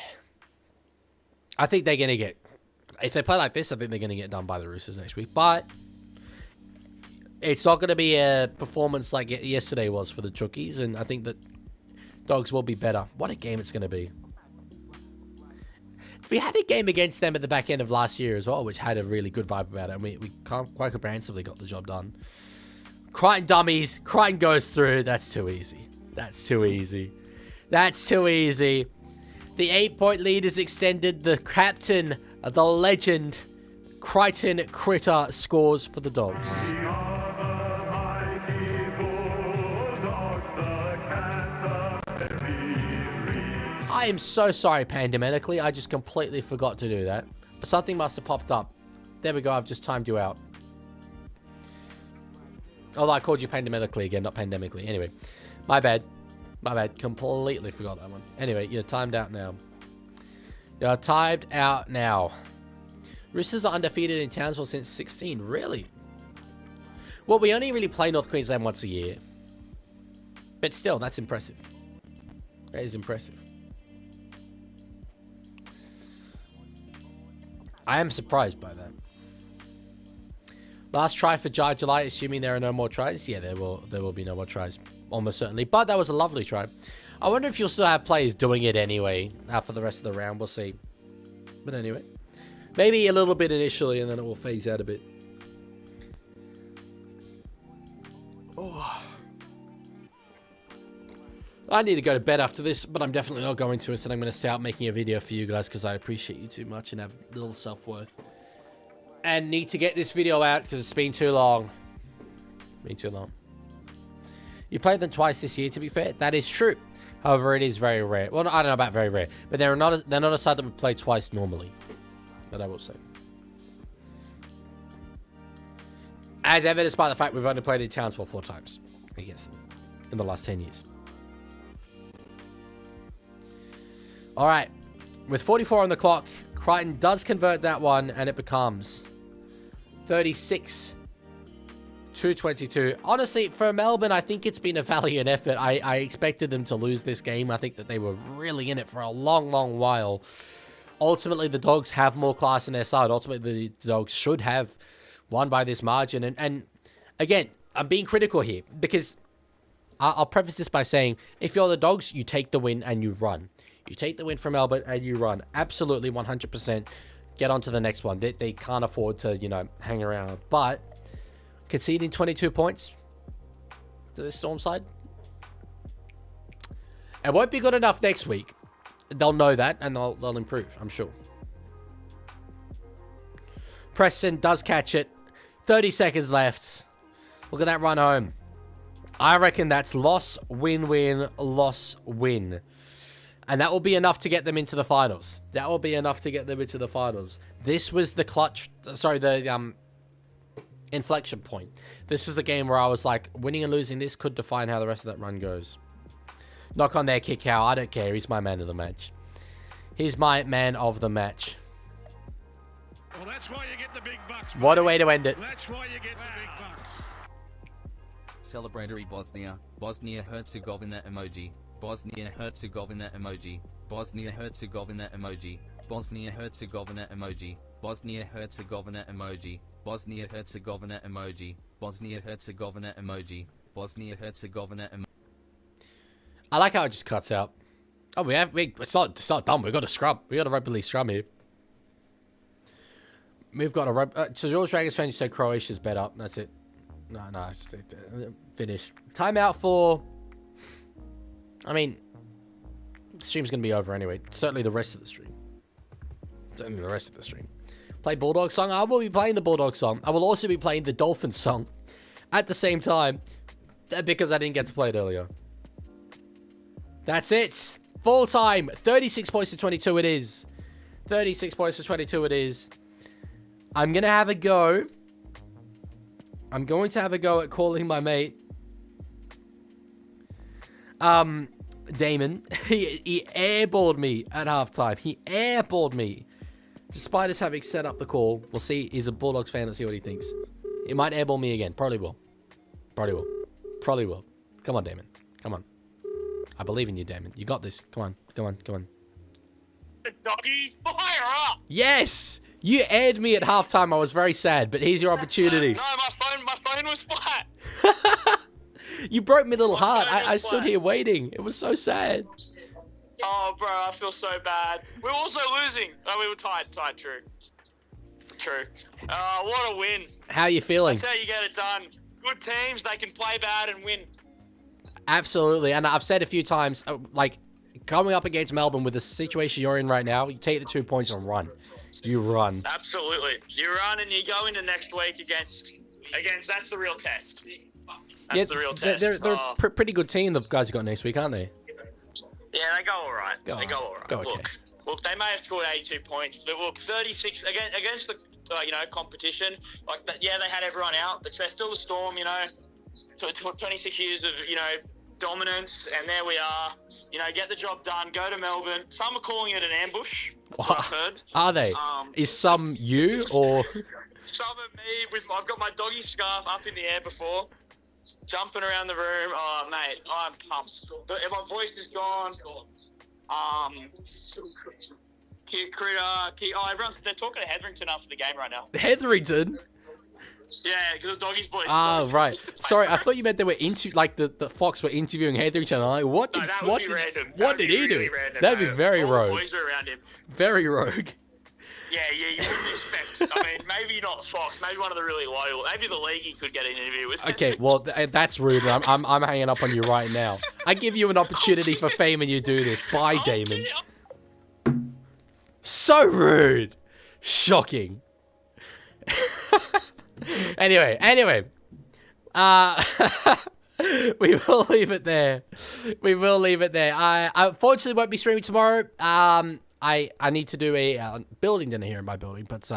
I think they're going to get... If they play like this, I think they're going to get done by the Roosters next week. But it's not going to be a performance like yesterday was for the Chookies, and I think that Dogs will be better. What a game it's going to be. We had a game against them at the back end of last year as well, which had a really good vibe about it, and we quite comprehensively got the job done. Crichton dummies. Crichton goes through. That's too easy. That's too easy. That's too easy. The 8-point lead is extended. The captain, the legend, Crichton Critter scores for the Dogs. I am so sorry, Pandemically. I just completely forgot to do that. But something must have popped up. There we go. I've just timed you out. Although I called you Pandemically again, not Pandemically. Anyway, my bad. My bad. Completely forgot that one. Anyway, you're timed out now. You're timed out now. Roosters are undefeated in Townsville since 16. Really? Well, we only really play North Queensland once a year. But still, that's impressive. That is impressive. I am surprised by that. Last try for Jai July, assuming there are no more tries. Yeah, there will be no more tries. Almost certainly. But that was a lovely try. I wonder if you'll still have players doing it anyway for the rest of the round. We'll see. But anyway. Maybe a little bit initially and then it will phase out a bit. Oh. I need to go to bed after this, but I'm definitely not going to. Instead, I'm going to start making a video for you guys because I appreciate you too much and have little self-worth. And need to get this video out because it's been too long. Been too long. You played them twice this year, to be fair. That is true. However, it is very rare. Well, I don't know about very rare, but they're not a side that we play twice normally. But I will say. As evidenced by the fact we've only played in Townsville 4 times against them in the last 10 years. All right. With 44 on the clock, Crichton does convert that one, and it becomes 36-22. Honestly, for Melbourne, I think it's been a valiant effort. I expected them to lose this game. I think that they were really in it for a long, long while. Ultimately, the Dogs have more class in their side. Ultimately, the Dogs should have won by this margin. And again, I'm being critical here because I'll preface this by saying, if you're the Dogs, you take the win and you run. You take the win from Melbourne and you run. Absolutely, 100%. Get on to the next one. They can't afford to, hang around. But conceding 22 points to the Storm side, it won't be good enough next week. They'll know that and they'll improve, I'm sure. Preston does catch it. 30 seconds left. Look at that run home. I reckon that's loss, win, win, loss, win. And that will be enough to get them into the finals. That will be enough to get them into the finals. This was the the inflection point. This is the game where I was like, winning and losing this could define how the rest of that run goes. Knock on their kick out. I don't care. He's my man of the match. He's my man of the match. Well, that's why you get the big bucks. What a way to end it. That's why you get the big bucks. Celebratory Bosnia, Bosnia-Herzegovina emoji, Bosnia-Herzegovina emoji, Bosnia-Herzegovina emoji, Bosnia-Herzegovina emoji, Bosnia-Herzegovina emoji, Bosnia-Herzegovina emoji, Bosnia-Herzegovina emoji, Bosnia-Herzegovina emoji. I like how it just cuts out. Oh, it's not done. We've got a scrum. We got a rugby league scrum here. We've got a so George Dragons fan said Croatia's better. That's it. No, finish. Timeout for. I mean, the stream's gonna be over anyway. Certainly the rest of the stream. Play Bulldog song. I will be playing the Bulldog song. I will also be playing the Dolphin song at the same time because I didn't get to play it earlier. That's it. Full time. 36 points to 22 it is. 36 points to 22 it is. I'm going to have a go. I'm going to have a go at calling my mate. Damon. He airballed me at halftime. He airballed me. Despite us having set up the call. We'll see. He's a Bulldogs fan. Let's see what he thinks. He might airball me again. Probably will. Come on, Damon. Come on. I believe in you, Damon. You got this. Come on. The doggies, fire up! Yes! You aired me at halftime. I was very sad, but here's your opportunity. No, my phone was flat. You broke my little heart. I stood here waiting. It was so sad. Oh, bro, I feel so bad. We were also losing. Oh, we were tied, true. What a win. How are you feeling? That's how you get it done. Good teams, they can play bad and win. Absolutely. And I've said a few times, coming up against Melbourne with the situation you're in right now, you take the 2 points and run. You run. Absolutely. You run and you go into next week against that's the real test. That's the real test. They're a pretty good team, the guys you got next week, aren't they? Yeah, they go all right. They go all right. Okay. Look, they may have scored 82 points, but look, 36 against the competition. Like that, yeah, they had everyone out, but they're still the Storm. 26 years of dominance, and there we are. Get the job done. Go to Melbourne. Some are calling it an ambush. That's what I've heard. Are they? Is some you or? Some of me I've got my doggy scarf up in the air before, jumping around the room. Oh mate, I'm pumped. My voice is gone. They're talking to Hetherington after the game right now. Hetherington? Yeah, because the doggies boys. Ah, right. Sorry, I thought you meant they were the Fox were interviewing Hetherington. I'm like, what did what did he do? Random, That'd be very All rogue. the boys were around him. Very rogue. Yeah, you wouldn't expect. I mean, maybe not Fox. Maybe one of the really loyal. Maybe the Leaguie could get an interview with him. Okay, well, that's rude. I'm hanging up on you right now. I give you an opportunity for fame and you do this. Bye, Damon. So rude. Shocking. Anyway. We will leave it there. I unfortunately won't be streaming tomorrow. I need to do a building dinner here in my building. But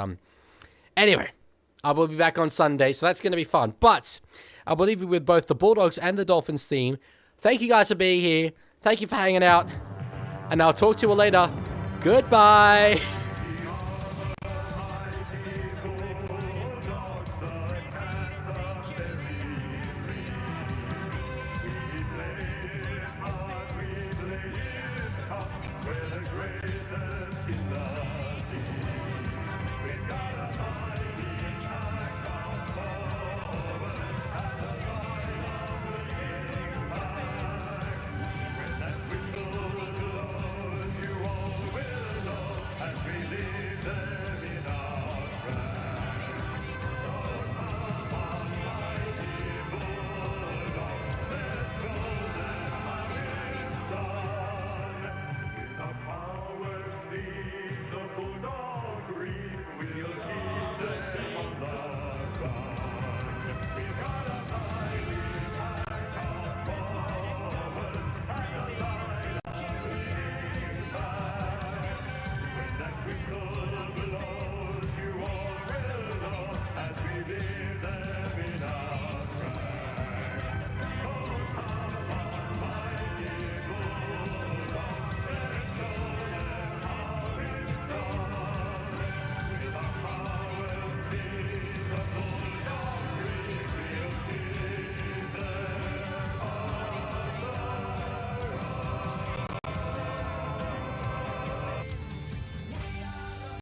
anyway, I will be back on Sunday, so that's going to be fun. But I will leave you with both the Bulldogs and the Dolphins theme. Thank you guys for being here. Thank you for hanging out. And I'll talk to you all later. Goodbye. As we live